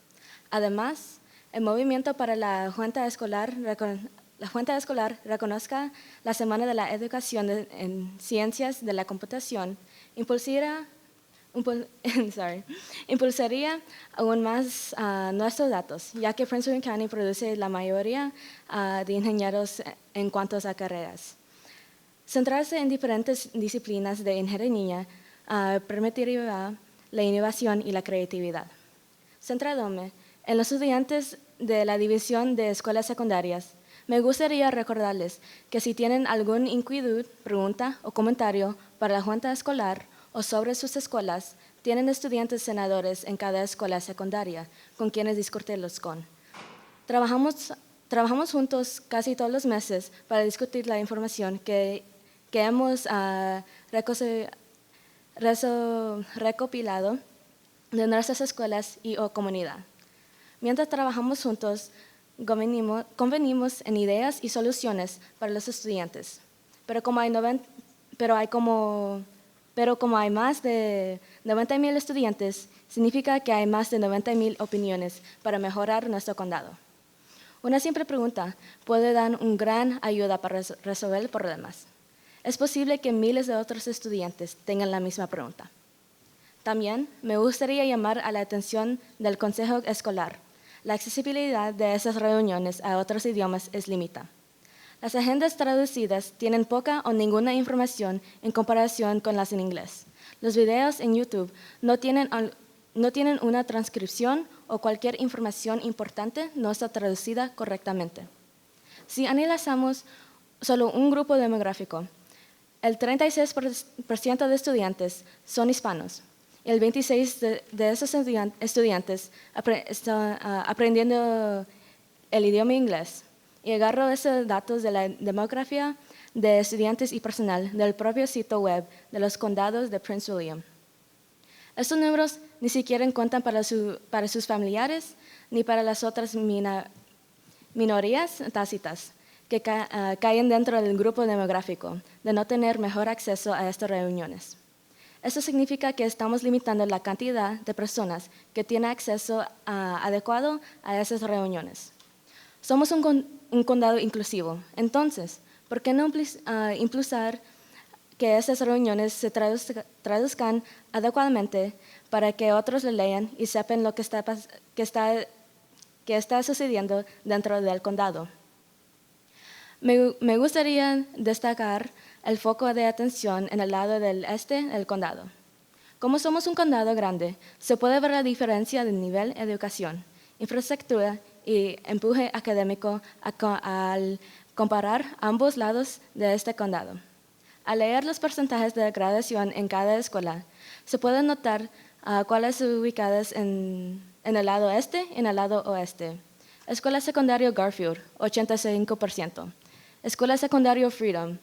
Además, el movimiento para la Junta Escolar reconozca la Semana de la Educación en Ciencias de la Computación impulsará impulsaría aún más nuestros datos, ya que Prince William County produce la mayoría de ingenieros en cuanto a carreras. Centrarse en diferentes disciplinas de ingeniería permitiría la innovación y la creatividad. Centrándome en los estudiantes de la división de escuelas secundarias, me gustaría recordarles que si tienen alguna inquietud, pregunta o comentario para la junta escolar o sobre sus escuelas, tienen estudiantes senadores en cada escuela secundaria con quienes discutirlos con. Trabajamos juntos casi todos los meses para discutir la información que hemos recopilado de nuestras escuelas y o comunidad. Mientras trabajamos juntos, convenimos en ideas y soluciones para los estudiantes. Pero como hay más de 90,000 estudiantes, significa que hay más de 90,000 opiniones para mejorar nuestro condado. Una simple pregunta puede dar una gran ayuda para resolver problemas. Es posible que miles de otros estudiantes tengan la misma pregunta. También me gustaría llamar a la atención del Consejo Escolar. La accesibilidad de esas reuniones a otros idiomas es limitada. Las agendas traducidas tienen poca o ninguna información en comparación con las en inglés. Los videos en YouTube no tienen una transcripción o cualquier información importante no está traducida correctamente. Si analizamos solo un grupo demográfico, el 36% de estudiantes son hispanos. El 26% de esos estudiantes están aprendiendo el idioma inglés. Y agarro esos datos de la demografía de estudiantes y personal del propio sitio web de los condados de Prince William. Estos números ni siquiera cuentan para sus familiares ni para las otras minorías tácitas que caen dentro del grupo demográfico de no tener mejor acceso a estas reuniones. Esto significa que estamos limitando la cantidad de personas que tienen acceso adecuado a esas reuniones. Somos un condado inclusivo, entonces, ¿por qué no impulsar que esas reuniones se traduzcan adecuadamente para que otros lo lean y sepan lo que está sucediendo dentro del condado? Me gustaría destacar el foco de atención en el lado del este del condado. Como somos un condado grande, se puede ver la diferencia de nivel de educación, infraestructura y empuje académico al comparar ambos lados de este condado. Al leer los porcentajes de graduación en cada escuela, se puede notar cuáles son ubicadas en el lado este y en el lado oeste. Escuela secundaria Garfield, 85%. Escuela secundaria Freedom,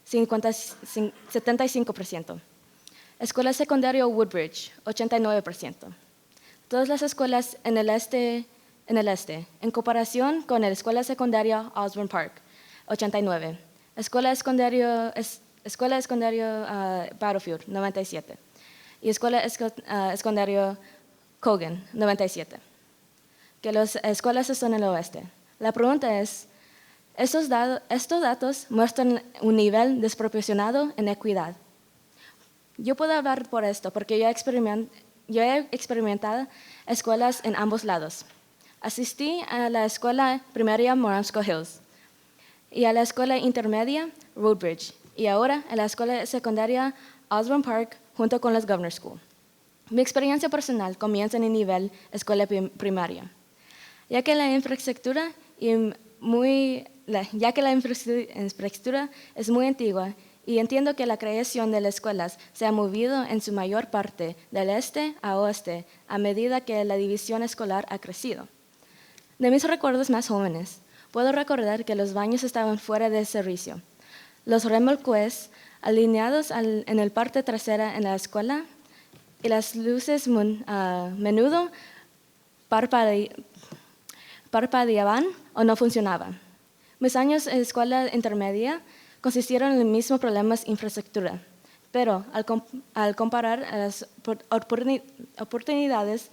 75%. Escuela secundaria Woodbridge, 89%. Todas las escuelas en el este, en comparación con la escuela secundaria Osborne Park, 89%. Escuela secundaria Battlefield, 97%. Y escuela secundaria Cogan, 97%. Que las escuelas están en el oeste. La pregunta es, estos datos muestran un nivel desproporcionado en equidad. Yo puedo hablar por esto porque yo he experimentado escuelas en ambos lados. Asistí a la escuela primaria Moramsco Hills y a la escuela intermedia Woodbridge y ahora a la escuela secundaria Osborne Park junto con las Governor School. Mi experiencia personal comienza en el nivel escuela primaria, ya que la infraestructura es muy antigua y entiendo que la creación de las escuelas se ha movido en su mayor parte del este a oeste a medida que la división escolar ha crecido. De mis recuerdos más jóvenes, puedo recordar que los baños estaban fuera de servicio. Los remolques alineados en la parte trasera en la escuela y las luces menudo parpadeaban o no funcionaban. Mis años en escuela intermedia consistieron en los mismos problemas de infraestructura, pero al comparar las oportunidades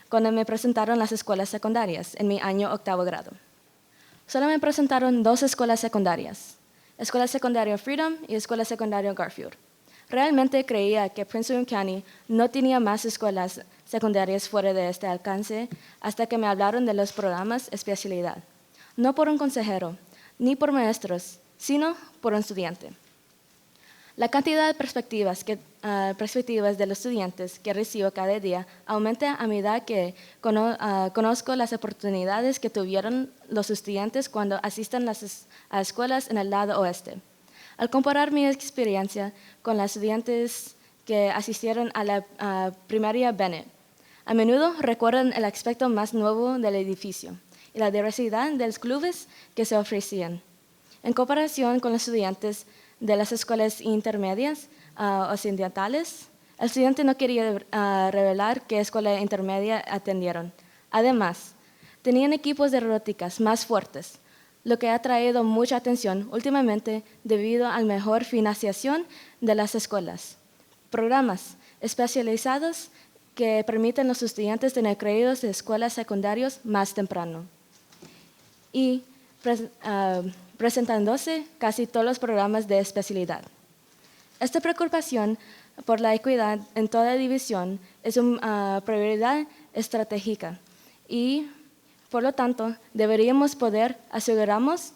cuando me presentaron las escuelas secundarias en mi año 8º grado. Solo me presentaron 2 escuelas secundarias, Escuela Secundaria Freedom y Escuela Secundaria Garfield. Realmente creía que Prince William County no tenía más escuelas secundarias fuera de este alcance hasta que me hablaron de los programas especialidad. No por un consejero, ni por maestros, sino por un estudiante. La cantidad de perspectivas de los estudiantes que recibo cada día aumenta a medida que conozco las oportunidades que tuvieron los estudiantes cuando asisten a escuelas en el lado oeste. Al comparar mi experiencia con los estudiantes que asistieron a la primaria Bennett, a menudo recuerdan el aspecto más nuevo del edificio y la diversidad de los clubes que se ofrecían. En comparación con los estudiantes de las escuelas intermedias occidentales, el estudiante no quería revelar qué escuela intermedia atendieron. Además, tenían equipos de robóticas más fuertes, lo que ha traído mucha atención últimamente debido a la mejor financiación de las escuelas. Programas especializados que permiten a los estudiantes tener créditos de escuelas secundarias más temprano. Y presentándose casi todos los programas de especialidad. Esta preocupación por la equidad en toda división es una prioridad estratégica y, por lo tanto, deberíamos poder asegurarnos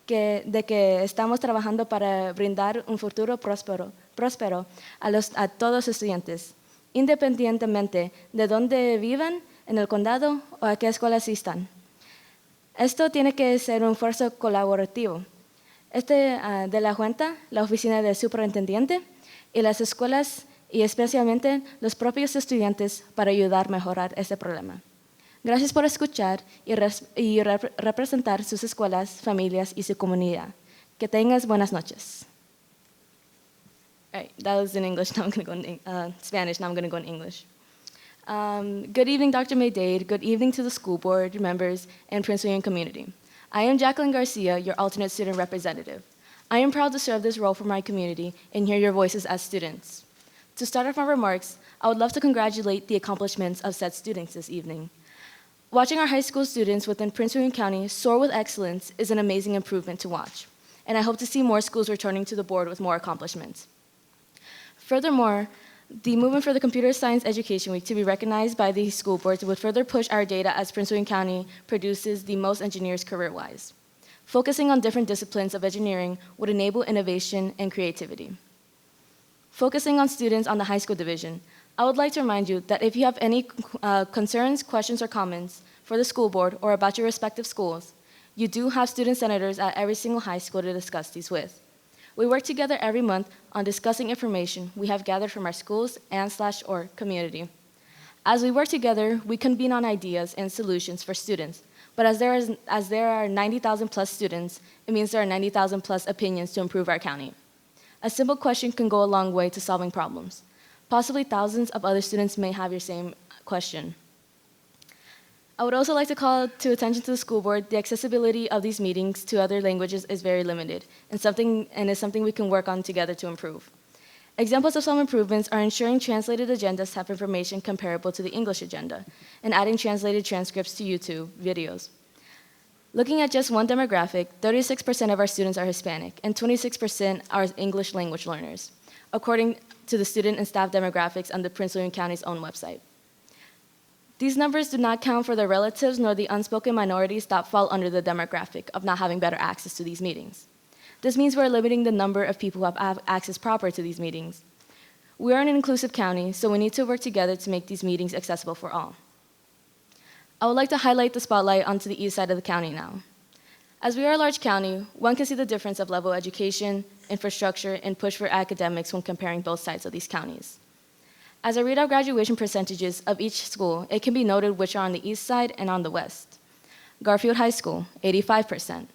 de que estamos trabajando para brindar un futuro próspero a todos los estudiantes, independientemente de dónde vivan en el condado o a qué escuela asistan. Esto tiene que ser un esfuerzo colaborativo. De la Junta, la oficina del superintendente y las escuelas y especialmente los propios estudiantes para ayudar a mejorar este problema. Gracias por escuchar y representar sus escuelas, familias y su comunidad. Que tengas buenas noches. All right, that was in English. Now I'm going to go in Spanish. Now I'm going to go in English. Good evening, Dr. Mayday. Good evening to the school board members and Prince William community. I am Jacqueline Garcia, your alternate student representative. I am proud to serve this role for my community and hear your voices as students. To start off my remarks, I would love to congratulate the accomplishments of said students this evening. Watching our high school students within Prince William County soar with excellence is an amazing improvement to watch, and I hope to see more schools returning to the board with more accomplishments. Furthermore, the movement for the Computer Science Education Week to be recognized by the school boards would further push our data as Prince William County produces the most engineers career-wise. Focusing on different disciplines of engineering would enable innovation and creativity. Focusing on students on the high school division, I would like to remind you that if you have any concerns, questions, or comments for the school board or about your respective schools, you do have student senators at every single high school to discuss these with. We work together every month on discussing information we have gathered from our schools and/or community. As we work together, we convene on ideas and solutions for students, but as there are 90,000 plus students, it means there are 90,000 plus opinions to improve our county. A simple question can go a long way to solving problems. Possibly thousands of other students may have your same question. I would also like to call to attention to the school board, the accessibility of these meetings to other languages is very limited and is something we can work on together to improve. Examples of some improvements are ensuring translated agendas have information comparable to the English agenda and adding translated transcripts to YouTube videos. Looking at just one demographic, 36% of our students are Hispanic and 26% are English language learners, according to the student and staff demographics on the Prince William County's own website. These numbers do not count for the relatives nor the unspoken minorities that fall under the demographic of not having better access to these meetings. This means we're limiting the number of people who have access proper to these meetings. We are an inclusive county, so we need to work together to make these meetings accessible for all. I would like to highlight the spotlight onto the east side of the county now. As we are a large county, one can see the difference of level of education, infrastructure, and push for academics when comparing both sides of these counties. As I read out graduation percentages of each school, it can be noted which are on the east side and on the west. Garfield High School, 85%.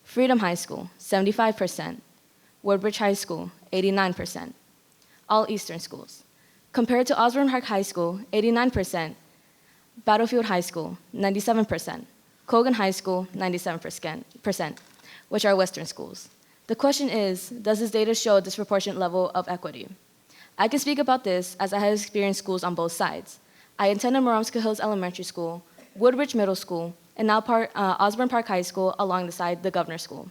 Freedom High School, 75%. Woodbridge High School, 89%. All Eastern schools. Compared to Osborne Park High School, 89%. Battlefield High School, 97%. Colan High School, 97%, which are Western schools. The question is, does this data show a disproportionate level of equity? I can speak about this as I have experienced schools on both sides. I attended Marumsco Hills Elementary School, Woodbridge Middle School, and now Osborne Park High School alongside the Governor School.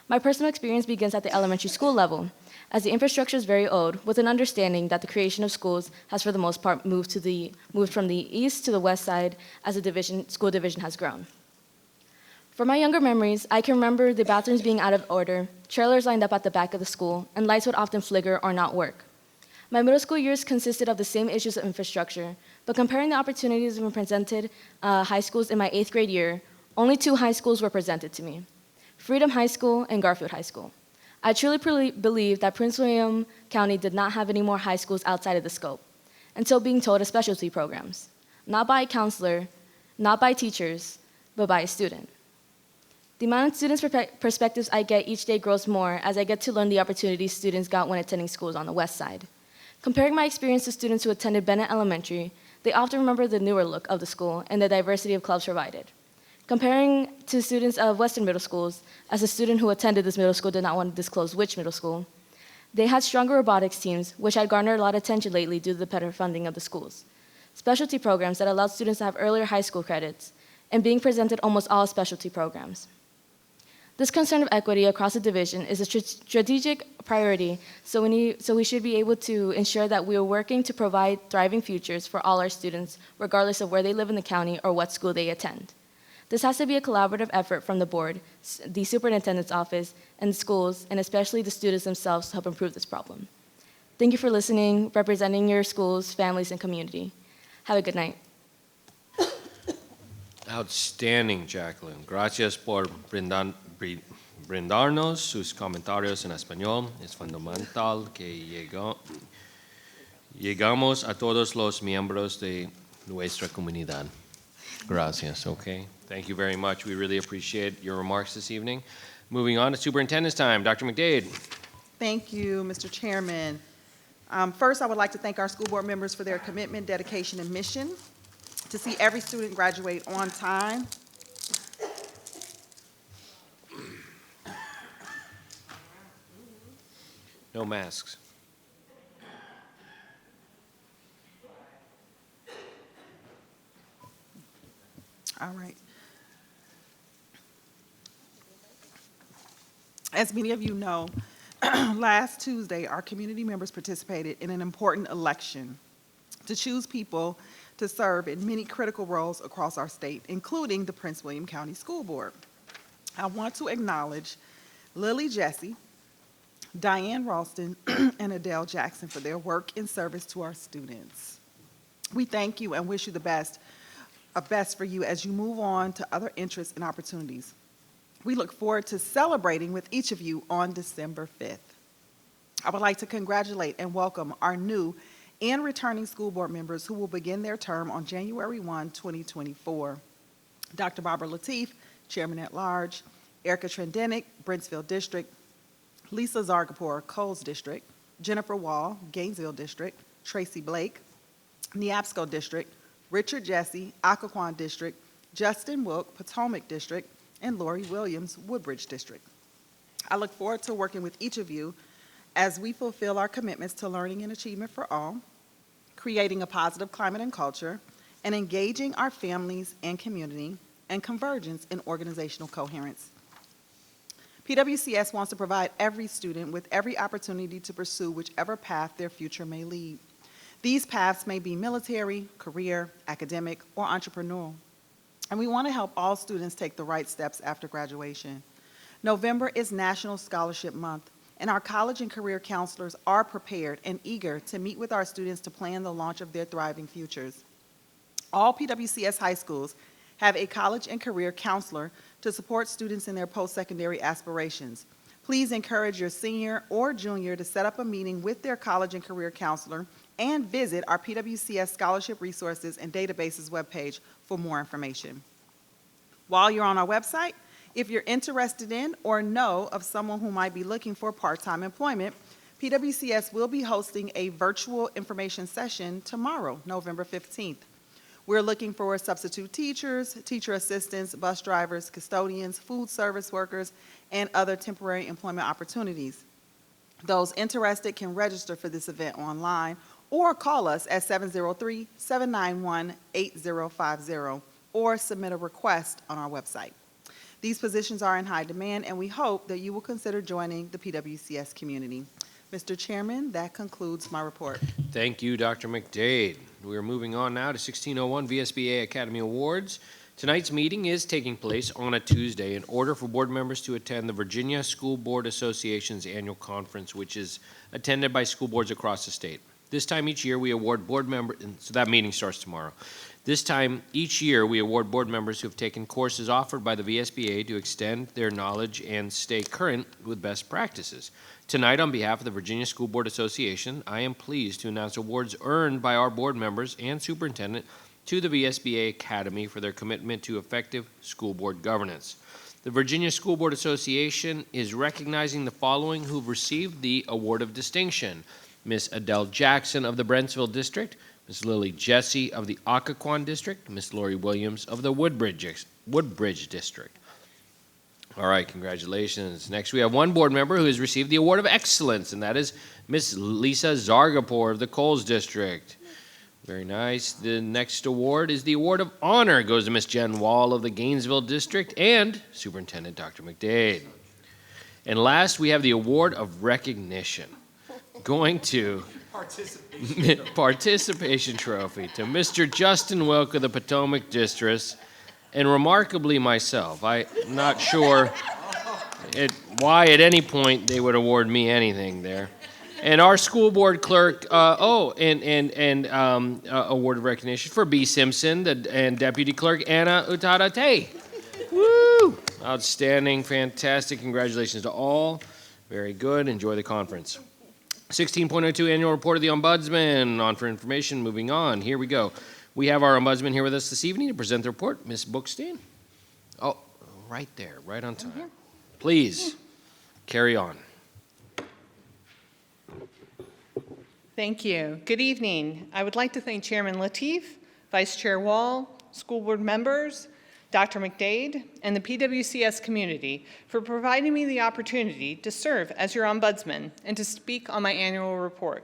My personal experience begins at the elementary school level, as the infrastructure is very old, with an understanding that the creation of schools has for the most part moved from the east to the west side as the school division has grown. For my younger memories, I can remember the bathrooms being out of order, trailers lined up at the back of the school, and lights would often flicker or not work. My middle school years consisted of the same issues of infrastructure, but comparing the opportunities of presented high schools in my 8th grade year, only 2 high schools were presented to me: Freedom High School and Garfield High School. I truly believe that Prince William County did not have any more high schools outside of the scope, until being told of specialty programs, not by a counselor, not by teachers, but by a student. The amount of students' perspectives I get each day grows more as I get to learn the opportunities students got when attending schools on the west side. Comparing my experience to students who attended Bennett Elementary, they often remember the newer look of the school and the diversity of clubs provided. Comparing to students of Western middle schools, as a student who attended this middle school did not want to disclose which middle school, they had stronger robotics teams, which had garnered a lot of attention lately due to the better funding of the schools. Specialty programs that allowed students to have earlier high school credits, and being presented almost all specialty programs. This concern of equity across the division is a strategic priority, so we should be able to ensure that we are working to provide thriving futures for all our students, regardless of where they live in the county or what school they attend. This has to be a collaborative effort from the board, the superintendent's office, and the schools, and especially the students themselves to help improve this problem. Thank you for listening, representing your schools, families, and community. Have a good night. Outstanding, Jacqueline. Gracias por brindarnos sus comentarios en español. Es fundamental que llegamos a todos los miembros de nuestra comunidad. Gracias, okay? Thank you very much. We really appreciate your remarks this evening. Moving on to superintendent's time. Dr. McDade. Thank you, Mr. Chairman. First, I would like to thank our school board members for their commitment, dedication, and mission to see every student graduate on time. No masks. All right. As many of you know, last Tuesday, our community members participated in an important election to choose people to serve in many critical roles across our state, including the Prince William County School Board. I want to acknowledge Lily Jesse, Diane Ralston, and Adele Jackson for their work and service to our students. We thank you and wish you the best for you as you move on to other interests and opportunities. We look forward to celebrating with each of you on December 5th. I would like to congratulate and welcome our new and returning school board members who will begin their term on January 1, 2024. Dr. Babur Lateef, Chairman at Large, Erica Trendenick, Brentsville District, Lisa Zargapur, Coles District, Jennifer Wall, Gainesville District, Tracy Blake, Neabsco District, Richard Jesse, Occoquan District, Justin Wilk, Potomac District, and Lori Williams, Woodbridge District. I look forward to working with each of you as we fulfill our commitments to learning and achievement for all, creating a positive climate and culture, and engaging our families and community, and convergence in organizational coherence. PWCS wants to provide every student with every opportunity to pursue whichever path their future may lead. These paths may be military, career, academic, or entrepreneurial. And we want to help all students take the right steps after graduation. November is National Scholarship Month, and our college and career counselors are prepared and eager to meet with our students to plan the launch of their thriving futures. All PWCS high schools have a college and career counselor to support students in their post-secondary aspirations. Please encourage your senior or junior to set up a meeting with their college and career counselor and visit our PWCS Scholarship Resources and Databases webpage for more information. While you're on our website, if you're interested in or know of someone who might be looking for part-time employment, PWCS will be hosting a virtual information session tomorrow, November 15th. We're looking for substitute teachers, teacher assistants, bus drivers, custodians, food service workers, and other temporary employment opportunities. Those interested can register for this event online or call us at 703-791-8050 or submit a request on our website. These positions are in high demand, and we hope that you will consider joining the PWCS community. Mr. Chairman, that concludes my report. Thank you, Dr. McDade. We are moving on now to 1601 VSBA Academy Awards. Tonight's meeting is taking place on a Tuesday in order for board members to attend the Virginia School Board Association's annual conference, which is attended by school boards across the state. This time each year, we award board members, so that meeting starts tomorrow. This time each year, we award board members who have taken courses offered by the VSBA to extend their knowledge and stay current with best practices. Tonight, on behalf of the Virginia School Board Association, I am pleased to announce awards earned by our board members and superintendent to the VSBA Academy for their commitment to effective school board governance. The Virginia School Board Association is recognizing the following who've received the Award of Distinction: Miss Adele Jackson of the Brentsville District, Miss Lily Jesse of the Occoquan District, Miss Lori Williams of the Woodbridge District. All right, congratulations. Next, we have one board member who has received the Award of Excellence, and that is Miss Lisa Zargapur of the Coles District. Very nice. The next award is the Award of Honor. It goes to Miss Jen Wall of the Gainesville District and Superintendent Dr. McDade. And last, we have the Award of Recognition, going to Participation Trophy to Mr. Justin Wilk of the Potomac District, and remarkably myself. I'm not sure why at any point they would award me anything there. And our school board clerk, award of recognition for B. Simpson and Deputy Clerk Anna Utada-Tay. Woo! Outstanding, fantastic. Congratulations to all. Very good. Enjoy the conference. 16.02 Annual Report of the Ombudsman. On for information. Moving on. Here we go. We have our Ombudsman here with us this evening to present the report. Ms. Bookstein. Oh, right there, right on time. Please, carry on. Thank you. Good evening. I would like to thank Chairman Lateef, Vice Chair Wall, school board members, Dr. McDade, and the PWCS community for providing me the opportunity to serve as your ombudsman and to speak on my annual report.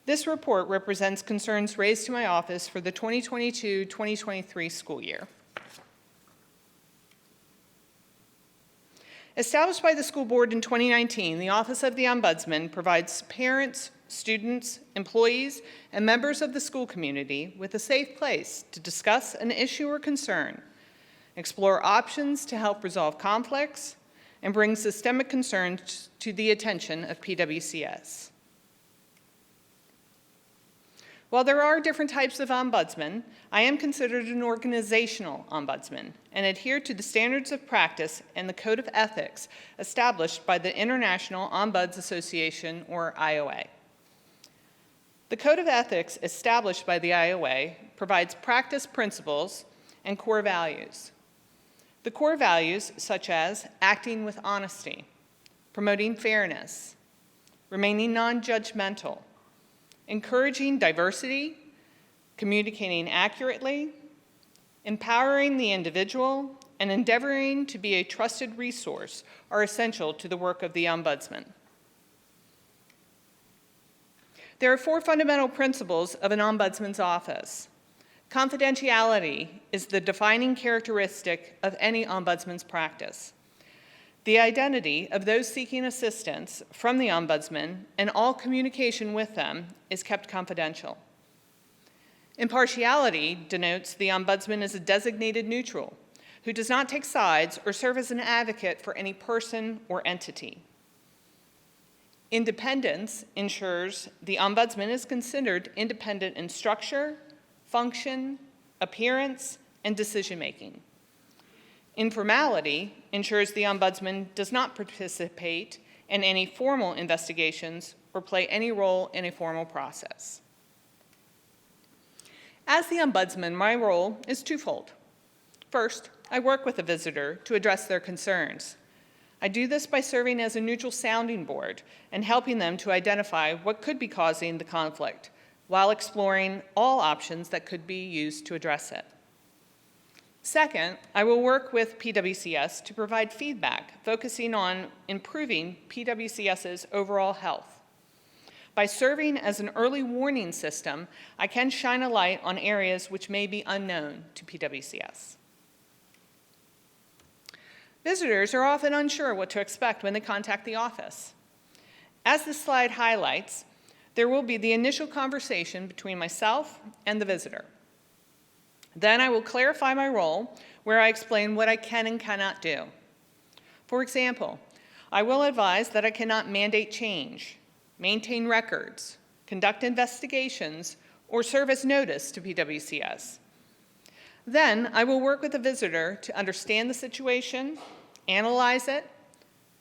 This report represents concerns raised to my office for the 2022-2023 school year. Established by the school board in 2019, the Office of the Ombudsman provides parents, students, employees, and members of the school community with a safe place to discuss an issue or concern, explore options to help resolve conflicts, and bring systemic concerns to the attention of PWCS. While there are different types of ombudsman, I am considered an organizational ombudsman and adhere to the standards of practice and the code of ethics established by the International Ombuds Association, or IOA. The Code of Ethics established by the IOA provides practice principles and core values. The core values, such as acting with honesty, promoting fairness, remaining non-judgmental, encouraging diversity, communicating accurately, empowering the individual, and endeavoring to be a trusted resource, are essential to the work of the Ombudsman. There are 4 fundamental principles of an ombudsman's office. Confidentiality is the defining characteristic of any ombudsman's practice. The identity of those seeking assistance from the ombudsman and all communication with them is kept confidential. Impartiality denotes the ombudsman as a designated neutral who does not take sides or serve as an advocate for any person or entity. Independence ensures the ombudsman is considered independent in structure, function, appearance, and decision-making. Informality ensures the ombudsman does not participate in any formal investigations or play any role in a formal process. As the ombudsman, my role is twofold. First, I work with a visitor to address their concerns. I do this by serving as a neutral sounding board and helping them to identify what could be causing the conflict while exploring all options that could be used to address it. Second, I will work with PWCS to provide feedback focusing on improving PWCS's overall health. By serving as an early warning system, I can shine a light on areas which may be unknown to PWCS. Visitors are often unsure what to expect when they contact the office. As this slide highlights, there will be the initial conversation between myself and the visitor. Then I will clarify my role, where I explain what I can and cannot do. For example, I will advise that I cannot mandate change, maintain records, conduct investigations, or serve as notice to PWCS. Then I will work with the visitor to understand the situation, analyze it,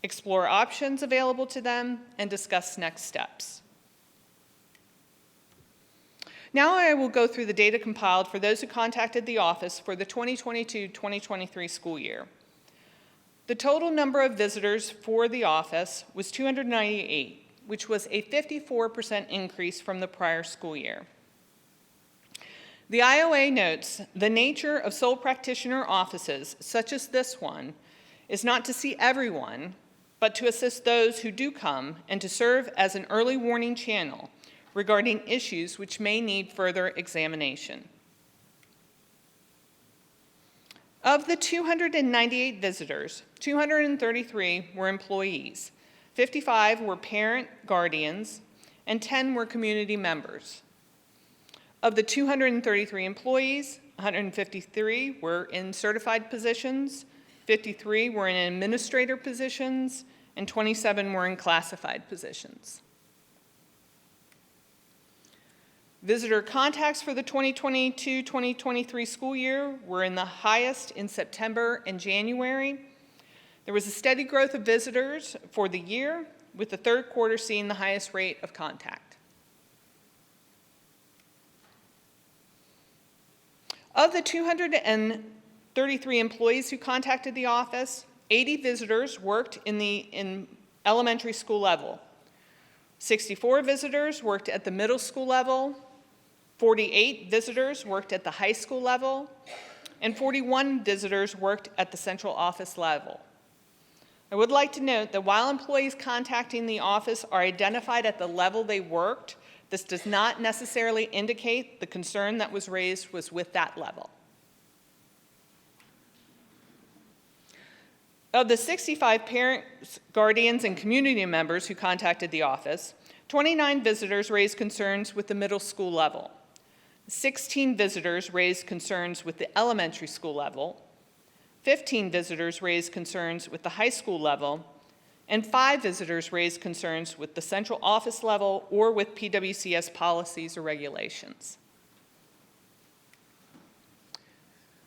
explore options available to them, and discuss next steps. Now I will go through the data compiled for those who contacted the office for the 2022-2023 school year. The total number of visitors for the office was 298, which was a 54% increase from the prior school year. The IOA notes the nature of sole practitioner offices, such as this one, is not to see everyone, but to assist those who do come and to serve as an early warning channel regarding issues which may need further examination. Of the 298 visitors, 233 were employees, 55 were parent guardians, and 10 were community members. Of the 233 employees, 153 were in certified positions, 53 were in administrator positions, and 27 were in classified positions. Visitor contacts for the 2022-2023 school year were in the highest in September and January. There was a steady growth of visitors for the year, with the third quarter seeing the highest rate of contact. Of the 233 employees who contacted the office, 80 visitors worked in elementary school level. 64 visitors worked at the middle school level, 48 visitors worked at the high school level, and 41 visitors worked at the central office level. I would like to note that while employees contacting the office are identified at the level they worked, this does not necessarily indicate the concern that was raised was with that level. Of the 65 parents, guardians, and community members who contacted the office, 29 visitors raised concerns with the middle school level. 16 visitors raised concerns with the elementary school level. 15 visitors raised concerns with the high school level, and 5 visitors raised concerns with the central office level or with PWCS policies or regulations.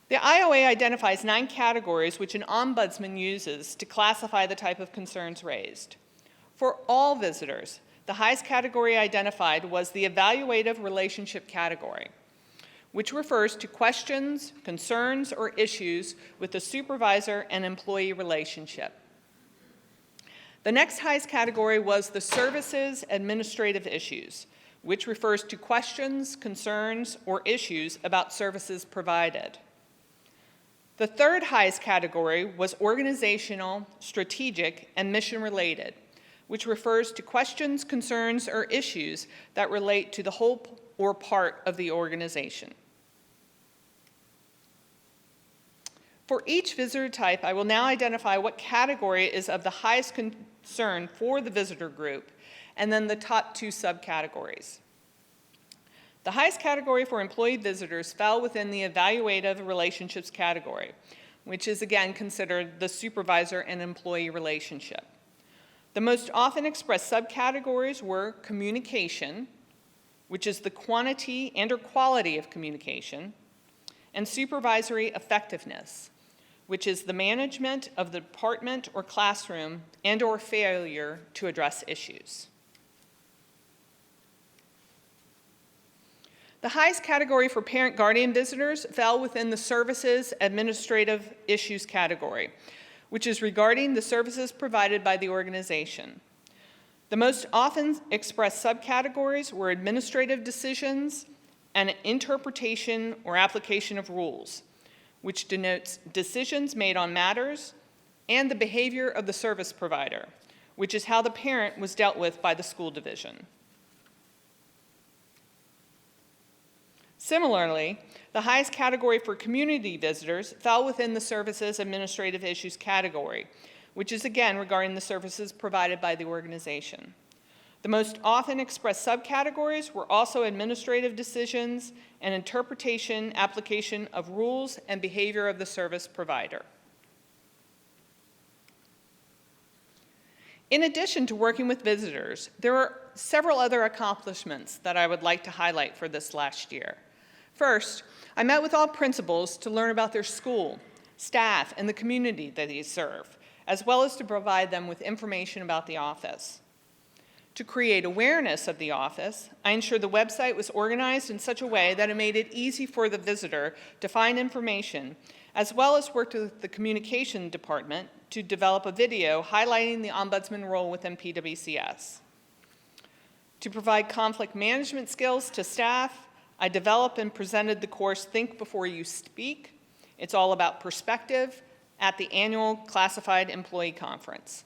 The IOA identifies 9 categories which an ombudsman uses to classify the type of concerns raised. For all visitors, the highest category identified was the evaluative relationship category, which refers to questions, concerns, or issues with the supervisor and employee relationship. The next highest category was the services administrative issues, which refers to questions, concerns, or issues about services provided. The third highest category was organizational, strategic, and mission-related, which refers to questions, concerns, or issues that relate to the whole or part of the organization. For each visitor type, I will now identify what category is of the highest concern for the visitor group, and then the top 2 subcategories. The highest category for employee visitors fell within the evaluative relationships category, which is again considered the supervisor and employee relationship. The most often expressed subcategories were communication, which is the quantity and/or quality of communication, and supervisory effectiveness, which is the management of the department or classroom and/or failure to address issues. The highest category for parent-guardian visitors fell within the services administrative issues category, which is regarding the services provided by the organization. The most often expressed subcategories were administrative decisions and interpretation or application of rules, which denotes decisions made on matters, and the behavior of the service provider, which is how the parent was dealt with by the school division. Similarly, the highest category for community visitors fell within the Services Administrative Issues category, which is again regarding the services provided by the organization. The most often expressed subcategories were also administrative decisions and interpretation, application of rules, and behavior of the service provider. In addition to working with visitors, there are several other accomplishments that I would like to highlight for this last year. First, I met with all principals to learn about their school, staff, and the community that they serve, as well as to provide them with information about the office. To create awareness of the office, I ensured the website was organized in such a way that it made it easy for the visitor to find information, as well as worked with the communication department to develop a video highlighting the Ombudsman role within PWCS. To provide conflict management skills to staff, I developed and presented the course Think Before You Speak. It's all about perspective at the annual Classified Employee Conference.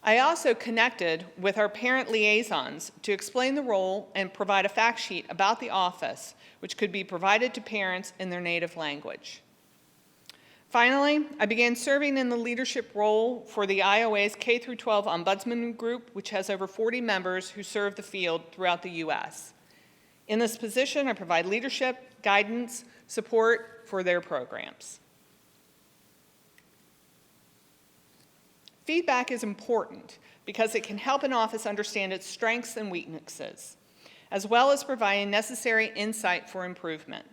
I also connected with our parent liaisons to explain the role and provide a fact sheet about the office, which could be provided to parents in their native language. Finally, I began serving in the leadership role for the IOA's K-12 Ombudsman Group, which has over 40 members who serve the field throughout the U.S. In this position, I provide leadership, guidance, support for their programs. Feedback is important because it can help an office understand its strengths and weaknesses, as well as providing necessary insight for improvement.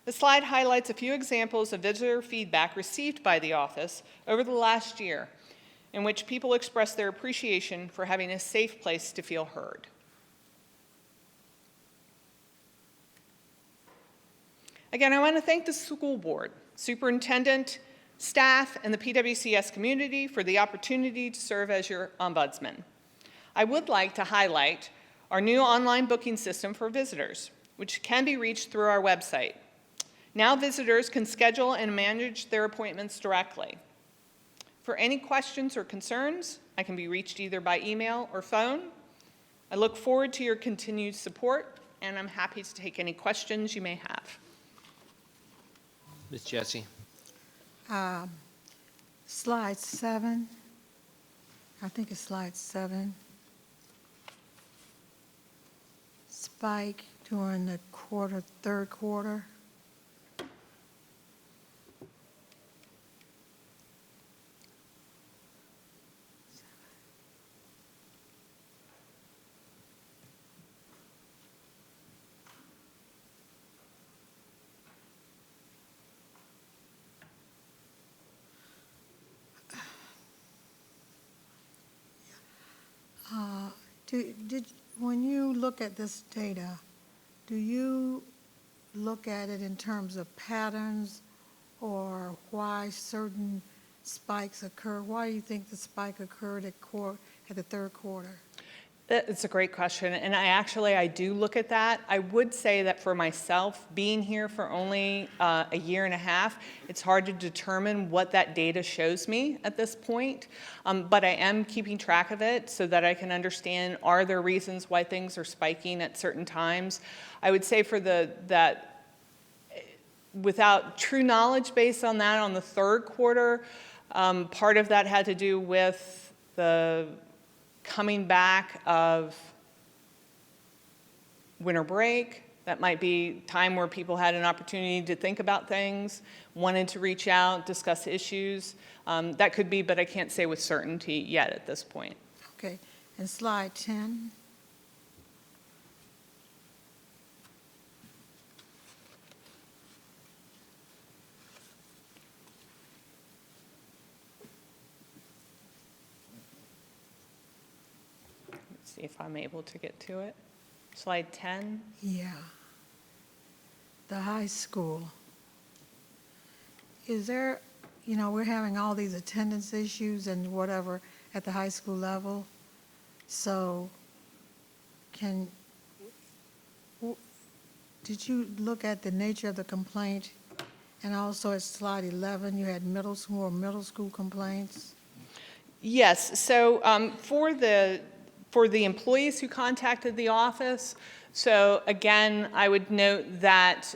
The slide highlights a few examples of visitor feedback received by the office over the last year, in which people expressed their appreciation for having a safe place to feel heard. Again, I want to thank the school board, superintendent, staff, and the PWCS community for the opportunity to serve as your ombudsman. I would like to highlight our new online booking system for visitors, which can be reached through our website. Now visitors can schedule and manage their appointments directly. For any questions or concerns, I can be reached either by email or phone. I look forward to your continued support, and I'm happy to take any questions you may have. Ms. Jessie. Slide 7. I think it's slide 7. Spike during the third quarter. When you look at this data, do you look at it in terms of patterns or why certain spikes occur? Why do you think the spike occurred at the third quarter? It's a great question, and I do look at that. I would say that for myself, being here for only a year and a half, it's hard to determine what that data shows me at this point, but I am keeping track of it so that I can understand, are there reasons why things are spiking at certain times? I would say for that, without true knowledge based on that on the third quarter, part of that had to do with the coming back of winter break. That might be time where people had an opportunity to think about things, wanted to reach out, discuss issues. That could be, but I can't say with certainty yet at this point. Okay, and slide 10. See if I'm able to get to it. Slide 10. Yeah. The high school. Is there, we're having all these attendance issues and whatever at the high school level. So did you look at the nature of the complaint? And also at slide 11, you had middle school complaints? Yes, so for the For the employees who contacted the office, so again, I would note that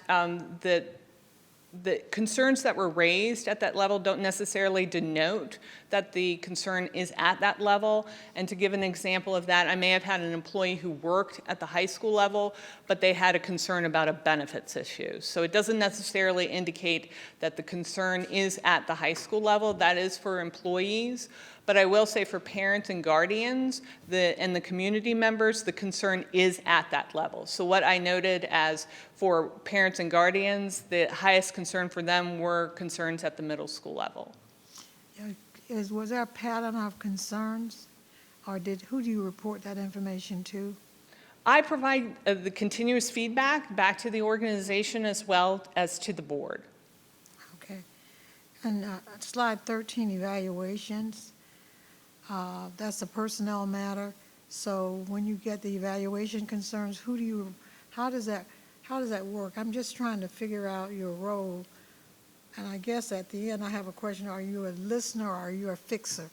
the concerns that were raised at that level don't necessarily denote that the concern is at that level. And to give an example of that, I may have had an employee who worked at the high school level, but they had a concern about a benefits issue. So it doesn't necessarily indicate that the concern is at the high school level. That is for employees. But I will say for parents and guardians and the community members, the concern is at that level. So what I noted as for parents and guardians, the highest concern for them were concerns at the middle school level. Was there a pattern of concerns, or who do you report that information to? I provide the continuous feedback back to the organization as well as to the board. Okay. And slide 13, evaluations. That's a personnel matter. So when you get the evaluation concerns, how does that work? I'm just trying to figure out your role. And I guess at the end, I have a question. Are you a listener or are you a fixer?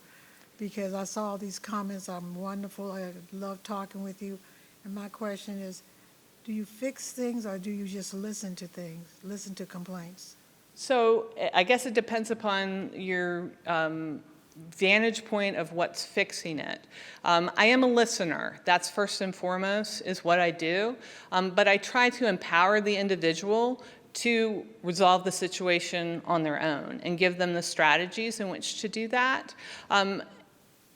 Because I saw all these comments. I'm wonderful. I love talking with you. And my question is, do you fix things or do you just listen to things, listen to complaints? So I guess it depends upon your vantage point of what's fixing it. I am a listener. That's first and foremost is what I do. But I try to empower the individual to resolve the situation on their own and give them the strategies in which to do that.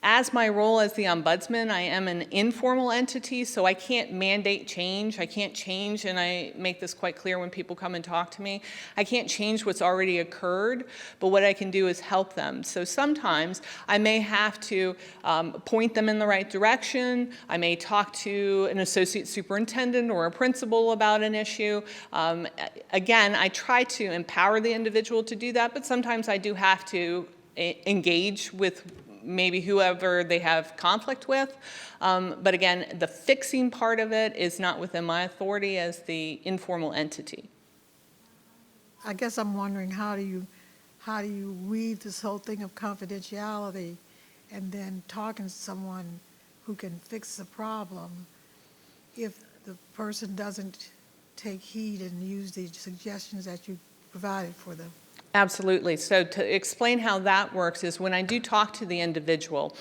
As my role as the ombudsman, I am an informal entity, so I can't mandate change. I can't change, and I make this quite clear when people come and talk to me. I can't change what's already occurred, but what I can do is help them. So sometimes I may have to point them in the right direction. I may talk to an associate superintendent or a principal about an issue. Again, I try to empower the individual to do that, but sometimes I do have to engage with maybe whoever they have conflict with. But again, the fixing part of it is not within my authority as the informal entity. I guess I'm wondering how do you weave this whole thing of confidentiality and then talking to someone who can fix the problem if the person doesn't take heed and use the suggestions that you provided for them? Absolutely. So to explain how that works is when I do talk to the individual,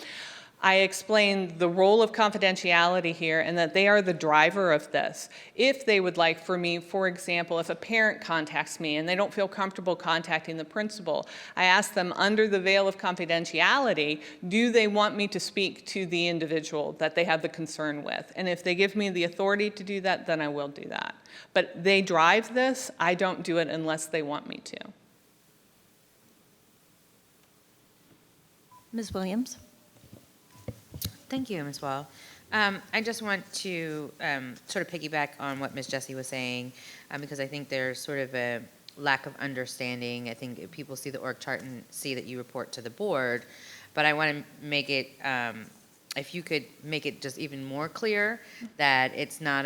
I explain the role of confidentiality here and that they are the driver of this. If they would like for me, for example, if a parent contacts me and they don't feel comfortable contacting the principal, I ask them under the veil of confidentiality, do they want me to speak to the individual that they have the concern with? And if they give me the authority to do that, then I will do that. But they drive this. I don't do it unless they want me to. Ms. Williams? Thank you, Ms. Wall. I just want to sort of piggyback on what Ms. Jessie was saying, because I think there's sort of a lack of understanding. I think if people see the org chart and see that you report to the board, but I want to make it, if you could make it just even more clear that it's not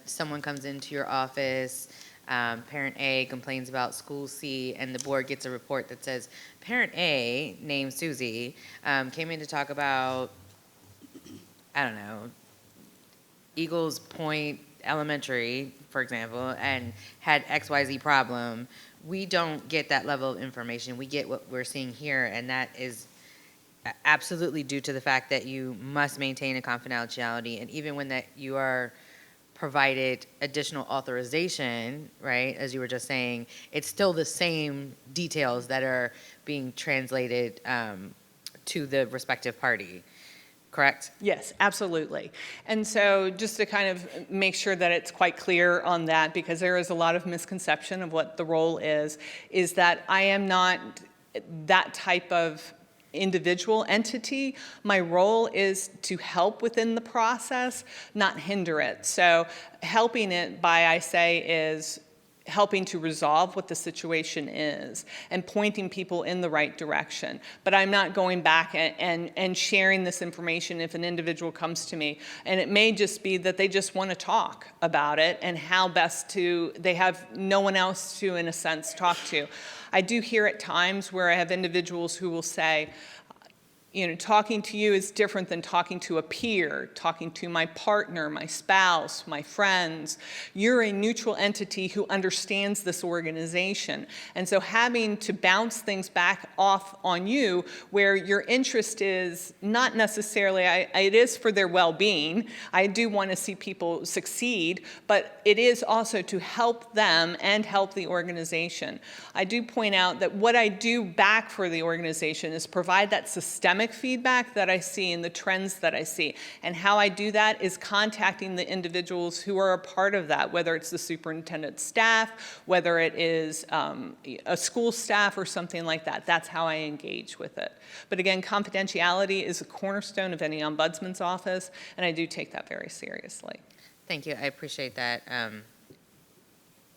someone comes into your office, parent A complains about school C, and the board gets a report that says, parent A, named Susie, came in to talk about, I don't know, Eagles Point Elementary, for example, and had XYZ problem. We don't get that level of information. We get what we're seeing here, and that is absolutely due to the fact that you must maintain a confidentiality, and even when that you are provided additional authorization, right, as you were just saying, it's still the same details that are being translated to the respective party, correct? Yes, absolutely. And so just to kind of make sure that it's quite clear on that, because there is a lot of misconception of what the role is that I am not that type of individual entity. My role is to help within the process, not hinder it. So helping it by, I say, is helping to resolve what the situation is and pointing people in the right direction. But I'm not going back and sharing this information if an individual comes to me. And it may just be that they just want to talk about it and how best to, they have no one else to, in a sense, talk to. I do hear at times where I have individuals who will say, talking to you is different than talking to a peer, talking to my partner, my spouse, my friends. You're a neutral entity who understands this organization. And so having to bounce things back off on you where your interest is not necessarily, it is for their well-being. I do want to see people succeed, but it is also to help them and help the organization. I do point out that what I do back for the organization is provide that systemic feedback that I see and the trends that I see. And how I do that is contacting the individuals who are a part of that, whether it's the superintendent's staff, whether it is a school staff or something like that. That's how I engage with it. But again, confidentiality is a cornerstone of any ombudsman's office, and I do take that very seriously. Thank you. I appreciate that.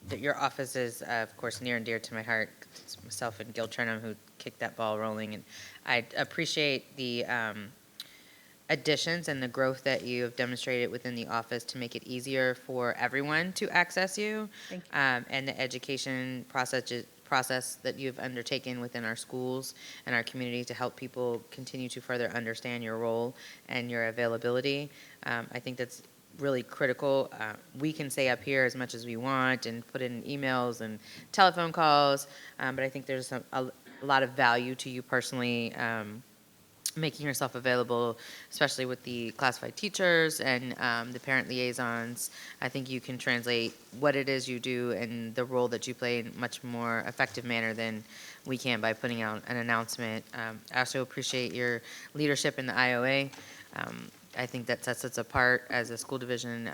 That your office is, of course, near and dear to my heart. It's myself and Gil Turnham who kicked that ball rolling, and I appreciate the additions and the growth that you have demonstrated within the office to make it easier for everyone to access you, and the education process that you've undertaken within our schools and our community to help people continue to further understand your role and your availability. I think that's really critical. We can say up here as much as we want and put in emails and telephone calls, but I think there's a lot of value to you personally making yourself available, especially with the classified teachers and the parent liaisons. I think you can translate what it is you do and the role that you play in a much more effective manner than we can by putting out an announcement. I also appreciate your leadership in the IOA. I think that sets us apart as a school division,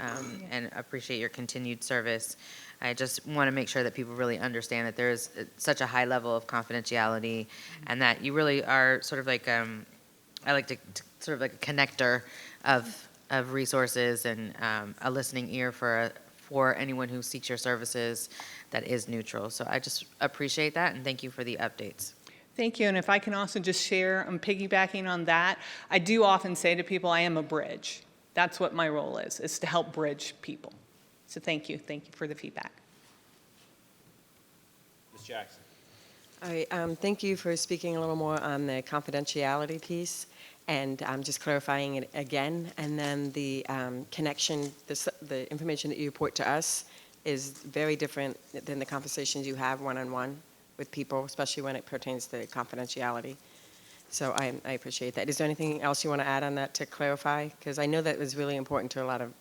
and appreciate your continued service. I just want to make sure that people really understand that there is such a high level of confidentiality, and that you really are sort of like, I like to sort of like a connector of resources and a listening ear for anyone who seeks your services that is neutral. So I just appreciate that, and thank you for the updates. Thank you, and if I can also just share, I'm piggybacking on that. I do often say to people, I am a bridge. That's what my role is to help bridge people. So thank you for the feedback. Ms. Jackson. All right, thank you for speaking a little more on the confidentiality piece, and just clarifying it again. And then the connection, the information that you report to us is very different than the conversations you have one-on-one with people, especially when it pertains to confidentiality. So I appreciate that. Is there anything else you want to add on that to clarify? Because I know that was really important to a lot of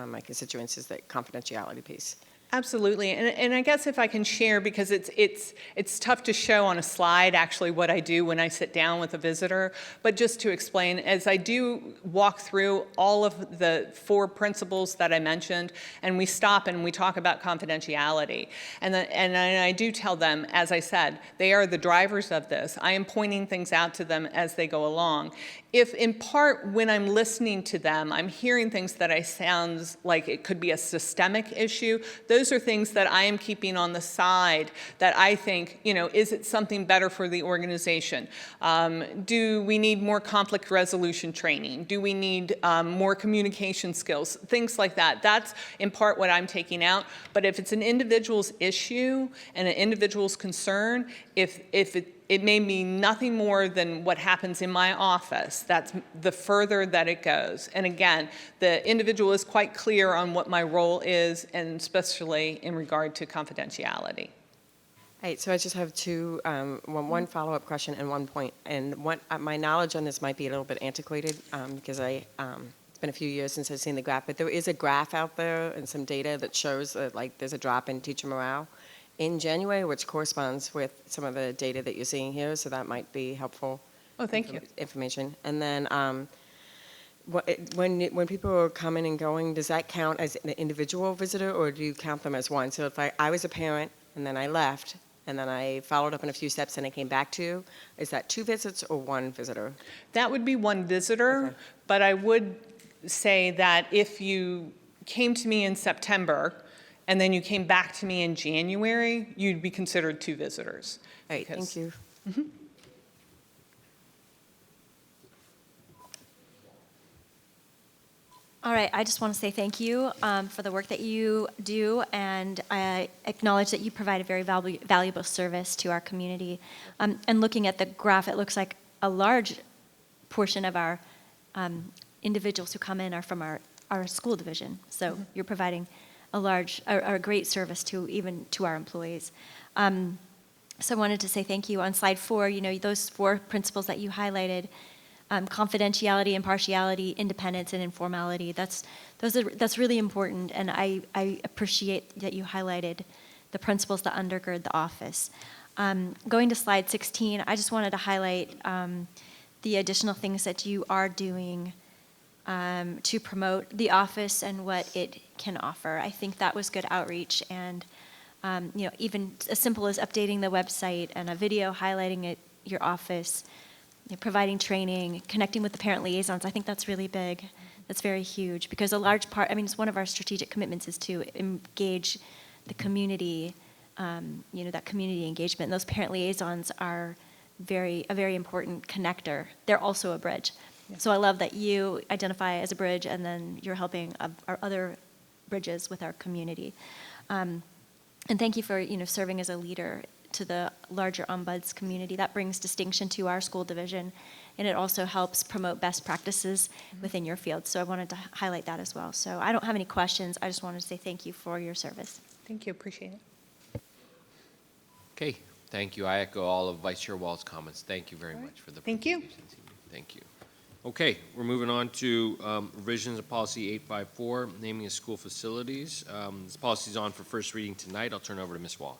my constituents, is that confidentiality piece. Absolutely, and I guess if I can share, because it's tough to show on a slide actually what I do when I sit down with a visitor, but just to explain, as I do walk through all of the 4 principles that I mentioned, and we stop and we talk about confidentiality, and I do tell them, as I said, they are the drivers of this. I am pointing things out to them as they go along. If in part when I'm listening to them, I'm hearing things that sounds like it could be a systemic issue, those are things that I am keeping on the side that I think, is it something better for the organization? Do we need more conflict resolution training? Do we need more communication skills? Things like that. That's in part what I'm taking out. But if it's an individual's issue and an individual's concern, if it may mean nothing more than what happens in my office. That's the further that it goes. And again, the individual is quite clear on what my role is, and especially in regard to confidentiality. All right, so I just have one follow-up question and one point. And my knowledge on this might be a little bit antiquated because it's been a few years since I've seen the graph, but there is a graph out there and some data that shows that there's a drop in teacher morale in January, which corresponds with some of the data that you're seeing here, so that might be helpful. Oh, thank you. Information. And then when people are coming and going, does that count as an individual visitor, or do you count them as one? So if I was a parent and then I left, and then I followed up in a few steps and I came back to you, is that 2 visits or 1 visitor? That would be 1 visitor, okay. But I would say that if you came to me in September, and then you came back to me in January, you'd be considered 2 visitors. All right, thank you. Mm-hmm. All right, I just want to say thank you for the work that you do, and I acknowledge that you provide a very valuable service to our community. And looking at the graph, it looks like a large portion of our individuals who come in are from our school division. So you're providing a great service to our employees. So I wanted to say thank you. On slide 4, those 4 principles that you highlighted, confidentiality, impartiality, independence, and informality, that's really important, and I appreciate that you highlighted the principles that undergird the office. Going to slide 16, I just wanted to highlight the additional things that you are doing to promote the office and what it can offer. I think that was good outreach, and even as simple as updating the website and a video highlighting your office, providing training, connecting with the parent liaisons. I think that's really big. That's very huge, because a large part, it's one of our strategic commitments is to engage the community, that community engagement. And those parent liaisons are a very important connector. They're also a bridge. Yeah. So I love that you identify as a bridge, and then you're helping our other bridges with our community. And thank you for, serving as a leader to the larger ombuds community. That brings distinction to our school division, and it also helps promote best practices within your field. So I wanted to highlight that as well. So I don't have any questions. I just wanted to say thank you for your service. Thank you, appreciate it. Okay, thank you. I echo all of Vice Chair Wall's comments. Thank you very much for the presentation this evening. Thank you. Okay, we're moving on to revisions of policy 854, naming of school facilities. This policy is on for first reading tonight. I'll turn it over to Ms. Wall.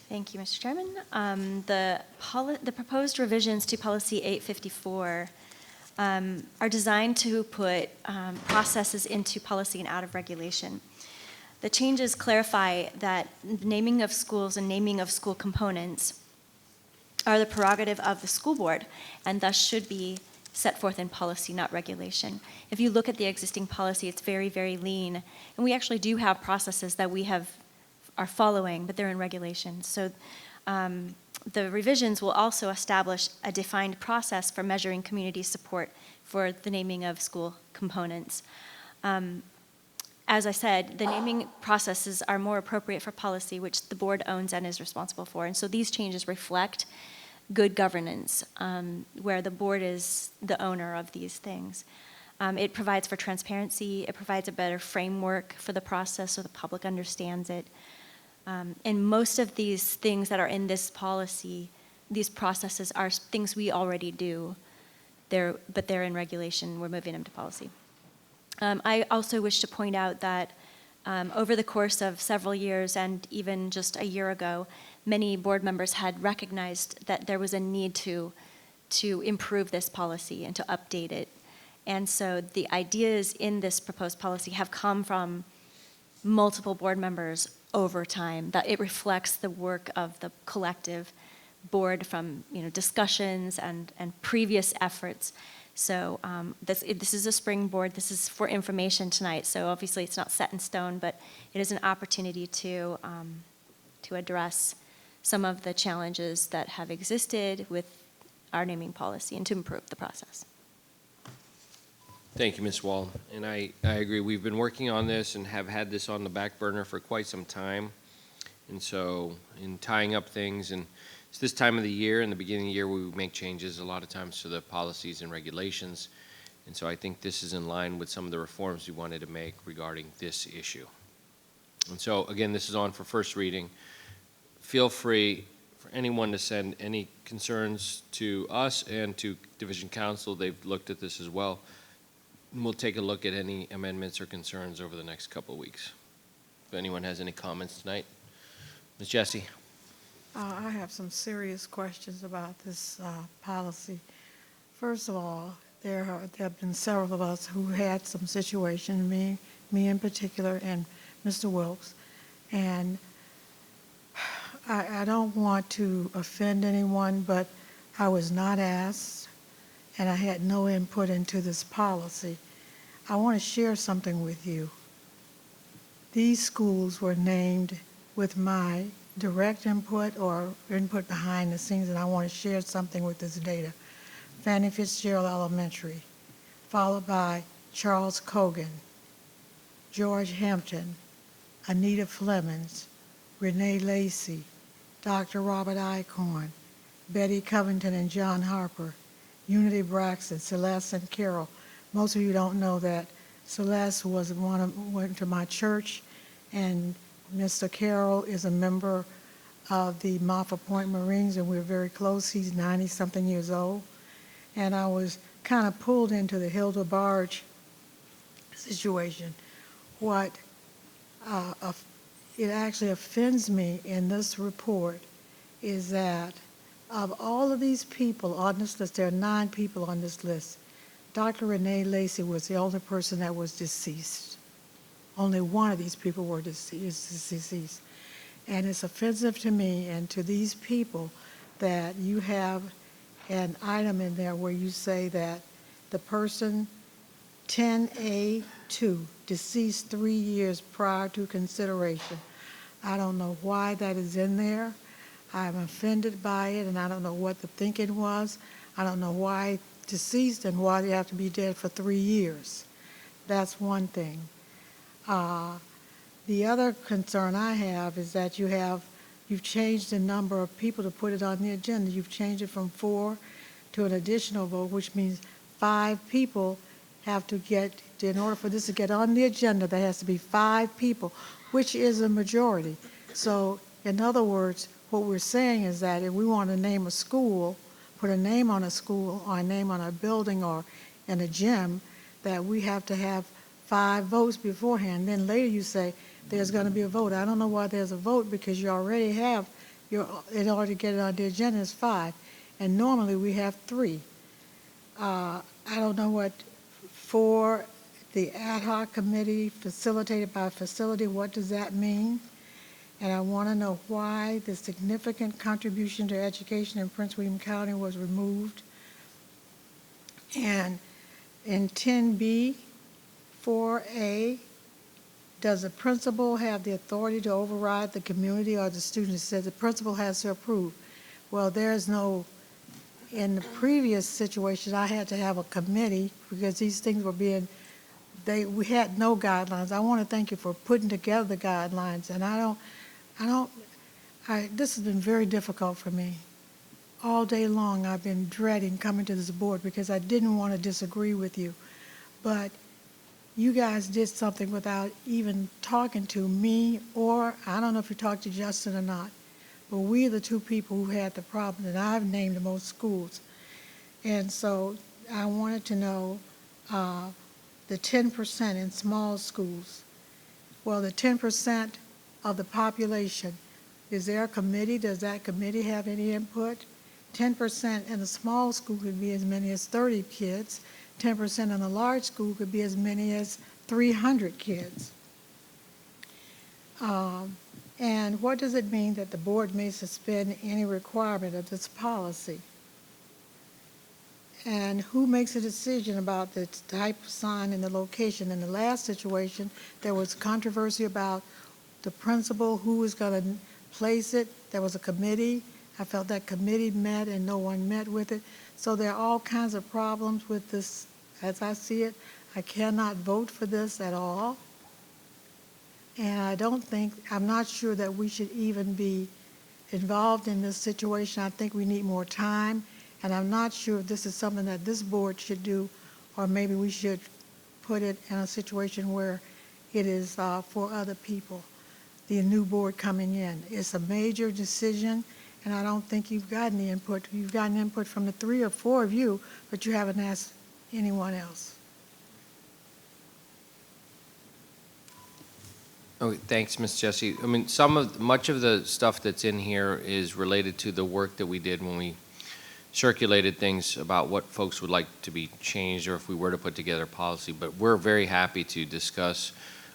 Thank you, Mr. Chairman. The proposed revisions to policy 854 are designed to put processes into policy and out of regulation. The changes clarify that naming of schools and naming of school components are the prerogative of the school board, and thus should be set forth in policy, not regulation. If you look at the existing policy, it's very, very lean, and we actually do have processes that we are following, but they're in regulation. So the revisions will also establish a defined process for measuring community support for the naming of school components. As I said, the naming processes are more appropriate for policy, which the board owns and is responsible for. And so these changes reflect good governance, where the board is the owner of these things. It provides for transparency. It provides a better framework for the process so the public understands it. And most of these things that are in this policy, these processes are things we already do, but they're in regulation. We're moving them to policy. I also wish to point out that over the course of several years, and even just a year ago, many board members had recognized that there was a need to improve this policy and to update it. And so the ideas in this proposed policy have come from multiple board members over time, that it reflects the work of the collective board from discussions and previous efforts. So this is a springboard. This is for information tonight. So obviously it's not set in stone, but it is an opportunity to address some of the challenges that have existed with our naming policy and to improve the process. Thank you, Ms. Wall. And I agree. We've been working on this and have had this on the back burner for quite some time. And so in tying up things, and it's this time of the year, in the beginning of the year, we make changes a lot of times to the policies and regulations. And so I think this is in line with some of the reforms we wanted to make regarding this issue. And so again, this is on for first reading. Feel free for anyone to send any concerns to us and to Division Council. They've looked at this as well. And we'll take a look at any amendments or concerns over the next couple of weeks. If anyone has any comments tonight. Ms. Jessie. I have some serious questions about this policy. First of all, there have been several of us who had some situation, me in particular, and Mr. Wilkes, and I don't want to offend anyone, but I was not asked, and I had no input into this policy. I want to share something with you. These schools were named with my direct input or input behind the scenes, and I want to share something with this data. Fannie Fitzgerald Elementary, followed by Charles Cogan, George Hampton, Anita Flemings, Renee Lacey, Dr. Robert Icorn, Betty Covington and John Harper, Unity Braxton, Celeste and Carol. Most of you don't know that Celeste went to my church, and Mr. Carroll is a member of the Moffett Point Marines, and we're very close. He's 90-something years old. And I was kind of pulled into the Hilda Barge situation. What it actually offends me in this report is that of all of these people on this list, there are 9 people on this list. Dr. Renee Lacey was the only person that was deceased. Only one of these people is deceased. And it's offensive to me and to these people that you have an item in there where you say that the person 10A2, deceased 3 years prior to consideration. I don't know why that is in there. I'm offended by it, and I don't know what the thinking was. I don't know why deceased and why they have to be dead for 3 years. That's one thing. The other concern I have is that you've changed the number of people to put it on the agenda. You've changed it from 4 to an additional vote, which means 5 people have to get, in order for this to get on the agenda, there has to be 5 people, which is a majority. So, in other words, what we're saying is that if we want to name a school, put a name on a school or a name on a building or in a gym, that we have to have 5 votes beforehand. Then later you say there's going to be a vote. I don't know why there's a vote, because you already have, in order to get it on the agenda is 5. And normally we have 3. I don't know what, for the ad hoc committee facilitated by facility, what does that mean? And I want to know why the significant contribution to education in Prince William County was removed. And in 10B, 4A, does the principal have the authority to override the community or the student? It says the principal has to approve. Well, there's no, in the previous situation, I had to have a committee because these things were being, we had no guidelines. I want to thank you for putting together the guidelines, and this has been very difficult for me. All day long I've been dreading coming to this board because I didn't want to disagree with you. But you guys did something without even talking to me, or I don't know if you talked to Justin or not, but we are the 2 people who had the problem, and I've named the most schools. And so I wanted to know the 10% in small schools. Well, the 10% of the population, is there a committee? Does that committee have any input? 10% in a small school could be as many as 30 kids. 10% in a large school could be as many as 300 kids. And what does it mean that the board may suspend any requirement of this policy? And who makes a decision about the type of sign and the location? In the last situation, there was controversy about the principal, who was going to place it. There was a committee. I felt that committee met and no one met with it. So there are all kinds of problems with this. As I see it, I cannot vote for this at all. And I'm not sure that we should even be involved in this situation. I think we need more time. And I'm not sure if this is something that this board should do, or maybe we should put it in a situation where it is for other people, the new board coming in. It's a major decision, and I don't think you've gotten the input. You've gotten input from the 3 or 4 of you, but you haven't asked anyone else. Okay, thanks, Ms. Jessie. I mean, much of the stuff that's in here is related to the work that we did when we circulated things about what folks would like to be changed, or if we were to put together a policy. But we're very happy to discuss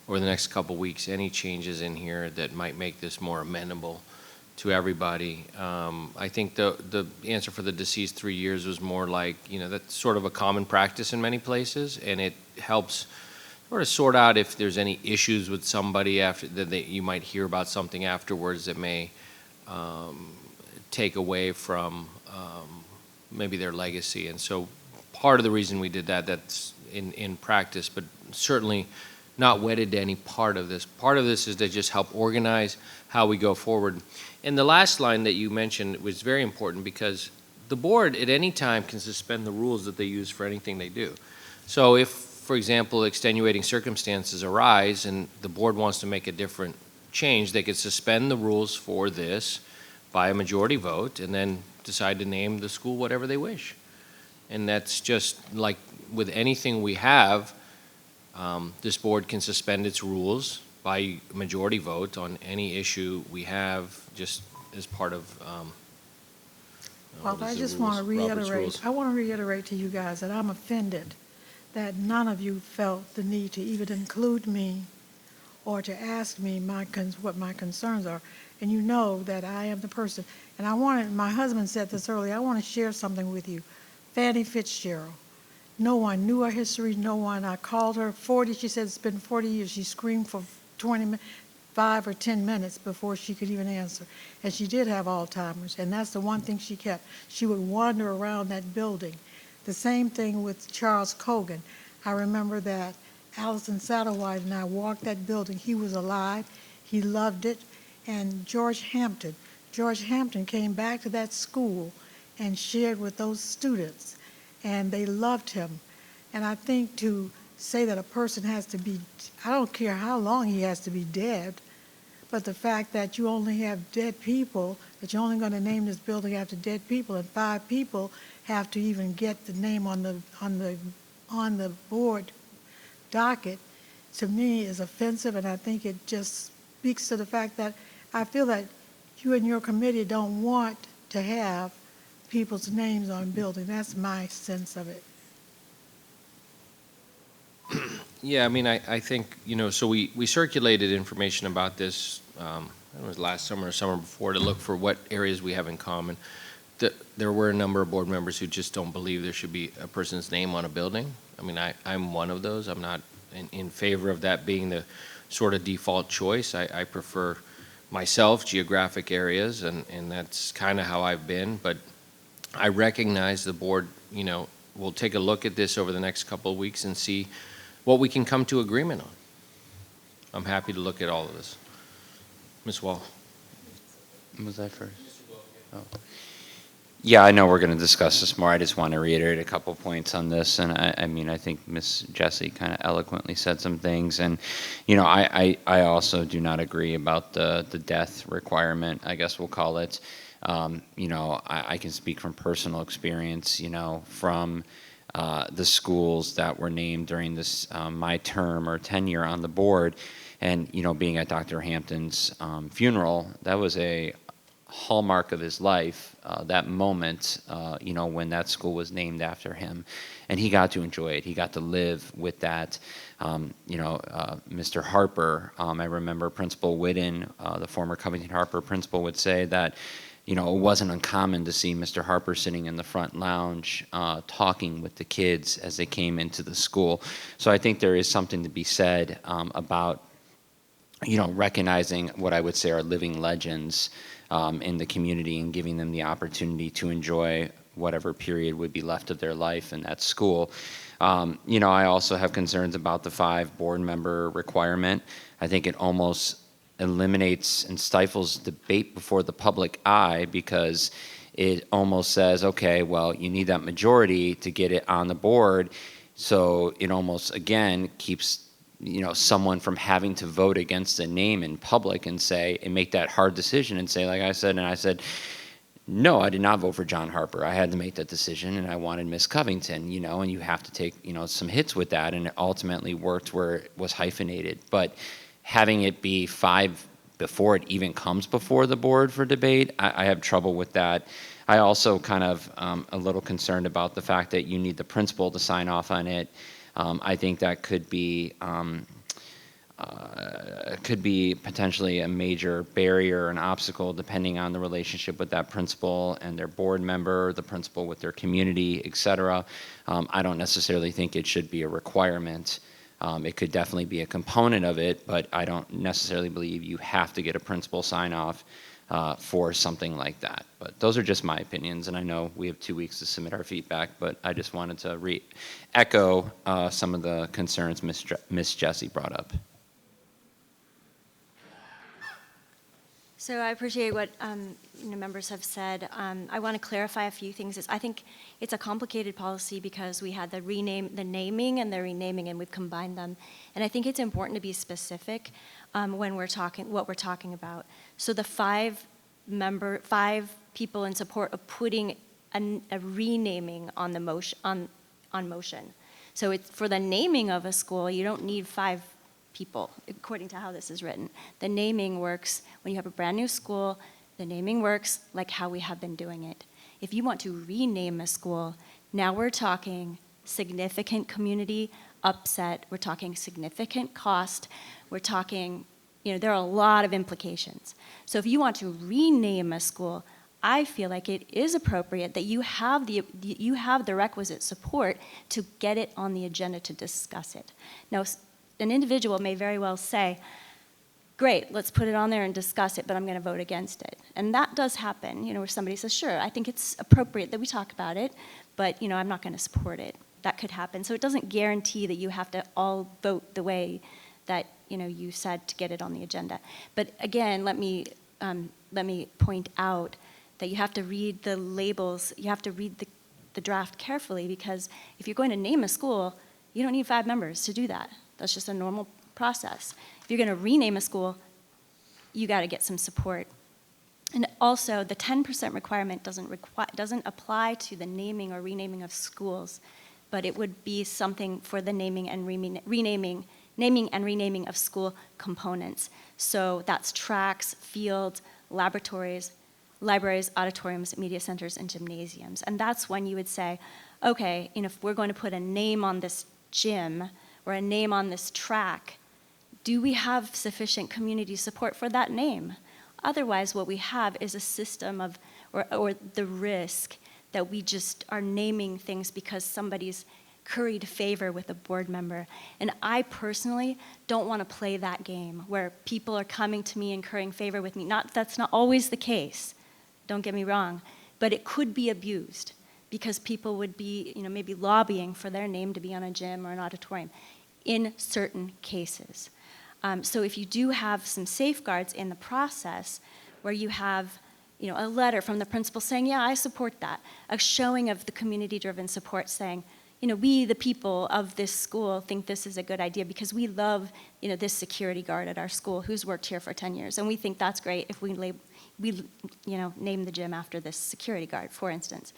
over the next couple weeks any changes in here that might make this more amenable to everybody. I think the answer for the deceased 3 years was more like, that's sort of a common practice in many places, and it helps sort of sort out if there's any issues with somebody after that you might hear about something afterwards that may take away from maybe their legacy. And so part of the reason we did that's in practice, but certainly not wedded to any part of this. Part of this is to just help organize how we go forward. And the last line that you mentioned was very important because the board at any time can suspend the rules that they use for anything they do. So if, for example, extenuating circumstances arise and the board wants to make a different change, they could suspend the rules for this by a majority vote and then decide to name the school whatever they wish. And that's just like with anything we have, this board can suspend its rules by majority vote on any issue we have, just as part of. Well, I just want to reiterate, to you guys that I'm offended that none of you felt the need to even include me or to ask me what my concerns are. And you know that I am the person. And my husband said this earlier, I want to share something with you. Fannie Fitzgerald. No one knew her history, no one. I called her 40, she said it's been 40 years. She screamed for 5 or 10 minutes before she could even answer. And she did have Alzheimer's, and that's the one thing she kept. She would wander around that building. The same thing with Charles Cogan. I remember that Allison Satterwhite and I walked that building. He was alive, he loved it. And George Hampton came back to that school and shared with those students, and they loved him. And I think to say that a person has to be, I don't care how long he has to be dead, but the fact that you only have dead people, that you're only going to name this building after dead people, and 5 people have to even get the name on the board docket, to me is offensive, and I think it just speaks to the fact that I feel that you and your committee don't want to have people's names on buildings. That's my sense of it. Yeah, I mean, I think, so we circulated information about this, I don't know, it was last summer or summer before, to look for what areas we have in common. There were a number of board members who just don't believe there should be a person's name on a building. I mean, I'm one of those. I'm not in favor of that being the sort of default choice. I prefer myself geographic areas, and that's kind of how I've been. But I recognize the board, will take a look at this over the next couple of weeks and see what we can come to agreement on. I'm happy to look at all of this. Ms. Wall. Was I first? Oh. Yeah, I know we're going to discuss this more. I just want to reiterate a couple points on this. And I mean, I think Ms. Jessie kind of eloquently said some things. And, I also do not agree about the death requirement, I guess we'll call it. I can speak from personal experience, from the schools that were named during this my term or tenure on the board. And, being at Dr. Hampton's funeral, that was a hallmark of his life, that moment, when that school was named after him. And he got to enjoy it. He got to live with that. Mr. Harper, I remember Principal Whitten, the former Covington Harper principal, would say that, it wasn't uncommon to see Mr. Harper sitting in the front lounge talking with the kids as they came into the school. So I think there is something to be said about, recognizing what I would say are living legends in the community and giving them the opportunity to enjoy whatever period would be left of their life in that school. I also have concerns about the 5 board member requirement. I think it almost eliminates and stifles debate before the public eye, because it almost says, okay, well, you need that majority to get it on the board. So it almost, again, keeps someone from having to vote against a name in public and make that hard decision and say, like I said, no, I did not vote for John Harper. I had to make that decision, and I wanted Miss Covington, and you have to take, some hits with that, and it ultimately worked where it was hyphenated. But having it be 5 before it even comes before the board for debate, I have trouble with that. I also kind of a little concerned about the fact that you need the principal to sign off on it. I think that could be potentially a major barrier, an obstacle, depending on the relationship with that principal and their board member, the principal with their community, et cetera. I don't necessarily think it should be a requirement. It could definitely be a component of it, but I don't necessarily believe you have to get a principal sign off. for something like that. But those are just my opinions, and I know we have 2 weeks to submit our feedback, but I just wanted to echo some of the concerns Miss Jessie brought up. So I appreciate what members have said. I want to clarify a few things. I think it's a complicated policy because we had the naming and the renaming, and we've combined them. And I think it's important to be specific when we're talking what we're talking about. So the 5 people in support of putting a renaming on the motion on motion. So it's for the naming of a school, you don't need 5 people, according to how this is written. The naming works when you have a brand new school. The naming works like how we have been doing it. If you want to rename a school, now we're talking significant community upset. We're talking significant cost. We're talking, there are a lot of implications. So if you want to rename a school, I feel like it is appropriate that you have the requisite support to get it on the agenda to discuss it. Now, an individual may very well say, great, let's put it on there and discuss it, but I'm going to vote against it. And that does happen, where somebody says, sure, I think it's appropriate that we talk about it, but, I'm not going to support it. That could happen. So it doesn't guarantee that you have to all vote the way that, you said to get it on the agenda. But again, let me point out that you have to read the labels, you have to read the draft carefully, because if you're going to name a school, you don't need 5 members to do that. That's just a normal process. If you're going to rename a school, you got to get some support. And also, the 10% requirement doesn't apply to the naming or renaming of schools, but it would be something for the naming and renaming of school components. So that's tracks, fields, laboratories, libraries, auditoriums, media centers, and gymnasiums. And that's when you would say, okay, if we're going to put a name on this gym or a name on this track, do we have sufficient community support for that name? Otherwise, what we have is a system of, or the risk that we just are naming things because somebody's curried favor with a board member. And I personally don't want to play that game where people are coming to me and currying favor with me. That's not always the case, don't get me wrong, but it could be abused because people would be, maybe lobbying for their name to be on a gym or an auditorium in certain cases. So if you do have some safeguards in the process where you have, a letter from the principal saying, yeah, I support that, a showing of the community-driven support saying, we, the people of this school, think this is a good idea because we love, this security guard at our school who's worked here for 10 years, and we think that's great if we name the gym after this security guard, for instance.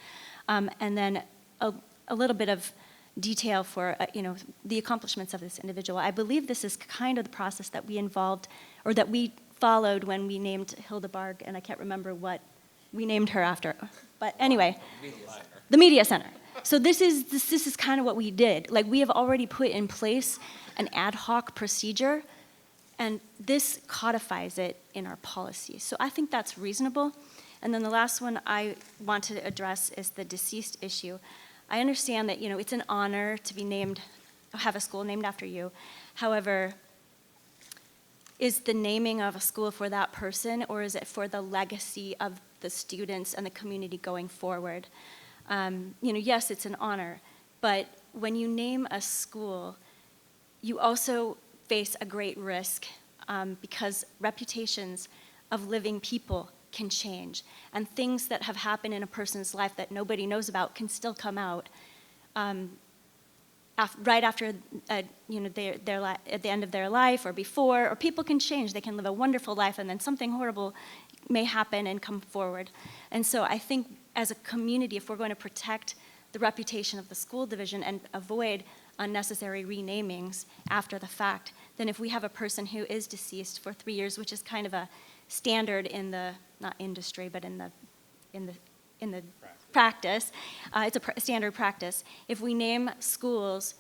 And then a little bit of detail for the accomplishments of this individual. I believe this is kind of the process that we involved, or that we followed when we named Hilda Barg, and I can't remember what we named her after. But anyway, the Media Center. So this is kind of what we did. Like, we have already put in place an ad hoc procedure, and this codifies it in our policy. So I think that's reasonable. And then the last one I want to address is the deceased issue. I understand that, it's an honor to be named, have a school named after you. However, is the naming of a school for that person, or is it for the legacy of the students and the community going forward? Yes, it's an honor, but when you name a school, you also face a great risk because reputations of living people can change, and things that have happened in a person's life that nobody knows about can still come out right after at the end of their life or before, or people can change. They can live a wonderful life, and then something horrible may happen and come forward. And so I think as a community, if we're going to protect the reputation of the school division and avoid unnecessary renamings after the fact, then if we have a person who is deceased for 3 years, which is kind of a standard in the, not industry, but in the practice, it's a standard practice. If we name schools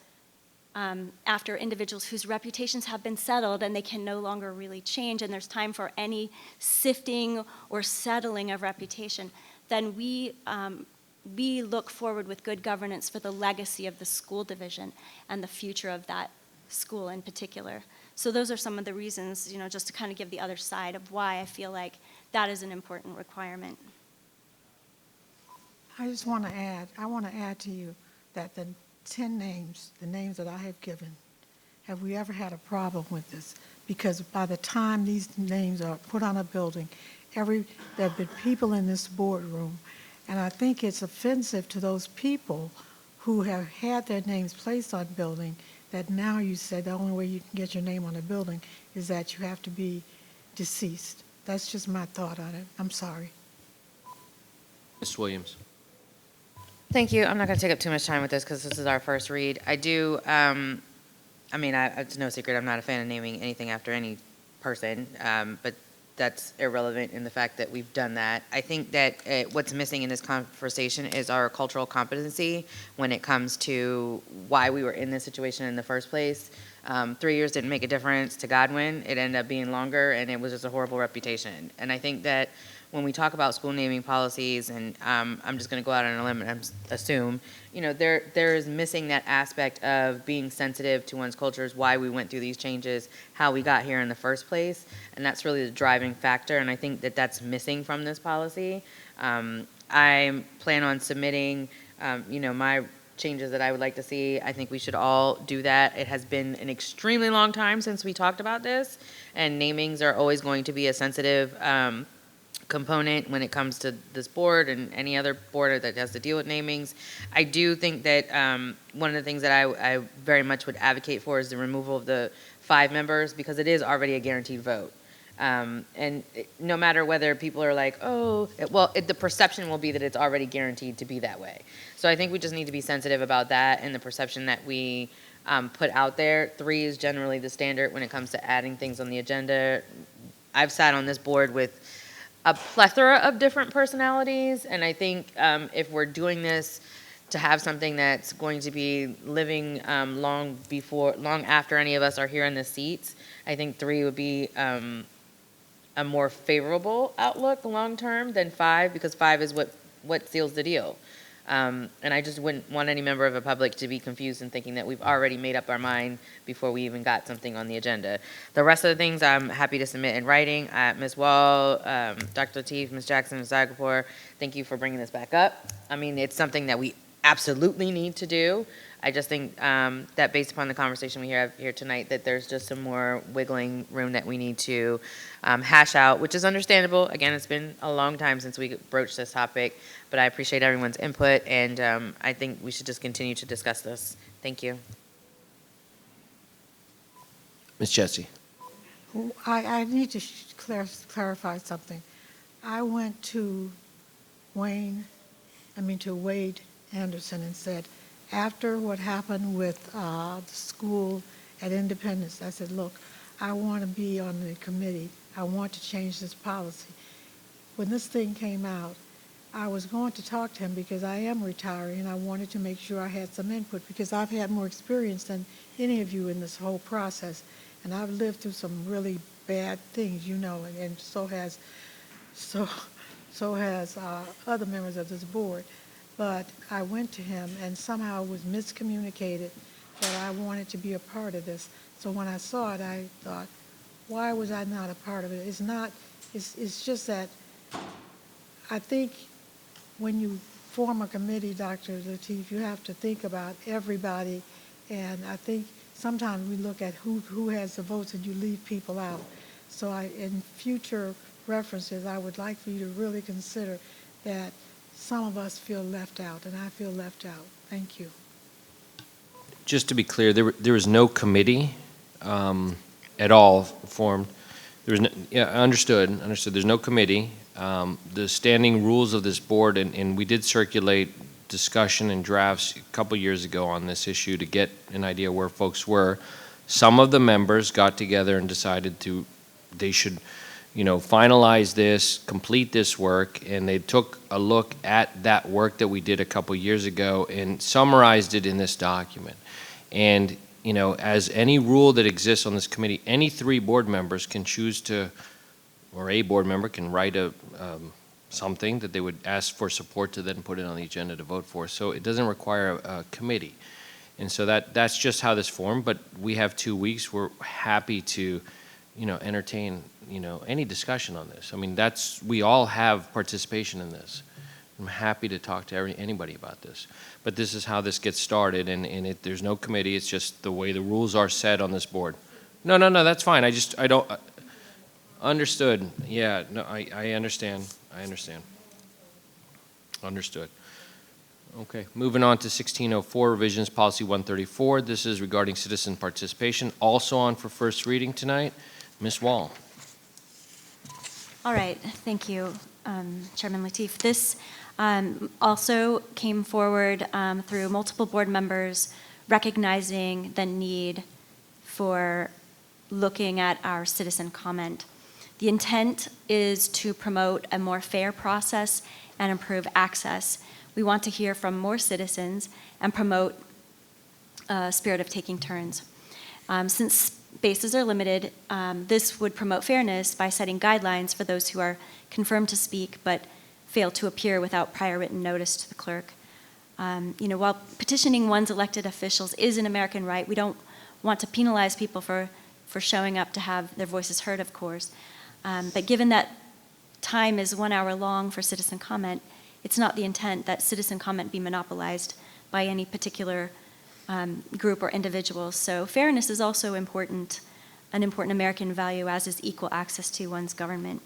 after individuals whose reputations have been settled and they can no longer really change, and there's time for any sifting or settling of reputation, then we look forward with good governance for the legacy of the school division and the future of that school in particular. So those are some of the reasons, just to kind of give the other side of why I feel like that is an important requirement. I just want to add, I want to add to you that the 10 names, the names that I have given, have we ever had a problem with this? Because by the time these names are put on a building, there have been people in this boardroom, and I think it's offensive to those people who have had their names placed on building, that now you say the only way you can get your name on a building is that you have to be deceased. That's just my thought on it. I'm sorry. Ms. Williams. Thank you. I'm not going to take up too much time with this because this is our first read. I do, it's no secret I'm not a fan of naming anything after any person, but that's irrelevant in the fact that we've done that. I think that what's missing in this conversation is our cultural competency when it comes to why we were in this situation in the first place. 3 years didn't make a difference to Godwin. It ended up being longer, and it was just a horrible reputation. And I think that when we talk about school naming policies, and I'm just going to go out on a limb and assume, there is missing that aspect of being sensitive to one's cultures, why we went through these changes, how we got here in the first place, and that's really the driving factor, and I think that that's missing from this policy. I plan on submitting, my changes that I would like to see. I think we should all do that. It has been an extremely long time since we talked about this, and namings are always going to be a sensitive component when it comes to this board and any other board that has to deal with namings. I do think that one of the things that I very much would advocate for is the removal of the 5 members, because it is already a guaranteed vote. No matter whether people are like, the perception will be that it's already guaranteed to be that way. So I think we just need to be sensitive about that and the perception that we put out there. 3 is generally the standard when it comes to adding things on the agenda. I've sat on this board with a plethora of different personalities, and I think if we're doing this to have something that's going to be living long after any of us are here in the seats, I think 3 would be a more favorable outlook long term than 5, because 5 is what seals the deal. And I just wouldn't want any member of the public to be confused and thinking that we've already made up our mind before we even got something on the agenda. The rest of the things I'm happy to submit in writing. Ms. Wall, Dr. Lateef, Ms. Jackson, Ms. Zagapur, thank you for bringing this back up. I mean, it's something that we absolutely need to do. I just think that based upon the conversation we have here tonight, that there's just some more wiggling room that we need to hash out, which is understandable. Again, it's been a long time since we broached this topic, but I appreciate everyone's input, and I think we should just continue to discuss this. Thank you. Ms. Jessie. I need to clarify something. I went to Wade Anderson and said, after what happened with the school at Independence, I said, look, I want to be on the committee. I want to change this policy. When this thing came out, I was going to talk to him because I am retiring, and I wanted to make sure I had some input because I've had more experience than any of you in this whole process, and I've lived through some really bad things, and so has other members of this board. But I went to him, and somehow it was miscommunicated that I wanted to be a part of this. So when I saw it, I thought, why was I not a part of it? It's just that I think when you form a committee, Dr. Lateef, you have to think about everybody, and I think sometimes we look at who has the votes and you leave people out. So in future references, I would like for you to really consider that some of us feel left out, and I feel left out. Thank you. Just to be clear, there was no committee at all formed. There was understood. There's no committee. The standing rules of this board, and we did circulate discussion and drafts a couple years ago on this issue to get an idea where folks were. Some of the members got together and decided they should finalize this, complete this work, and they took a look at that work that we did a couple years ago and summarized it in this document. And, as any rule that exists on this committee, any 3 board members can choose to, or a board member can write something that they would ask for support to then put it on the agenda to vote for. So it doesn't require a committee. And so that's just how this formed, but we have 2 weeks. We're happy to entertain, any discussion on this. I mean, we all have participation in this. I'm happy to talk to anybody about this. But this is how this gets started, and there's no committee. It's just the way the rules are set on this board. No, that's fine. I don't, understood. Yeah, no, I understand. Understood. Okay, moving on to 1604, revisions policy 134. This is regarding citizen participation, also on for first reading tonight. Ms. Wall. All right, thank you, Chairman Lateef. This also came forward through multiple board members recognizing the need for looking at our citizen comment. The intent is to promote a more fair process and improve access. We want to hear from more citizens and promote a spirit of taking turns. Since spaces are limited, this would promote fairness by setting guidelines for those who are confirmed to speak but fail to appear without prior written notice to the clerk. While petitioning one's elected officials is an American right, we don't want to penalize people for showing up to have their voices heard, of course. But given that time is 1 hour long for citizen comment, it's not the intent that citizen comment be monopolized by any particular group or individual. So fairness is also an important American value, as is equal access to one's government.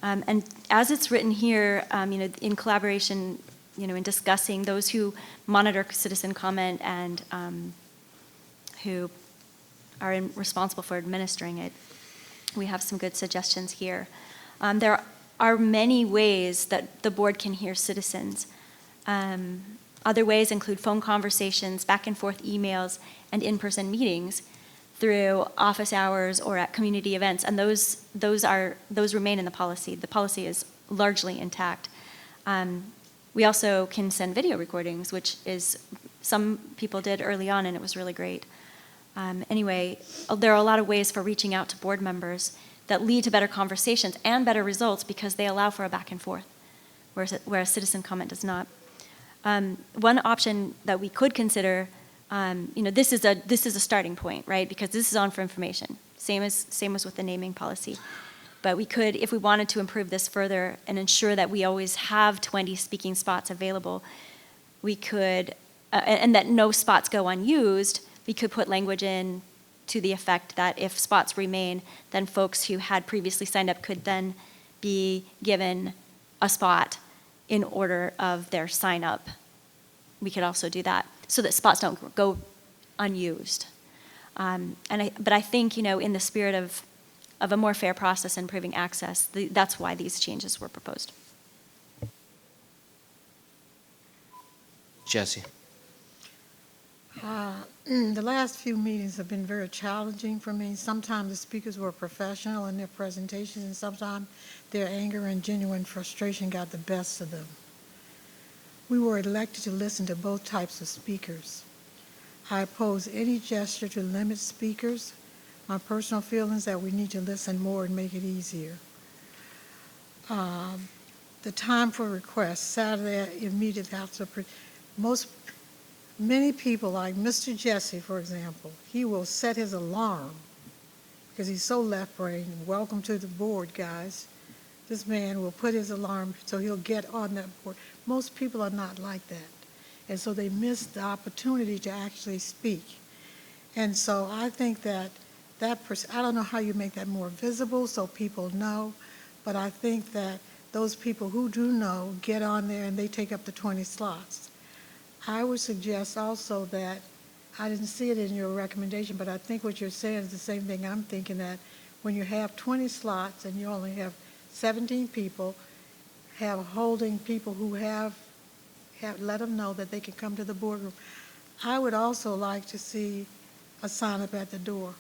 And as it's written here, in collaboration, in discussing those who monitor citizen comment and who are responsible for administering it, we have some good suggestions here. There are many ways that the board can hear citizens. Other ways include phone conversations, back and forth emails, and in-person meetings through office hours or at community events, and those remain in the policy. The policy is largely intact. We also can send video recordings, which is some people did early on, and it was really great. Anyway, there are a lot of ways for reaching out to board members that lead to better conversations and better results because they allow for a back and forth, whereas citizen comment does not. One option that we could consider, this is a starting point, right? Because this is on for information, same as with the naming policy. But we could, if we wanted to improve this further and ensure that we always have 20 speaking spots available, we could, and that no spots go unused, we could put language in to the effect that if spots remain, then folks who had previously signed up could then be given a spot in order of their sign up. We could also do that so that spots don't go unused. But I think, in the spirit of a more fair process and improving access, that's why these changes were proposed. Jesse. The last few meetings have been very challenging for me. Sometimes the speakers were professional in their presentations, and sometimes their anger and genuine frustration got the best of them. We were elected to listen to both types of speakers. I oppose any gesture to limit speakers. My personal feeling is that we need to listen more and make it easier. The time for requests, Saturday immediately after, many people, like Mr. Jesse, for example, he will set his alarm because he's so left-brained. Welcome to the board, guys. This man will put his alarm so he'll get on that board. Most people are not like that, and so they miss the opportunity to actually speak. And so I think that I don't know how you make that more visible so people know, but I think that those people who do know get on there and they take up the 20 slots. I would suggest also that, I didn't see it in your recommendation, but I think what you're saying is the same thing I'm thinking, that when you have 20 slots and you only have 17 people, have holding people who have let them know that they can come to the boardroom. I would also like to see a sign up at the door.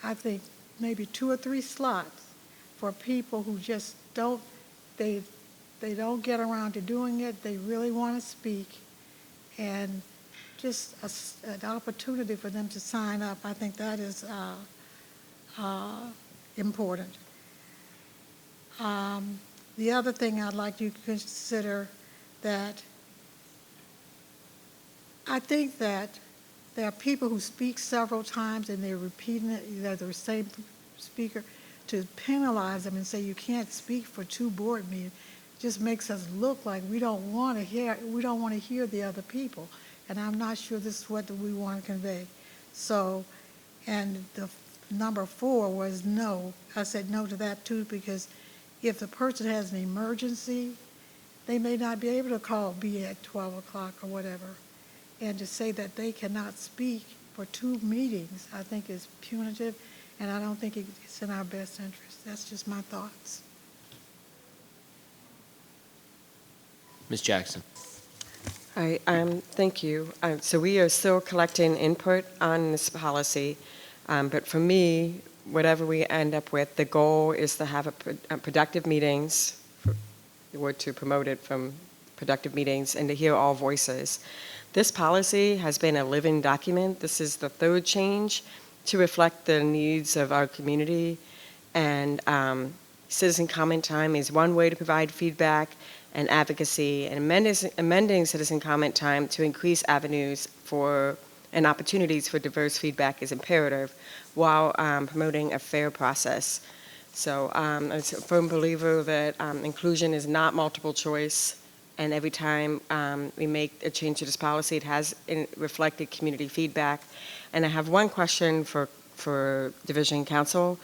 I think maybe 2 or 3 slots for people who just don't get around to doing it. They really want to speak, and just an opportunity for them to sign up. I think that is important. The other thing I'd like you to consider, that I think that there are people who speak several times and they're repeating it, they're the same speaker, to penalize them and say you can't speak for 2 board meetings just makes us look like we don't want to hear the other people. And I'm not sure this is what we want to convey. So, and the number 4 was no. I said no to that too, because if the person has an emergency, they may not be able to be at 12 o'clock or whatever. And to say that they cannot speak for 2 meetings, I think is punitive, and I don't think it's in our best interest. That's just my thoughts. Ms. Jackson. Hi, thank you. So we are still collecting input on this policy, but for me, whatever we end up with, the goal is to have productive meetings, or to promote it from productive meetings, and to hear all voices. This policy has been a living document. This is the 3rd change to reflect the needs of our community, and citizen comment time is one way to provide feedback and advocacy, and amending citizen comment time to increase avenues for and opportunities for diverse feedback is imperative, while promoting a fair process. So I'm a firm believer that inclusion is not multiple choice, and every time we make a change to this policy, it has reflected community feedback. And I have one question for Division Council.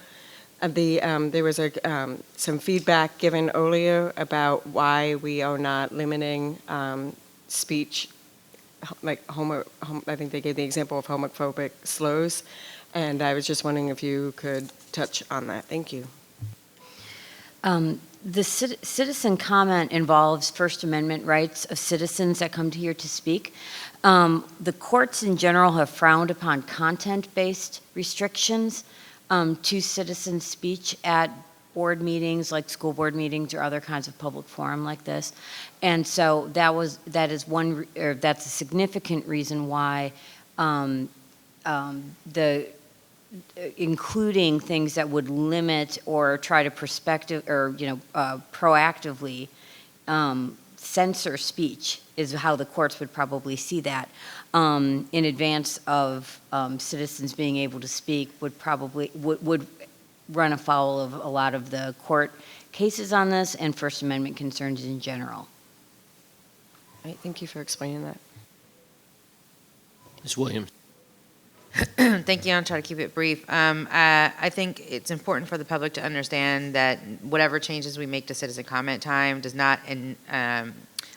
There was some feedback given earlier about why we are not limiting speech, like I think they gave the example of homophobic slurs, and I was just wondering if you could touch on that. Thank you. The citizen comment involves First Amendment rights of citizens that come here to speak. The courts in general have frowned upon content-based restrictions to citizen speech at board meetings, like school board meetings or other kinds of public forum like this. And so that's a significant reason why including things that would limit or try to proactively censor speech is how the courts would probably see that. In advance of citizens being able to speak would run afoul of a lot of the court cases on this and First Amendment concerns in general. All right, thank you for explaining that. Ms. Williams. Thank you. I'll try to keep it brief. I think it's important for the public to understand that whatever changes we make to citizen comment time does not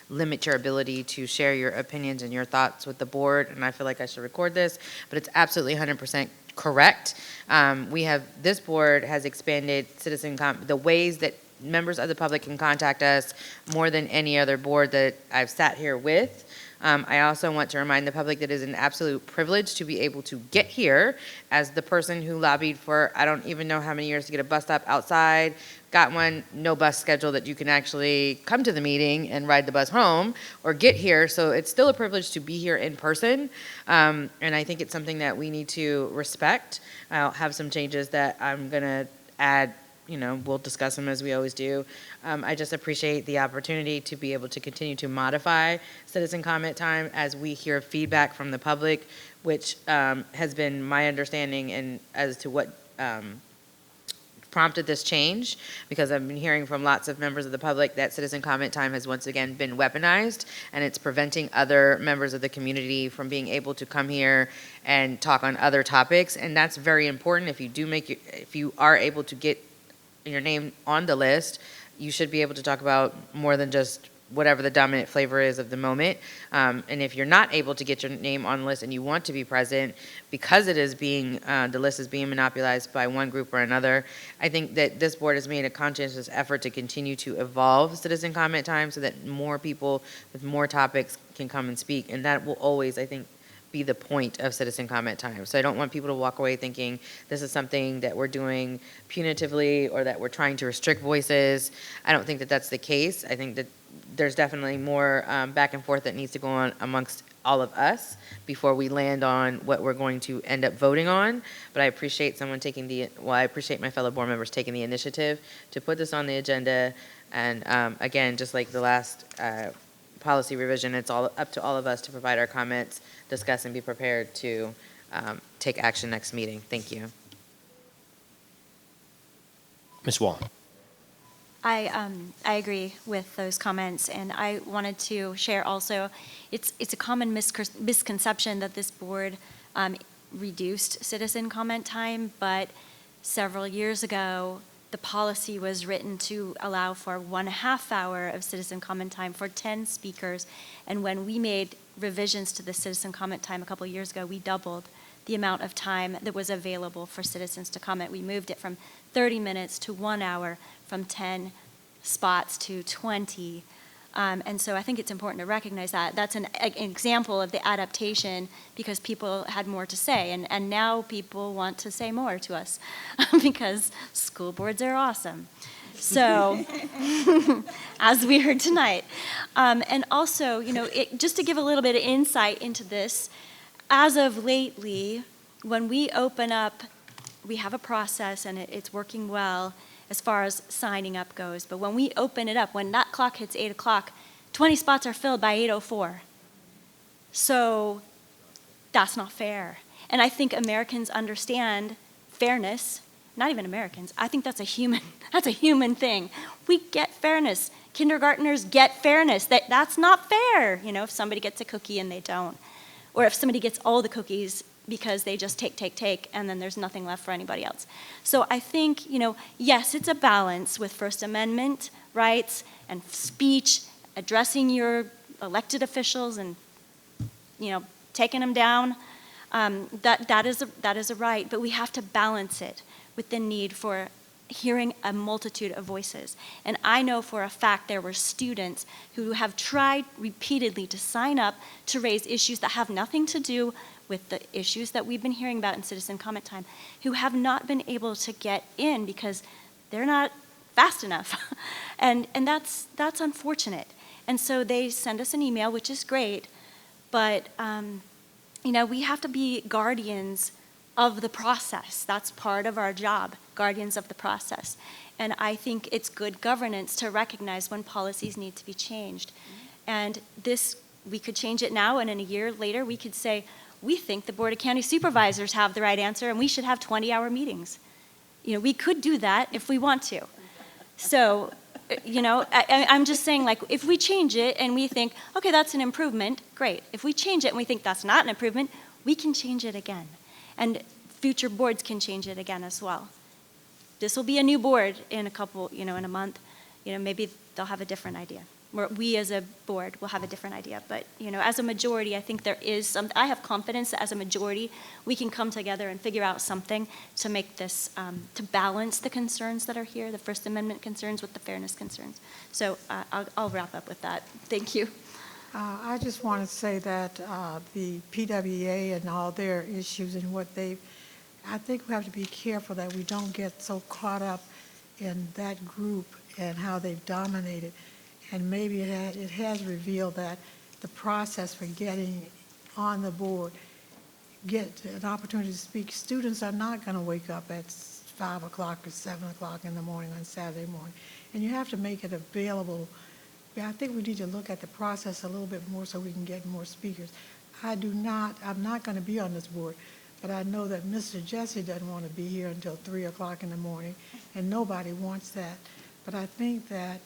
limit your ability to share your opinions and your thoughts with the board, and I feel like I should record this, but it's absolutely 100% correct. This board has expanded the ways that members of the public can contact us more than any other board that I've sat here with. I also want to remind the public that it is an absolute privilege to be able to get here as the person who lobbied for, I don't even know how many years to get a bus stop outside, got one, no bus schedule that you can actually come to the meeting and ride the bus home or get here. So it's still a privilege to be here in person. And I think it's something that we need to respect. I'll have some changes that I'm going to add. We'll discuss them as we always do. I just appreciate the opportunity to be able to continue to modify citizen comment time as we hear feedback from the public, which has been my understanding and as to what prompted this change, because I've been hearing from lots of members of the public that citizen comment time has once again been weaponized, and it's preventing other members of the community from being able to come here and talk on other topics, and that's very important. If you are able to get your name on the list, you should be able to talk about more than just whatever the dominant flavor is of the moment. And if you're not able to get your name on the list and you want to be present, because the list is being monopolized by one group or another, I think that this board has made a conscientious effort to continue to evolve citizen comment time so that more people with more topics can come and speak. And that will always, I think, be the point of citizen comment time. So I don't want people to walk away thinking this is something that we're doing punitively or that we're trying to restrict voices. I don't think that that's the case. I think that there's definitely more back and forth that needs to go on amongst all of us before we land on what we're going to end up voting on. But I appreciate I appreciate my fellow board members taking the initiative to put this on the agenda. And again, just like the last policy revision, it's all up to all of us to provide our comments, discuss, and be prepared to take action next meeting. Thank you. Ms. Wall. I agree with those comments, and I wanted to share also, it's a common misconception that this board reduced citizen comment time, but several years ago, the policy was written to allow for 1.5 hour of citizen comment time for 10 speakers, and when we made revisions to the citizen comment time a couple of years ago, we doubled the amount of time that was available for citizens to comment. We moved it from 30 minutes to 1 hour, from 10 spots to 20. And so I think it's important to recognize that. That's an example of the adaptation because people had more to say. And now people want to say more to us because school boards are awesome. So, as we heard tonight. And also, just to give a little bit of insight into this, as of lately, when we open up, we have a process and it's working well as far as signing up goes. But when we open it up, when that clock hits 8 o'clock, 20 spots are filled by 8:04. So that's not fair. And I think Americans understand fairness. Not even Americans. I think that's a human thing. We get fairness. Kindergartners get fairness. That's not fair, if somebody gets a cookie and they don't. Or if somebody gets all the cookies because they just take, and then there's nothing left for anybody else. So I think, yes, it's a balance with First Amendment rights and speech, addressing your elected officials and, taking them down. That is a right, but we have to balance it with the need for hearing a multitude of voices. And I know for a fact there were students who have tried repeatedly to sign up to raise issues that have nothing to do with the issues that we've been hearing about in citizen comment time, who have not been able to get in because they're not fast enough. and that's unfortunate. And so they send us an email, which is great, but we have to be guardians of the process. That's part of our job, guardians of the process. And I think it's good governance to recognize when policies need to be changed. And we could change it now, and in a year later, we could say, we think the Board of County Supervisors have the right answer, and we should have 20-hour meetings. We could do that if we want to. So, I'm just saying, if we change it and we think, okay, that's an improvement, great. If we change it and we think that's not an improvement, we can change it again. And future boards can change it again as well. This will be a new board in in a month. Maybe they'll have a different idea. We as a board will have a different idea. But, as a majority, I think I have confidence that as a majority, we can come together and figure out something to make this, to balance the concerns that are here, the First Amendment concerns with the fairness concerns. So I'll wrap up with that. Thank you. I just want to say that the PWA and all their issues and I think we have to be careful that we don't get so caught up in that group and how they've dominated. And maybe it has revealed that the process for getting on the board, get an opportunity to speak, students are not going to wake up at 5 o'clock or 7 o'clock in the morning on Saturday morning. And you have to make it available. I think we need to look at the process a little bit more so we can get more speakers. I'm not going to be on this board, but I know that Mr. Jesse doesn't want to be here until 3 o'clock in the morning, and nobody wants that. But I think that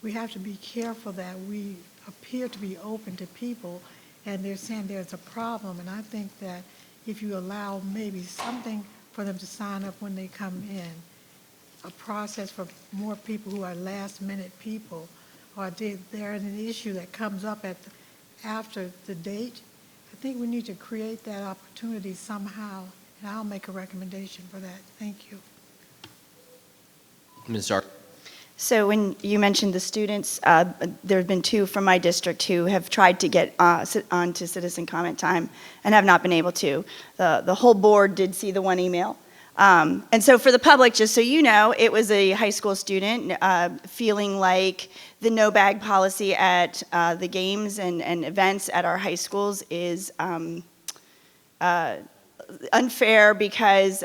we have to be careful that we appear to be open to people, and they're saying there's a problem, and I think that if you allow maybe something for them to sign up when they come in, a process for more people who are last-minute people, or they're in an issue that comes up after the date, I think we need to create that opportunity somehow, and I'll make a recommendation for that. Thank you. Ms. Zark. So when you mentioned the students, there have been 2 from my district who have tried to get onto citizen comment time and have not been able to. The whole board did see the one email. And so for the public, just so you know, it was a high school student feeling like the no bag policy at the games and events at our high schools is unfair because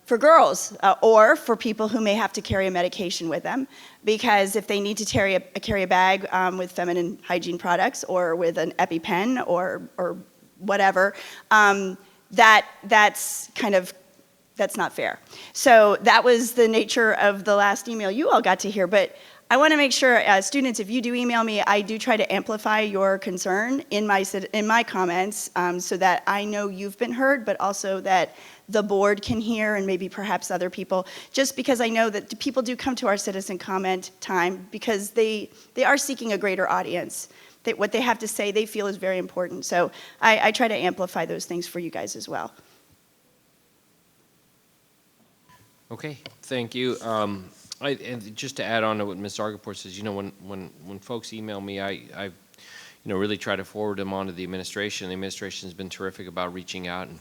for girls or for people who may have to carry a medication with them, because if they need to carry a bag with feminine hygiene products or with an EpiPen or whatever, that's kind of that's not fair. So that was the nature of the last email you all got to hear. But I want to make sure, students, if you do email me, I do try to amplify your concern in my comments so that I know you've been heard, but also that the board can hear and maybe perhaps other people, just because I know that people do come to our citizen comment time because they are seeking a greater audience. What they have to say they feel is very important. So I try to amplify those things for you guys as well. Okay, thank you. And just to add on to what Ms. Argapor says, when folks email me, I really try to forward them on to the administration. The administration has been terrific about reaching out and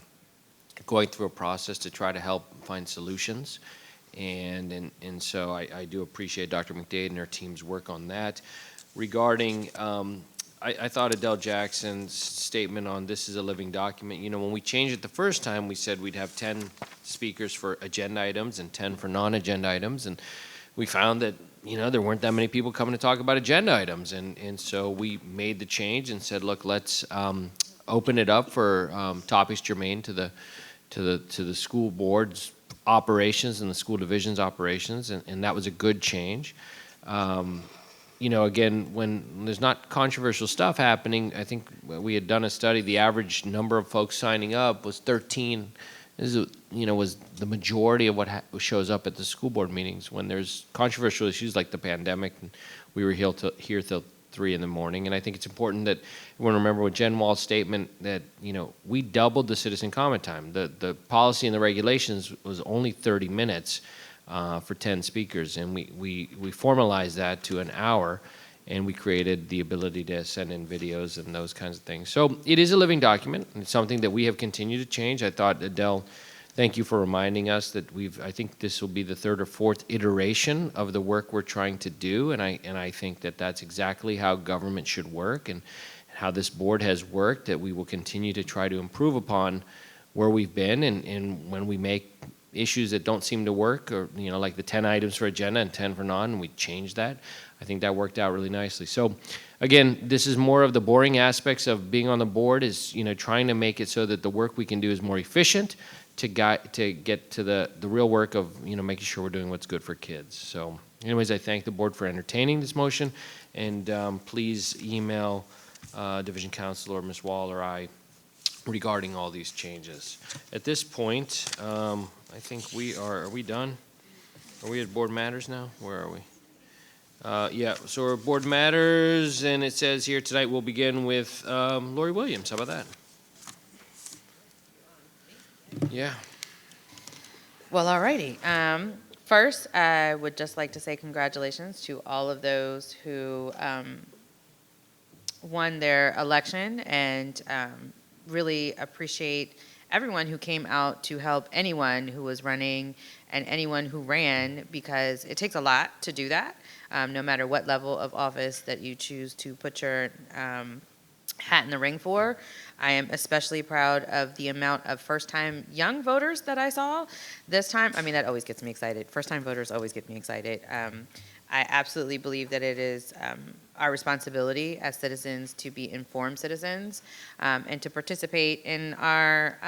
going through a process to try to help find solutions. And so I do appreciate Dr. McDade and her team's work on that. Regarding, I thought Adele Jackson's statement on this is a living document, when we changed it the first time, we said we'd have 10 speakers for agenda items and 10 for non-agenda items. And we found that, there weren't that many people coming to talk about agenda items. And so we made the change and said, look, let's open it up for topics germane to the school board's operations and the school division's operations. And that was a good change. Again, when there's not controversial stuff happening, I think we had done a study, the average number of folks signing up was 13. This is, was the majority of what shows up at the school board meetings. When there's controversial issues like the pandemic, and we were here till 3 in the morning. And I think it's important that everyone remember with Jen Wall's statement that, we doubled the citizen comment time. The policy and the regulations was only 30 minutes. For 10 speakers, and we formalized that to an hour, and we created the ability to send in videos and those kinds of things. So it is a living document, and it's something that we have continued to change. I thought, Adele, thank you for reminding us that I think this will be the 3rd or 4th iteration of the work we're trying to do, and I think that that's exactly how government should work and how this board has worked, that we will continue to try to improve upon where we've been, and when we make issues that don't seem to work, or like the 10 items for agenda and 10 for non, and we changed that. I think that worked out really nicely. So again, this is more of the boring aspects of being on the board, is trying to make it so that the work we can do is more efficient to get to the real work of making sure we're doing what's good for kids. So anyways, I thank the board for entertaining this motion, and please email Division Council or Ms. Wall or I regarding all these changes. At this point, I think are we done? Are we at board matters now? Where are we? Yeah, so we're board matters, and it says here tonight we'll begin with Lori Williams. How about that? Yeah. Well, all righty. First, I would just like to say congratulations to all of those who won their election, and really appreciate everyone who came out to help anyone who was running and anyone who ran, because it takes a lot to do that, no matter what level of office that you choose to put your hat in the ring for. I am especially proud of the amount of first-time young voters that I saw this time. I mean, that always gets me excited. First-time voters always get me excited. I absolutely believe that it is our responsibility as citizens to be informed citizens and to participate in our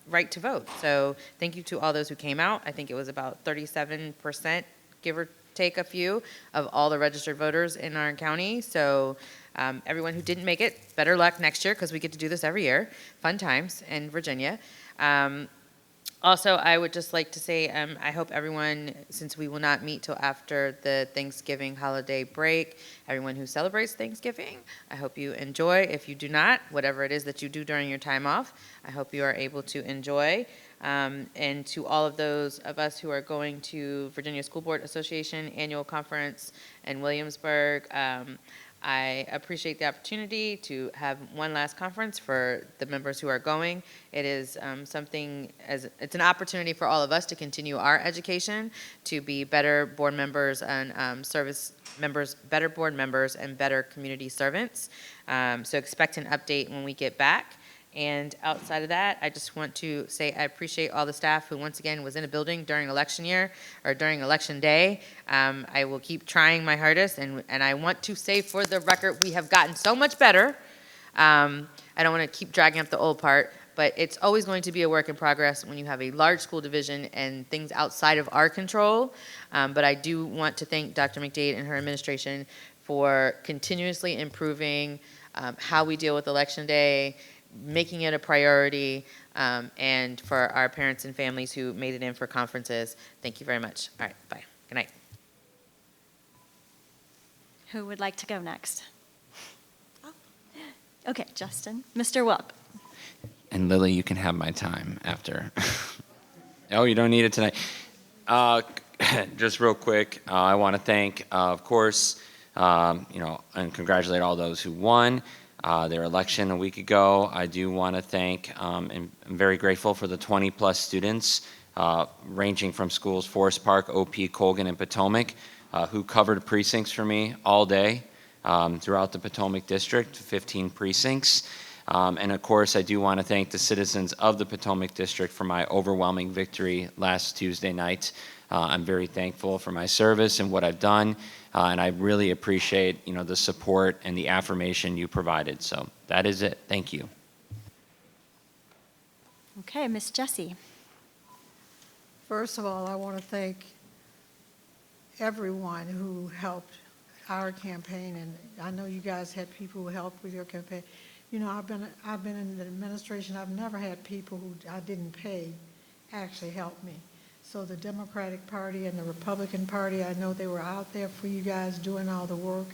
right to vote. So thank you to all those who came out. I think it was about 37%, give or take a few, of all the registered voters in our county. So everyone who didn't make it, better luck next year, because we get to do this every year. Fun times in Virginia. Also, I would just like to say, I hope everyone, since we will not meet till after the Thanksgiving holiday break, everyone who celebrates Thanksgiving, I hope you enjoy. If you do not, whatever it is that you do during your time off, I hope you are able to enjoy. And to all of those of us who are going to Virginia School Board Association Annual Conference in Williamsburg, I appreciate the opportunity to have one last conference for the members who are going. It is it's an opportunity for all of us to continue our education, to be better board members and service members, better board members and better community servants. So expect an update when we get back. And outside of that, I just want to say I appreciate all the staff who, once again, was in a building during election year or during election day. I will keep trying my hardest, and I want to say for the record, we have gotten so much better. I don't want to keep dragging up the old part. but it's always going to be a work in progress when you have a large school division and things outside of our control. But I do want to thank Dr. McDade and her administration for continuously improving how we deal with Election Day, making it a priority, and for our parents and families who made it in for conferences. Thank you very much. All right, bye. Good night. Who would like to go next? Okay, Justin. Mr. Welk. And Lily, you can have my time after. Oh, you don't need it tonight. Just real quick, I want to thank, of course, and congratulate all those who won their election a week ago. I do want to thank, and I'm very grateful for the 20-plus students, ranging from schools Forest Park, OP, Colgan, and Potomac, who covered precincts for me all day throughout the Potomac District, 15 precincts. And of course, I do want to thank the citizens of the Potomac District for my overwhelming victory last Tuesday night. I'm very thankful for my service and what I've done, and I really appreciate, the support and the affirmation you provided. So that is it. Thank you. Okay, Miss Jessie. First of all, I want to thank everyone who helped our campaign, and I know you guys had people who helped with your campaign. I've been in the administration. I've never had people who I didn't pay actually help me. So the Democratic Party and the Republican Party, I know they were out there for you guys doing all the work.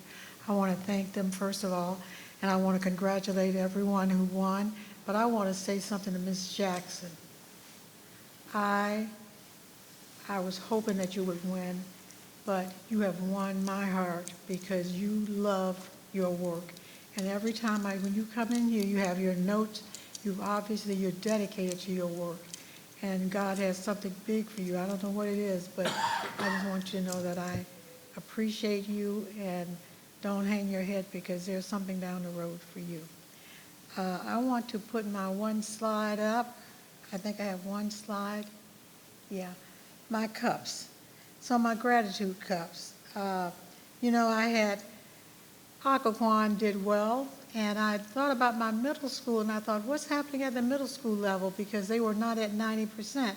I want to thank them first of all, and I want to congratulate everyone who won. But I want to say something to Ms. Jackson. I was hoping that you would win, but you have won my heart because you love your work. And every time when you come in here, you have your notes. You're dedicated to your work. And God has something big for you. I don't know what it is, but I just want you to know that I appreciate you, and don't hang your head because there's something down the road for you. I want to put my one slide up. I think I have one slide. Yeah, my cups. So my gratitude cups. I had Occoquan did well, and I thought about my middle school, and I thought, what's happening at the middle school level, because they were not at 90%.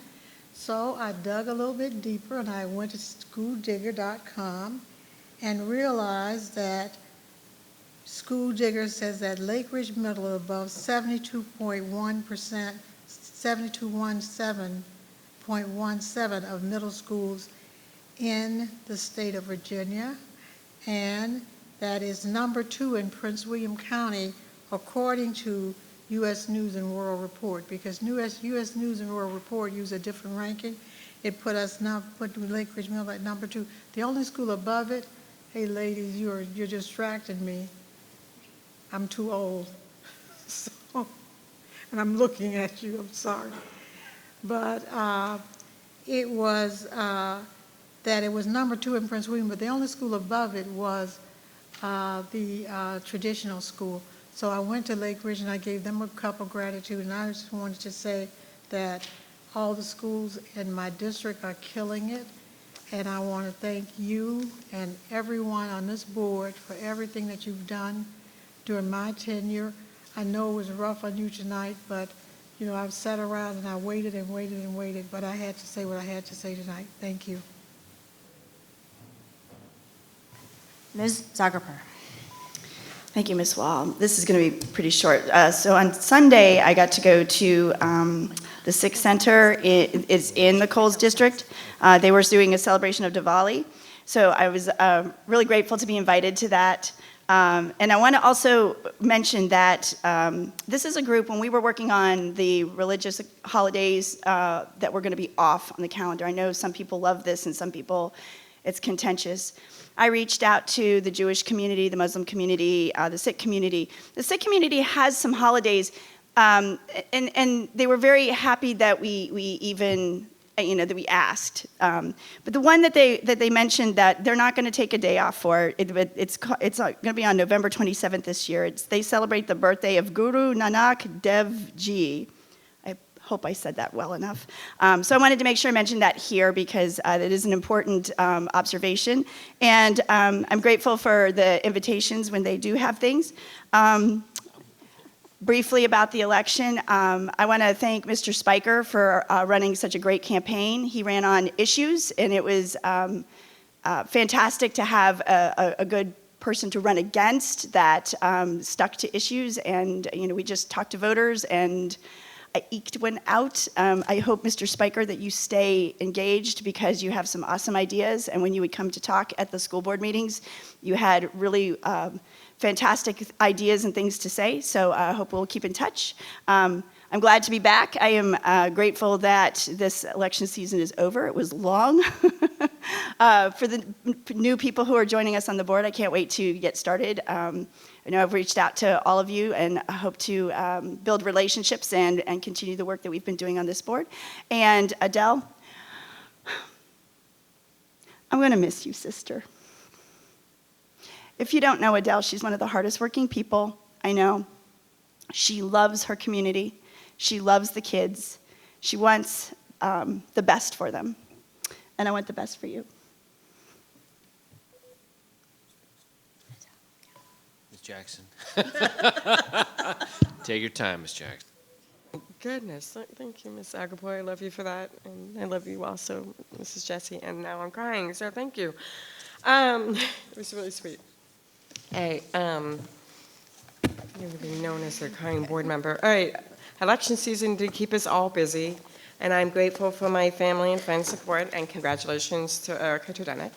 So I dug a little bit deeper, and I went to schooldigger.com and realized that School Digger says that Lake Ridge Middle is above 72.1%, 72.17% of middle schools in the state of Virginia, and that is number 2 in Prince William County, according to U.S. News and World Report, because U.S. News and World Report use a different ranking. It put Lake Ridge Middle at number 2. The only school above it, hey ladies, you're distracting me. I'm too old. And I'm looking at you, I'm sorry. But it was that it was number 2 in Prince William, but the only school above it was the traditional school. So I went to Lake Ridge and I gave them a cup of gratitude, and I just wanted to say that all the schools in my district are killing it, and I want to thank you and everyone on this board for everything that you've done during my tenure. I know it was rough on you tonight, but I've sat around and I waited and waited and waited, but I had to say what I had to say tonight. Thank you. Ms. Zagerper. Thank you, Ms. Wall. This is going to be pretty short. So on Sunday, I got to go to the Sikh Center. It's in the Coles District. They were doing a celebration of Diwali. So I was really grateful to be invited to that. And I want to also mention that this is a group, when we were working on the religious holidays that were going to be off on the calendar. I know some people love this and some people, it's contentious. I reached out to the Jewish community, the Muslim community, the Sikh community. The Sikh community has some holidays, and they were very happy that we even, that we asked. But the one that they mentioned that they're not going to take a day off for, it's going to be on November 27th this year. They celebrate the birthday of Guru Nanak Dev Ji. I hope I said that well enough. So I wanted to make sure I mentioned that here because it is an important observation. And I'm grateful for the invitations when they do have things. Briefly about the election, I want to thank Mr. Spiker for running such a great campaign. He ran on issues, and it was fantastic to have a good person to run against that stuck to issues. And we just talked to voters, and I eked one out. I hope, Mr. Spiker, that you stay engaged because you have some awesome ideas. And when you would come to talk at the school board meetings, you had really fantastic ideas and things to say. So I hope we'll keep in touch. I'm glad to be back. I am grateful that this election season is over. It was long. For the new people who are joining us on the board, I can't wait to get started. I know I've reached out to all of you, and I hope to build relationships and continue the work that we've been doing on this board. And Adele, I'm going to miss you, sister. If you don't know Adele, she's one of the hardest working people I know. She loves her community. She loves the kids. She wants the best for them. And I want the best for you. Ms. Jackson. Take your time, Ms. Jackson. Goodness, thank you, Ms. Agapoy. I love you for that, and I love you also, Mrs. Jessie. And now I'm crying, so thank you. It was really sweet. Hey, you're being known as the crying board member. All right, election season did keep us all busy, and I'm grateful for my family and friends' support, and congratulations to Erica Turdenick.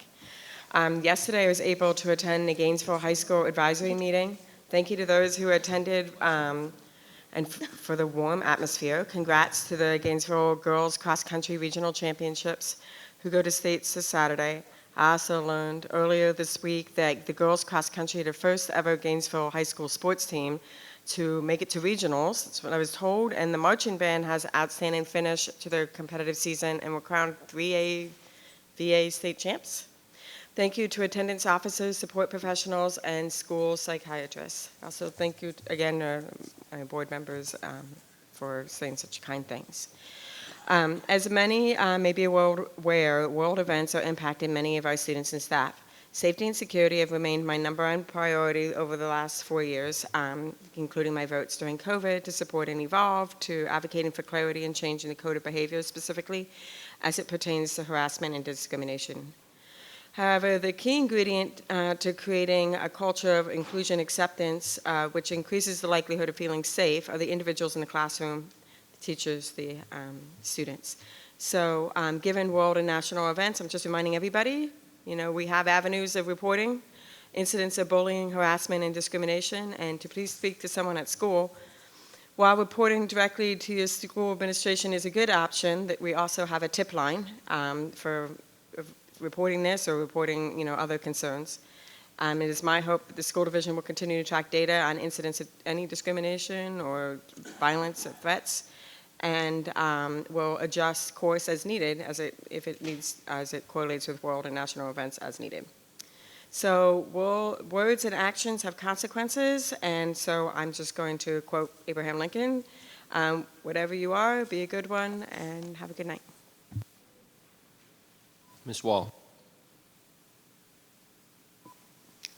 Yesterday, I was able to attend the Gainesville High School advisory meeting. Thank you to those who attended and for the warm atmosphere. Congrats to the Gainesville Girls Cross Country Regional Championships who go to states this Saturday. I also learned earlier this week that the girls cross country, the first ever Gainesville High School sports team to make it to regionals. That's what I was told. And the marching band has an outstanding finish to their competitive season and were crowned 3A VA state champs. Thank you to attendance officers, support professionals, and school psychiatrists. Also, thank you again, my board members, for saying such kind things. As many may be aware, world events are impacting many of our students and staff. Safety and security have remained my #1 priority over the last 4 years, including my votes during COVID to support and evolve, to advocating for clarity and changing the code of behavior specifically as it pertains to harassment and discrimination. However, the key ingredient to creating a culture of inclusion acceptance, which increases the likelihood of feeling safe, are the individuals in the classroom, the teachers, the students. So given world and national events, I'm just reminding everybody, we have avenues of reporting incidents of bullying, harassment, and discrimination, and to please speak to someone at school. While reporting directly to your school administration is a good option, that we also have a tip line for reporting this or reporting, other concerns. It is my hope that the school division will continue to track data on incidents of any discrimination or violence or threats, and will adjust course as needed if it correlates with world and national events as needed. So words and actions have consequences, and so I'm just going to quote Abraham Lincoln, whatever you are, be a good one, and have a good night. Ms. Wall.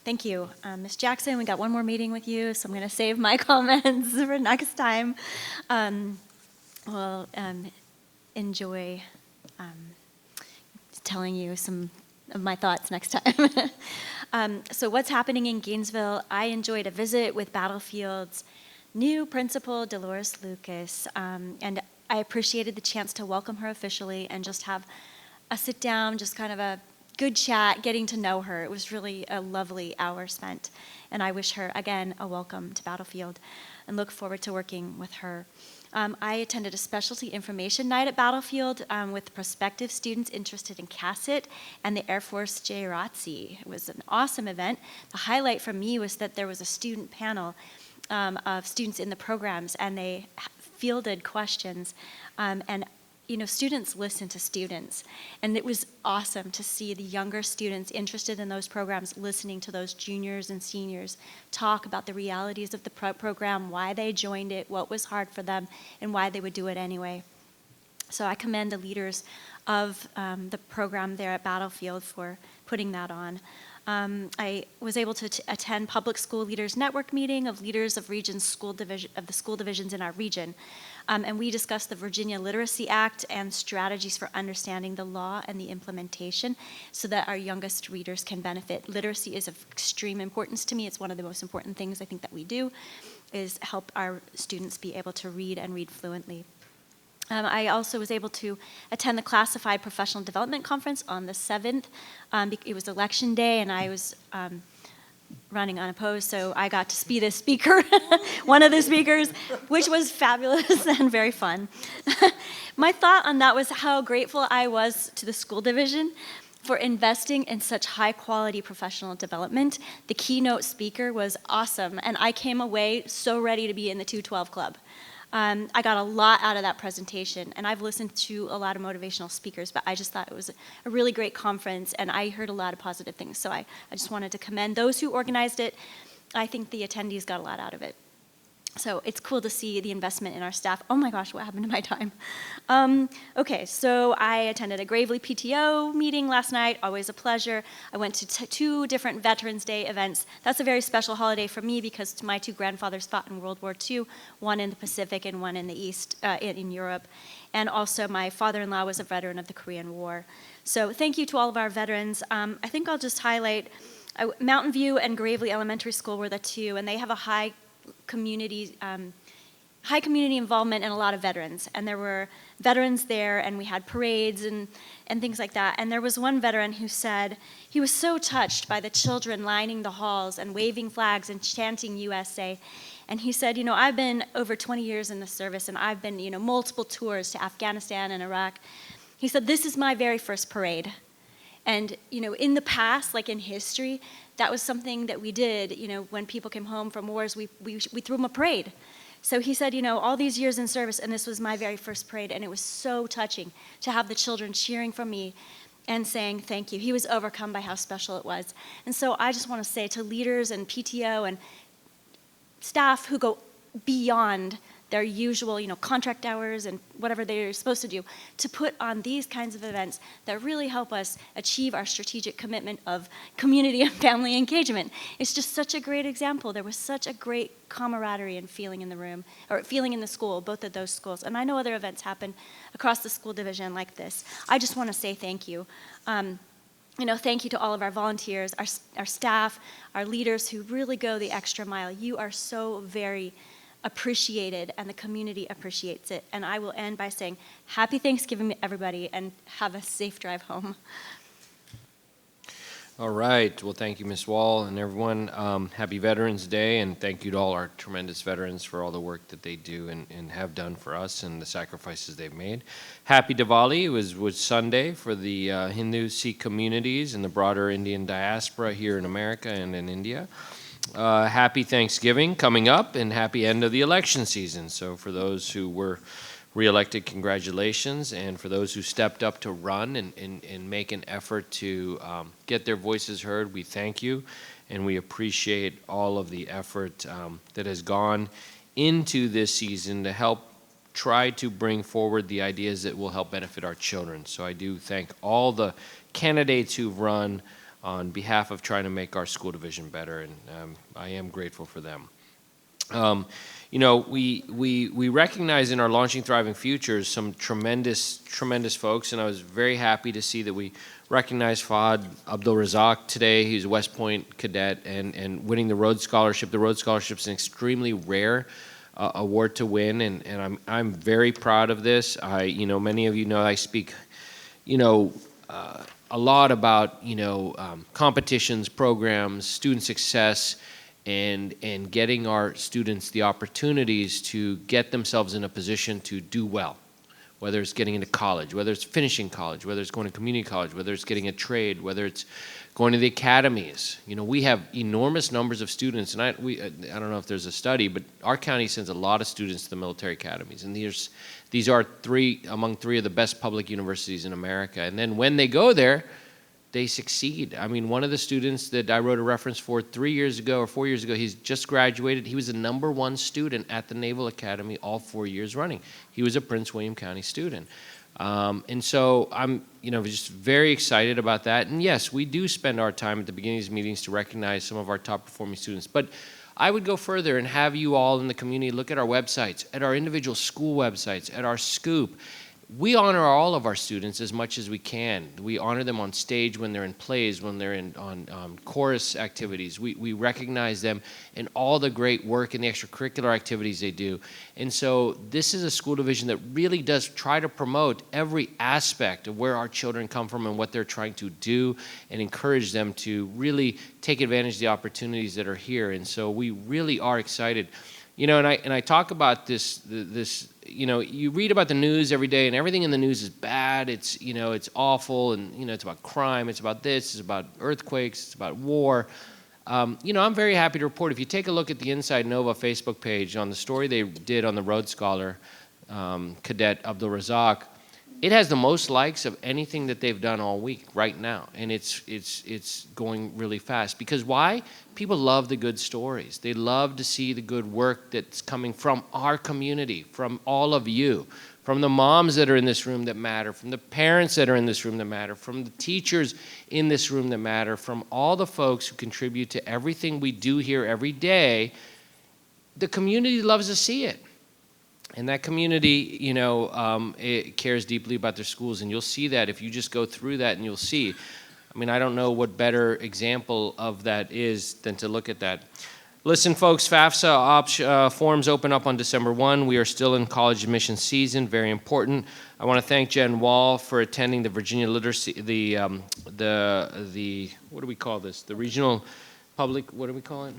Thank you. Ms. Jackson, we got one more meeting with you, so I'm going to save my comments for next time. We'll enjoy telling you some of my thoughts next time. So what's happening in Gainesville? I enjoyed a visit with Battlefield's new principal, Dolores Lucas, and I appreciated the chance to welcome her officially and just have a sit down, just kind of a good chat, getting to know her. It was really a lovely hour spent, and I wish her, again, a welcome to Battlefield and look forward to working with her. I attended a specialty information night at Battlefield with prospective students interested in CASET and the Air Force JROTC. It was an awesome event. The highlight for me was that there was a student panel of students in the programs, and they fielded questions, and students listen to students, and it was awesome to see the younger students interested in those programs listening to those juniors and seniors talk about the realities of the program, why they joined it, what was hard for them, and why they would do it anyway. So I commend the leaders of the program there at Battlefield for putting that on. I was able to attend Public School Leaders Network meeting of leaders of the school divisions in our region. And we discussed the Virginia Literacy Act and strategies for understanding the law and the implementation so that our youngest readers can benefit. Literacy is of extreme importance to me. It's one of the most important things I think that we do, is help our students be able to read and read fluently. I also was able to attend the Classified Professional Development Conference on the 7th. It was election day, and I was running unopposed, so I got to be the speaker, one of the speakers, which was fabulous and very fun. My thought on that was how grateful I was to the school division for investing in such high-quality professional development. The keynote speaker was awesome, and I came away so ready to be in the 212 Club. I got a lot out of that presentation, and I've listened to a lot of motivational speakers, but I just thought it was a really great conference, and I heard a lot of positive things, so I just wanted to commend those who organized it. I think the attendees got a lot out of it. So it's cool to see the investment in our staff. Oh my gosh, what happened to my time? Okay, so I attended a Gravely PTO meeting last night, always a pleasure. I went to 2 different Veterans Day events. That's a very special holiday for me because my 2 grandfathers fought in World War II, one in the Pacific and one in the East, in Europe. And also my father-in-law was a veteran of the Korean War. So thank you to all of our veterans. I think I'll just highlight Mountain View and Gravely Elementary School were the 2, and they have a high community involvement and a lot of veterans. And there were veterans there, and we had parades and things like that. And there was one veteran who said he was so touched by the children lining the halls and waving flags and chanting USA. And he said, I've been over 20 years in the service, and I've been, multiple tours to Afghanistan and Iraq. He said, this is my very first parade. And, in the past, like in history, that was something that we did, when people came home from wars, we threw them a parade. So he said, all these years in service, and this was my very first parade, and it was so touching to have the children cheering for me and saying thank you. He was overcome by how special it was. And so I just want to say to leaders and PTO and staff who go beyond their usual, contract hours and whatever they're supposed to do, to put on these kinds of events that really help us achieve our strategic commitment of community and family engagement. It's just such a great example. There was such a great camaraderie and feeling in the room, or feeling in the school, both of those schools. And I know other events happen across the school division like this. I just want to say thank you. Thank you to all of our volunteers, our staff, our leaders who really go the extra mile. You are so very appreciated, and the community appreciates it. And I will end by saying, happy Thanksgiving, everybody, and have a safe drive home. All right. Well, thank you, Ms. Wall, and everyone. Happy Veterans Day, and thank you to all our tremendous veterans for all the work that they do and have done for us and the sacrifices they've made. Happy Diwali. It was Sunday for the Hindu Sikh communities and the broader Indian diaspora here in America and in India. Happy Thanksgiving coming up, and happy end of the election season. So for those who were reelected, congratulations. And for those who stepped up to run and make an effort to get their voices heard, we thank you. And we appreciate all of the effort that has gone into this season to help try to bring forward the ideas that will help benefit our children. So I do thank all the candidates who've run on behalf of trying to make our school division better, and I am grateful for them. We recognize in our Launching Thriving Futures some tremendous folks, and I was very happy to see that we recognized Fahad Abdul Razak today. He's a West Point cadet and winning the Rhodes Scholarship. The Rhodes Scholarship is an extremely rare award to win, and I'm very proud of this. Many of you know I speak, a lot about competitions, programs, student success, and getting our students the opportunities to get themselves in a position to do well, whether it's getting into college, whether it's finishing college, whether it's going to community college, whether it's getting a trade, whether it's going to the academies. We have enormous numbers of students, and I don't know if there's a study, but our county sends a lot of students to the military academies, and these are among three of the best public universities in America. And then when they go there, they succeed. I mean, one of the students that I wrote a reference for 3 years ago or 4 years ago, he's just graduated. He was the #1 student at the Naval Academy all 4 years running. He was a Prince William County student. And so I'm, just very excited about that. And yes, we do spend our time at the beginning of these meetings to recognize some of our top performing students. But I would go further and have you all in the community look at our websites, at our individual school websites, at our Scoop. We honor all of our students as much as we can. We honor them on stage when they're in plays, when they're on chorus activities. We recognize them in all the great work and the extracurricular activities they do. And so this is a school division that really does try to promote every aspect of where our children come from and what they're trying to do, and encourage them to really take advantage of the opportunities that are here. And so we really are excited. And I talk about this, you read about the news every day, and everything in the news is bad. It's, it's awful, and, it's about crime, it's about this, it's about earthquakes, it's about war. I'm very happy to report, if you take a look at the Inside Nova Facebook page on the story they did on the Rhodes Scholar, Cadet Abdul Razak, it has the most likes of anything that they've done all week right now, and it's going really fast. Because why? People love the good stories. They love to see the good work that's coming from our community, from all of you, from the moms that are in this room that matter, from the parents that are in this room that matter, from the teachers in this room that matter, from all the folks who contribute to everything we do here every day. The community loves to see it. And that community, it cares deeply about their schools, and you'll see that if you just go through that, and you'll see. I don't know what better example of that is than to look at that. Listen, folks, FAFSA forms open up on December 1. We are still in college admission season, very important. I want to thank Jen Wall for attending the Virginia Literacy, what do we call this? The regional public, what do we call it?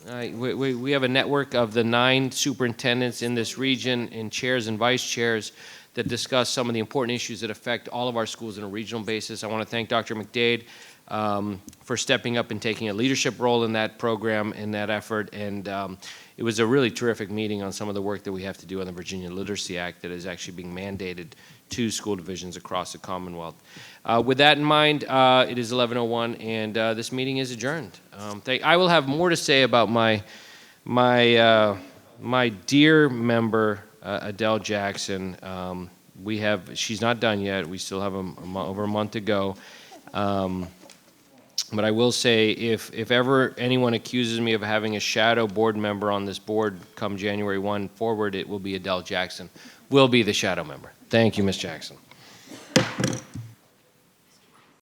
We have a network of the 9 superintendents in this region, in chairs and vice chairs, that discuss some of the important issues that affect all of our schools on a regional basis. I want to thank Dr. McDade for stepping up and taking a leadership role in that program, in that effort. And it was a really terrific meeting on some of the work that we have to do on the Virginia Literacy Act that is actually being mandated to school divisions across the Commonwealth. With that in mind, it is 11:01, and this meeting is adjourned. I will have more to say about my dear member, Adele Jackson. She's not done yet. We still have over a month to go. But I will say, if ever anyone accuses me of having a shadow board member on this board come January 1 forward, it will be Adele Jackson. Will be the shadow member. Thank you, Ms. Jackson.